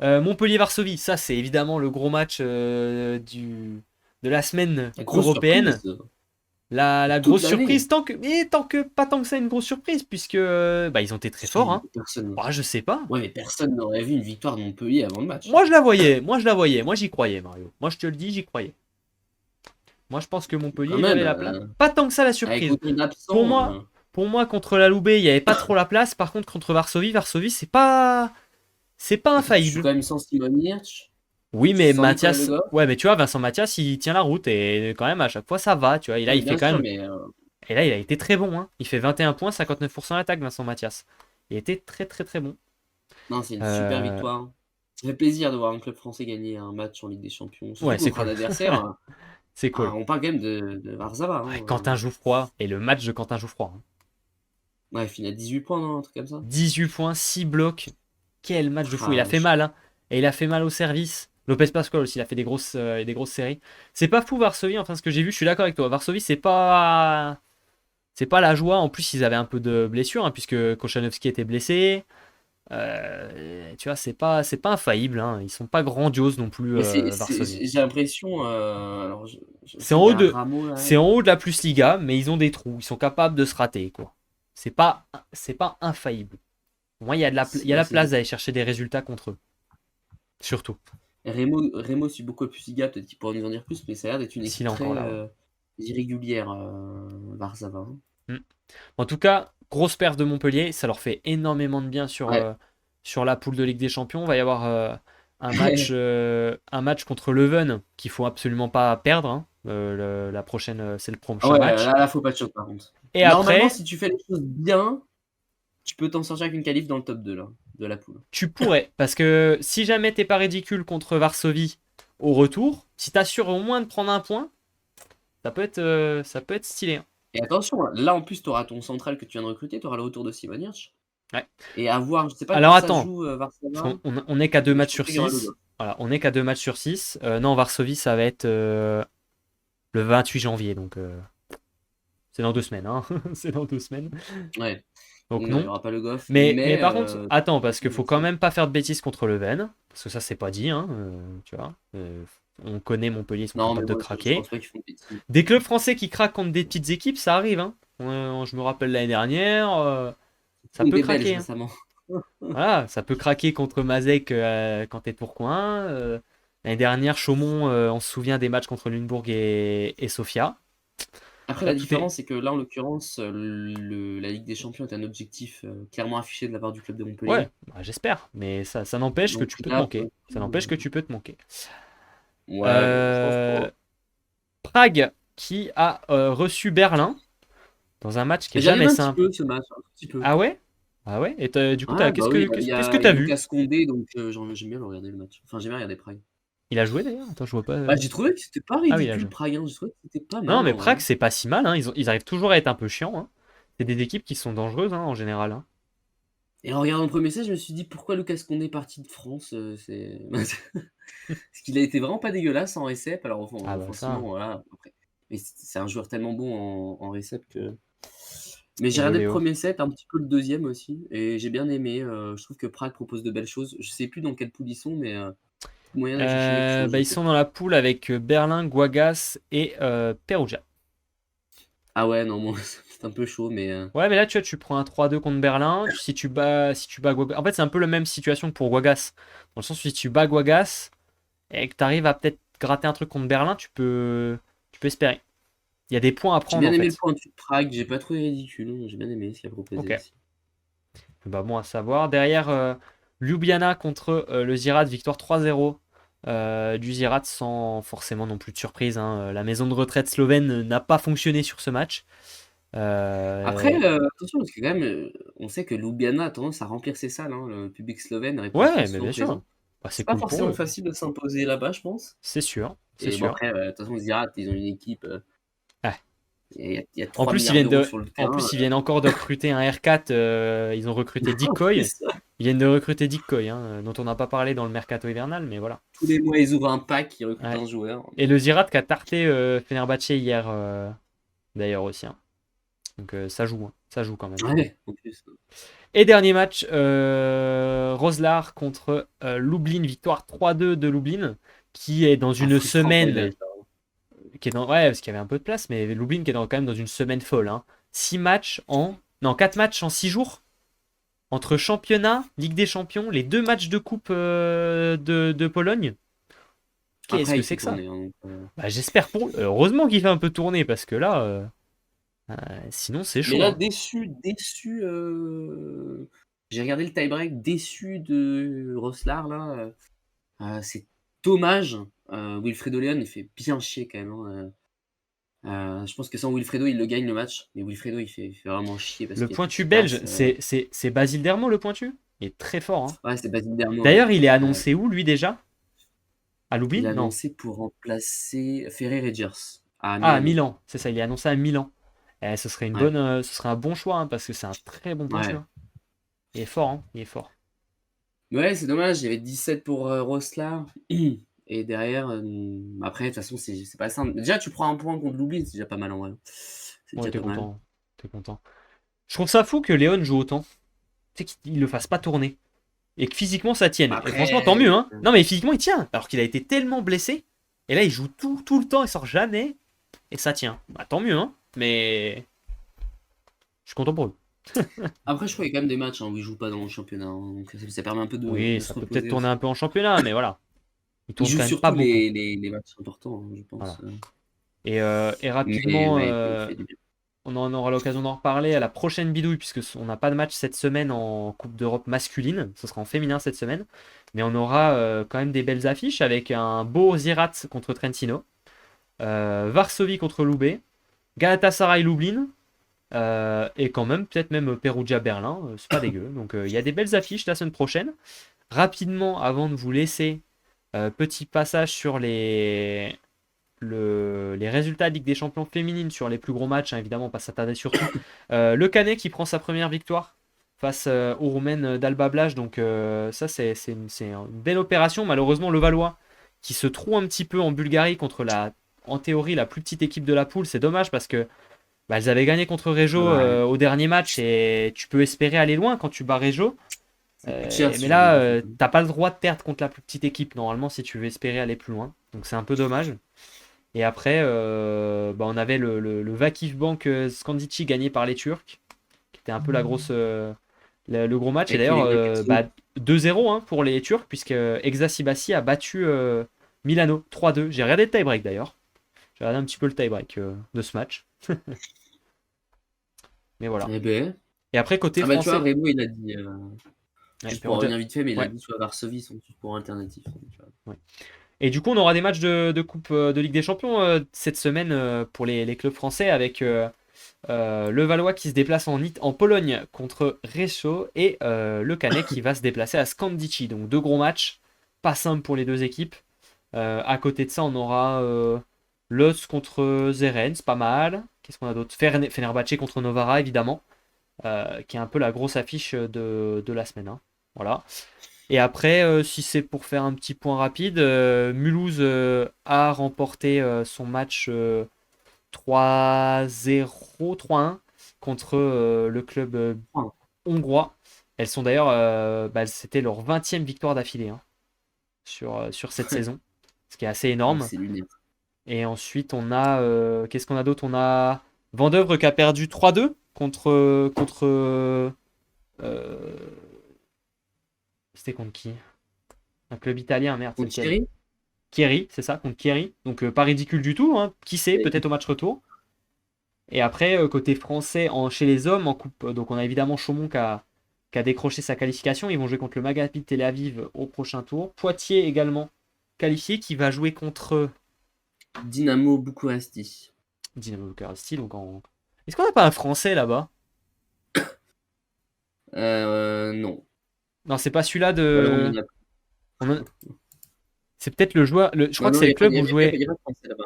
Montpellier-Varsovie, ça c'est évidemment le gros match de la semaine La grosse européenne. surprise La toute grosse l'année. surprise, pas tant que ça une grosse surprise, puisque bah, ils ont été très forts. Si, Hein. personne. Bah, je sais pas. Ouais, mais personne n'aurait vu une victoire de Montpellier avant le match. Moi je la voyais, moi j'y croyais, Mario. Moi je te le dis, j'y croyais. Moi je pense que Quand Montpellier, ils avaient même, la place. Pas tant que ça la avec surprise. autant Pour d'absents. moi, pour moi contre la Loubet, il n'y avait pas trop la place. Par contre, contre Varsovie, c'est pas Après, tu joues infaillible. quand même sans Simon Hirsch, Oui, mais sans Nicolas Mathias, Le Goff. ouais, mais tu vois, Vincent Mathias, il tient la route et quand même à chaque fois ça va, tu vois. Et là, Oui, il fait bien quand sûr, même, mais et là, il a été très bon, hein. Il fait 21 points, 59% d'attaque, Vincent Mathias. Il a été très très très bon. non, c'est une super Euh, victoire. Ça fait plaisir de voir un club français gagner un match en Ligue des Champions, surtout Ouais, c'est contre un cool, adversaire. c'est cool. On parle quand même de Varza. Ouais, Hein. Quentin Jouffroy et le match de Quentin Jouffroy. Hein. Ouais, il finit à 18 points, non, un truc comme ça. 18 points, 6 blocs. Quel match de fou. Il Ah, a fait mal, hein. Et il a fait mal au service. Lopez Pascual aussi, il a fait des grosses séries. C'est pas fou Varsovie, enfin ce que j'ai vu, je suis d'accord avec toi. Varsovie, c'est pas la joie. En plus, ils avaient un peu de blessure, hein, puisque Kochanowski était blessé. Tu vois, c'est pas infaillible. Hein. Ils sont pas grandioses non plus, mais Varsovie. j'ai l'impression, alors je C'est sais en qu'il y haut a un de, Rameau là. c'est en haut de la Plus Liga, mais ils ont des trous. Ils sont capables de se rater, quoi. C'est pas infaillible. Pour moi, il y a Bah, la place d'aller chercher des résultats contre eux. Surtout, Remo suit beaucoup le Pusiga, peut-être qu'il pourra nous en dire plus, mais ça a l'air d'être une s'il équipe est encore très là, ouais. irrégulière, Varsava. Hein. Mm. En tout cas, grosse perf de Montpellier. Ça leur fait énormément de bien Ouais. sur la poule de Ligue des Champions. Il va y avoir un match contre Leuven qu'il faut absolument pas perdre. Hein. La prochaine, c'est le Ah prochain ouais, match. là, faut pas de choc par contre. Et Normalement, après, si tu fais les choses bien, tu peux t'en sortir avec une qualif dans le top 2 là, de la poule. tu pourrais. Parce que si jamais t'es pas ridicule contre Varsovie au retour, si t'assures au moins de prendre un point, ça peut être stylé. Hein. Et attention, là en plus, tu auras ton central que tu viens de recruter, tu auras le retour de Simon Hirsch. Ouais. Et à voir, je sais pas Alors comment ça se attends, joue parce Varsava, qu'on est qu'à 2 mais je matchs sur pensais qu'il y aura le 6. goal. Voilà, on est qu'à 2 matchs sur 6. Non, Varsovie, ça va être le 28 janvier, donc c'est dans 2 semaines. Hein. C'est dans 2 semaines. Ouais, Donc donc non, il non. n'y aura pas le goff, Mais mais par contre, attends, parce qu'il faut quand même pas faire de bêtises contre Leuven, parce que ça, c'est pas dit, hein, tu vois. On connaît Montpellier, ils sont non, mais capables de moi je craquer. pense pas qu'ils font de bêtises. Des clubs français qui craquent contre des petites équipes, ça arrive. Hein. Je me rappelle l'année dernière, ça Ou peut des Belges craquer. Hein. récemment. Voilà, ça peut craquer contre Mazek quand t'es Tourcoing. L'année dernière, Chaumont, on se souvient des matchs contre Lunebourg et Sofia. Après, Là, la tout est. différence, c'est que là, en l'occurrence, la Ligue des Champions est un objectif clairement affiché de la part du club de Ouais, Montpellier. bah, j'espère, mais ça n'empêche que Donc tu peux te là, pour manquer. le Ça coup, n'empêche que tu peux te manquer. ouais, bon, je pense pas. Euh, Prague qui a reçu Berlin dans un match qui est J'arrive jamais un petit simple. peu ce match, un tout petit peu. Ah ouais? Ah ouais? Et du coup, Ouais, qu'est-ce bah oui, que il y qu'est-ce que a t'as vu? Lucas Condé, donc j'aime bien le regarder le match. Enfin, j'aime bien regarder Prague. Il a joué d'ailleurs? Attends, je vois pas. Bah, j'ai trouvé que c'était pas Ah oui, il a ridicule, joué. Prague. Hein. J'ai trouvé que c'était pas Non, mal mais en Prague, vrai. c'est pas si mal. Hein. Ils arrivent toujours à être un peu chiants. Hein. C'est des équipes qui sont dangereuses hein, en général. Hein. Et en regardant le premier set, je me suis dit pourquoi Lucas Condé est parti de France. Parce qu'il a été vraiment pas dégueulasse en récep. Alors, Ah bah offensivement, ça, voilà. Après. Mais c'est un joueur tellement bon en récep que. Mais j'ai et regardé le Léo. premier set, un petit peu le deuxième aussi, et j'ai bien aimé. Je trouve que Prague propose de belles choses. Je sais plus dans quelle poule ils sont, mais moyen d'aller chercher quelque chose, Bah, je ils trouve. sont dans la poule avec Berlin, Guagas et Perugia. Ah ouais, non, moi, c'est un peu chaud, mais Ouais, mais là, tu vois, tu prends un 3-2 contre Berlin. Si tu bats Guagas. En fait, c'est un peu la même situation que pour Guagas. Dans le sens où si tu bats Guagas et que tu arrives à peut-être gratter un truc contre Berlin, tu peux espérer. Il y a des points à j'ai prendre bien en aimé le fait. point de vue de Prague. J'ai pas trouvé ridicule. J'ai bien aimé ce qu'il a proposé Ok. aussi. Bah bon à savoir. Derrière, Ljubljana contre le Zirat, victoire 3-0 du Zirat sans forcément non plus de surprise. Hein. La maison de retraite slovène n'a pas fonctionné sur ce match. Après, Euh, attention, parce que quand même, on sait que Ljubljana a tendance à remplir ses salles. Hein. Le public slovène répond Ouais, mais souvent bien sûr. présent. Bah, c'est C'est pas cool pour forcément eux. facile de s'imposer là-bas, je pense. C'est sûr, c'est Et bon, sûr. après, de toute façon, Zirate, ils ont une équipe. Ouais. Il y a En 3 plus, milliards d'euros sur le en terrain. plus, ils viennent encore de recruter un R4. Ils ont recruté En Decoy. plus, Ils viennent de recruter Decoy, hein, dont on n'a pas parlé dans le mercato hivernal, mais voilà. tous les mois, ils ouvrent un pack, ils recrutent Ouais. un joueur. Et le Zirat qui a tarté Fenerbahçe hier, d'ailleurs aussi, hein. Donc ça joue, hein. Ça joue quand même. Ouais, en plus. Et dernier match, Roeselare contre Lublin, victoire 3-2 de Lublin, qui est dans une Frustrant pour les semaine, Belges. ouais, parce qu'il y avait un peu de place, mais Lublin qui est quand même dans une semaine folle, hein. 4 matchs en 6 jours, entre championnat, Ligue des Champions, les 2 matchs de coupe de Pologne. Qu'est-ce Après, que il c'est fait que ça? tourner, hein, Bah, j'espère pour eux. Heureusement qu'il fait un peu tourner, parce que là, euh, sinon c'est mais chaud, là, hein. déçu, j'ai regardé le tie-break, déçu de Roslar là, c'est dommage. Wilfredo Leon, il fait bien chier quand même, hein, je pense que sans Wilfredo, il le gagne le match, mais Wilfredo, il fait vraiment chier parce Le qu'il y a tout qui pointu se belge, passe, c'est Basile Dermo, le pointu? Il est très fort, hein. ouais, c'est Basile Dermo, ouais. D'ailleurs, il est Ouais. annoncé où, lui, déjà? À Il Lublin? a Non. annoncé pour remplacer Ferrer Regers à Ah, à Milano. Milan. C'est ça, il est annoncé à Milan. Ouais, Ce serait un bon choix, hein, parce que c'est un très bon pointu, ouais. hein. Il est fort, hein. Il est fort. Ouais, c'est dommage, il y avait 17 pour, Roslar et derrière, après de toute façon, c'est pas simple. Déjà, tu prends un point contre l'oubli, c'est déjà pas mal en vrai. C'est Ouais, déjà t'es pas mal. content. T'es content. Je trouve ça fou que Léon joue autant. Tu sais qu'il le fasse pas tourner. Et que physiquement, ça tienne. Et franchement, tant Après, mieux, hein. Non, mais physiquement, il tient. Alors qu'il a été tellement blessé. Et là, il joue tout le temps, il sort jamais. Et ça tient. Bah, tant mieux, hein. Mais je suis content pour eux. après je crois qu'il y a quand même des matchs, hein, où il joue pas dans le championnat, hein, donc ça permet un peu Oui, de se ça peut peut-être reposer tourner aussi. un peu en championnat, mais voilà. Il Il tourne joue quand même pas surtout beaucoup. les matchs importants, hein, je Voilà. pense, Et mais rapidement, ouais, il fait du bien. on en aura l'occasion d'en reparler à la prochaine bidouille, puisque on n'a pas de match cette semaine en Coupe d'Europe masculine. Ce sera en féminin cette semaine. Mais on aura quand même des belles affiches avec un beau Zirat contre Trentino, Varsovie contre Loubet, Galatasaray Lublin, et quand même peut-être même Perugia Berlin. C'est pas dégueu. Donc il y a des belles affiches la semaine prochaine. Rapidement, avant de vous laisser, petit passage sur les résultats de Ligue des Champions féminines sur les plus gros matchs, hein, évidemment, on va pas s'attarder sur tout. Le Canet qui prend sa première victoire face aux Roumaines d'Alba Blaj, donc ça c'est une belle opération. Malheureusement, le Valois qui se trouve un petit peu en Bulgarie contre en théorie, la plus petite équipe de la poule, c'est dommage parce que bah, elles avaient gagné contre Reggio Ouais, au dernier match et tu peux espérer aller loin quand tu bats Reggio. ça coûte cher Mais ce genre de là, défaite, hein. t'as pas le droit de perdre contre la plus petite équipe normalement si tu veux espérer aller plus loin. Donc c'est un peu dommage. Et après, bah, on avait le Vakif Bank Skandici gagné par les Turcs, qui était un peu la grosse, le gros match. Et Avec d'ailleurs, l'élégation. bah, 2-0 hein, pour les Turcs, puisque Exas Sibassi a battu Milano 3-2. J'ai regardé le tie-break d'ailleurs. J'ai regardé un petit peu le tie-break de ce match. Mais voilà. Eh ben, Et après, côté ah bah tu vois, français. Rémo, il a dit, Ouais, juste pour revenir vite fait, mais il a ouais, dit, tu vois, Varsovie, ils sont pour alternatif, donc, tu vois. ouais. Et du coup, on aura des matchs de Coupe de Ligue des Champions cette semaine pour les clubs français avec le Valois qui se déplace en Pologne contre Recho et le Canet qui va se déplacer à Skandici. Donc deux gros matchs, pas simple pour les deux équipes. À côté de ça, on aura Los contre Zeren, c'est pas mal. Qu'est-ce qu'on a d'autre? Fenerbahçe contre Novara, évidemment, qui est un peu la grosse affiche de la semaine, hein. Voilà. Et après, si c'est pour faire un petit point rapide, Mulhouse a remporté son match 3-0, 3-1 contre le club Ah, hongrois. Elles sont d'ailleurs, bah, c'était leur 20e victoire d'affilée, hein, sur cette saison, ce qui est assez donc énorme. c'est lunaire. Et ensuite, on a, qu'est-ce qu'on a d'autre? On a Vendeuvre qui a perdu 3-2 contre c'était contre qui? Un club italien, merde, c'est Contre lequel? Thierry? Chieri, c'est ça, contre Chieri. Donc pas ridicule du tout, hein. Qui sait, peut-être au match retour. Et après, côté français, chez les hommes, en coupe, donc on a évidemment Chaumont qui a décroché sa qualification. Ils vont jouer contre le Maccabi Tel Aviv au prochain tour. Poitiers également qualifié, qui va jouer contre Dynamo Bucuresti. Dynamo Bucaresti. Est-ce qu'on n'a pas un français là-bas? Non. Non, c'est pas celui-là Ou alors on de. en a on en- C'est peut-être le joueur. Je crois non, que non, c'est il le y a pas club il y où a pas jouait. il y a pas de français là-bas.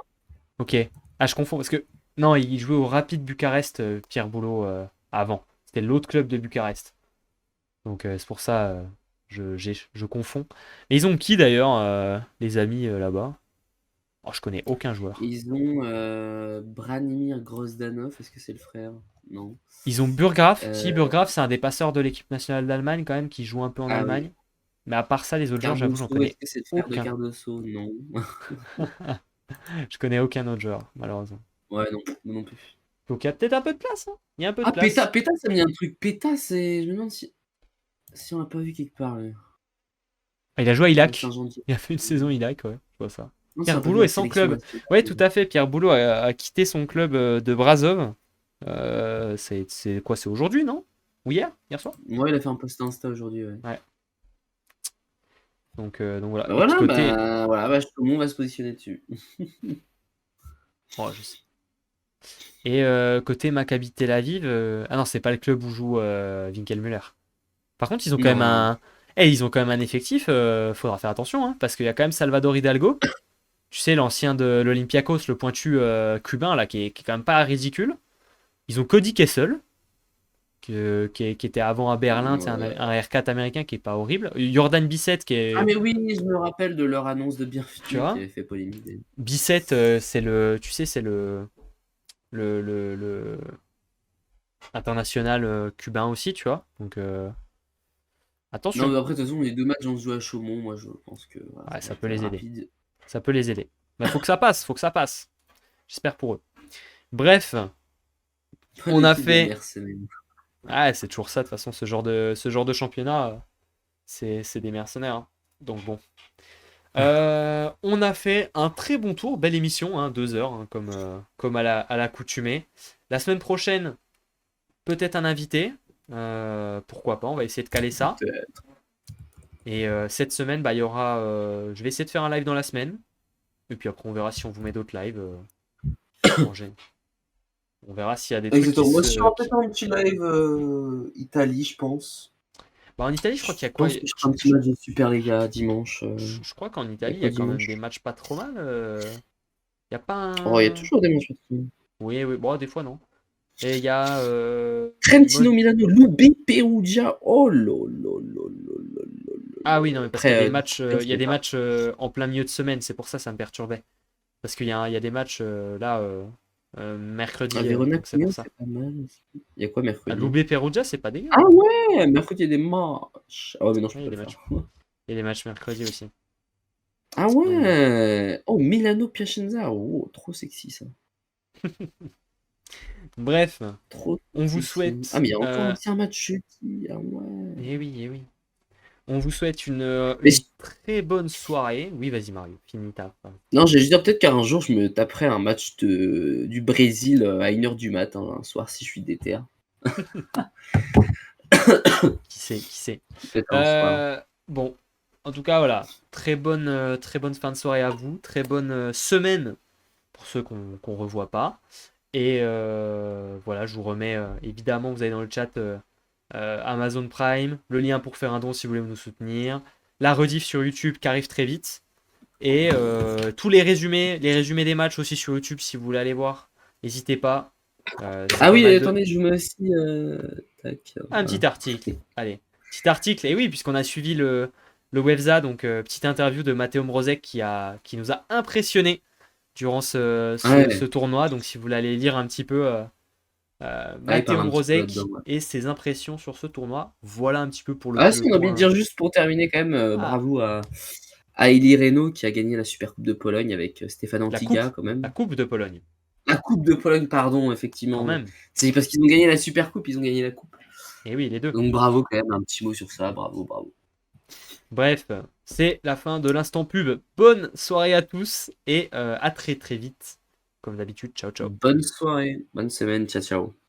Ok. Ah, je confonds parce que. Non, il jouait au Rapid Bucarest, Pierre Boulot, avant. C'était l'autre club de Bucarest. Donc c'est pour ça, je confonds. Mais ils ont qui d'ailleurs, les amis là-bas? Oh, je connais aucun joueur. Ils ont Branimir Grozdanov, est-ce que c'est le frère? Non. Ils ont Burggraf. Si, Euh, Burggraf, c'est un des passeurs de l'équipe nationale d'Allemagne quand même, qui joue un peu en ah oui. Allemagne. Mais à part ça, les autres joueurs, j'avoue, j'en Cardoso, est-ce connais que c'est le frère de aucun. Cardoso? Non. Je connais aucun autre joueur, malheureusement. Ouais, non, moi non plus. Donc il y a peut-être un peu de place, hein. Il y a un peu de Ah, Péta, place. Péta, ça me dit un truc. Péta, c'est. Je me demande si on l'a pas vu quelque part. Ah, il a joué à Le Ilac. Saint-Jean-de-Dieu. Il a fait une saison Ilac, ouais, je vois ça. Non, ça Pierre va pas Boulot jouer est la sans sélection club. nationale. Ouais, tout à fait. Pierre Boulot a quitté son club de Brasov. C'est quoi? C'est aujourd'hui, non? Ou hier? Hier soir? Ouais, il a fait un post Insta aujourd'hui, ouais. Ouais. Donc voilà. Bah Et puis voilà, côté. tout le monde va se positionner dessus. Oh, je sais. Et côté Maccabi Tel Aviv. Ah non, c'est pas le club où joue Winkelmüller. Par contre, ils ont quand même Non, non. un. Eh, ils ont quand même un effectif. Faudra faire attention, hein, parce qu'il y a quand même Salvador Hidalgo. Tu sais, l'ancien de l'Olympiakos, le pointu cubain, là, qui est quand même pas ridicule. Ils ont Cody Kessel, qui était avant à Berlin, tu sais, un R4 américain qui est pas horrible. Jordan Bissett, qui Ah, est. mais oui, je me rappelle de leur annonce de Tu Bienvenue qui vois, avait fait polémique. Bissett, c'est le. Tu sais, c'est le international cubain aussi, tu vois. Donc Non, attention. mais après, de toute façon, les deux matchs, on se joue à Chaumont. Moi, je pense que voilà, Ouais, ça va ça peut être les aider. rapide. Ça peut les aider. Mais faut que ça passe, faut que ça passe. J'espère pour eux. Bref, Pas on a l'équipe des fait. mercenaires. Ah, c'est toujours ça, de toute façon, ce genre de championnat, c'est des mercenaires, hein. Donc bon. On a fait un très bon tour, belle émission, hein, 2 heures, hein, comme à l'accoutumée. La semaine prochaine, peut-être un invité. Pourquoi pas, on va essayer de caler ça. Et cette semaine, bah, il y aura. Je vais essayer de faire un live dans la semaine. Et puis après, on verra si on vous met d'autres lives. On verra s'il y a des trucs qui Exactement. Moi, je se. ferai peut-être un petit live Italie, je pense. Bah, en Italie, je crois Je qu'il y a quoi? pense que je ferai un petit match de Superliga dimanche. Je crois qu'en Il y a Italie, il y quoi a quand même des dimanche? matchs pas trop mal. Il y a pas Oh, il y a un. toujours des matchs. Oui, oui, bon, des fois non. Et il y a. Trentino, Milano, Lubé, Perugia. Oh là là là là là là Ah là oui, là. non, mais parce qu'il y a Après, des matchs, il y a c'est des pas. matchs en plein milieu de semaine, c'est pour ça que ça me perturbait. Parce qu'il y a des matchs là, À mercredi, Verona, donc c'est pour Cognac, ça. c'est pas mal aussi. Il y a quoi À mercredi? Loubet Perugia, c'est pas dégueu, Ah hein. ouais, mercredi, il y a des matchs. Ah ouais, mais non, je Ouais, peux il y a pas des le faire. matchs. Il y a des matchs mercredi aussi. Ah Donc bon. ouais! Oh, Milano Piacenza. Oh, trop sexy ça. Bref, Trop, trop on vous sexy. Ah, souhaite. mais il y a encore aussi un match jeudi. Ah ouais. Eh oui, eh oui. On vous souhaite une, Mais une très bonne soirée. Oui, vas-y Mario, finis ta. non, j'allais juste dire peut-être qu'un jour je me taperai un match du Brésil à 1h du matin, un soir si je suis déter. Qui sait, qui sait. Peut-être un soir. Bon, en tout cas, voilà. Très bonne fin de soirée à vous. Très bonne semaine pour ceux qu'on revoit pas. Et voilà, je vous remets évidemment, vous avez dans le chat Amazon Prime, le lien pour faire un don si vous voulez nous soutenir, la rediff sur YouTube qui arrive très vite. Et tous les résumés des matchs aussi sur YouTube si vous voulez aller voir. N'hésitez pas. C'est Ah pas oui, mal de. attendez, je vous mets aussi. Tac, Un voilà. petit article. Allez, petit article. Et oui, puisqu'on a suivi le Webza, donc petite interview de Matteo Mrozek qui nous a impressionné durant ce Ouais. tournoi. Donc si vous voulez aller lire un petit peu Ah, il Matteo parle un petit peu là-dedans. Mrozek Ouais. et ses impressions sur ce tournoi, voilà un petit peu pour le, Ah si, le on a oublié de point. dire juste pour terminer quand même, Ah, bravo à Eli Reno qui a gagné la Super Coupe de Pologne avec Stéphane la coupe. Antiga quand La même. coupe de Pologne, La Coupe de Pologne, pardon, quand effectivement. même. C'est parce qu'ils ont gagné la Super Coupe, ils ont gagné la coupe. Et oui, les deux. Donc bravo quand même, un petit mot sur ça, bravo, bravo. Bref, c'est la fin de l'instant pub. Bonne soirée à tous et à très très vite. Comme d'habitude, ciao ciao. Bonne soirée, bonne semaine, ciao ciao.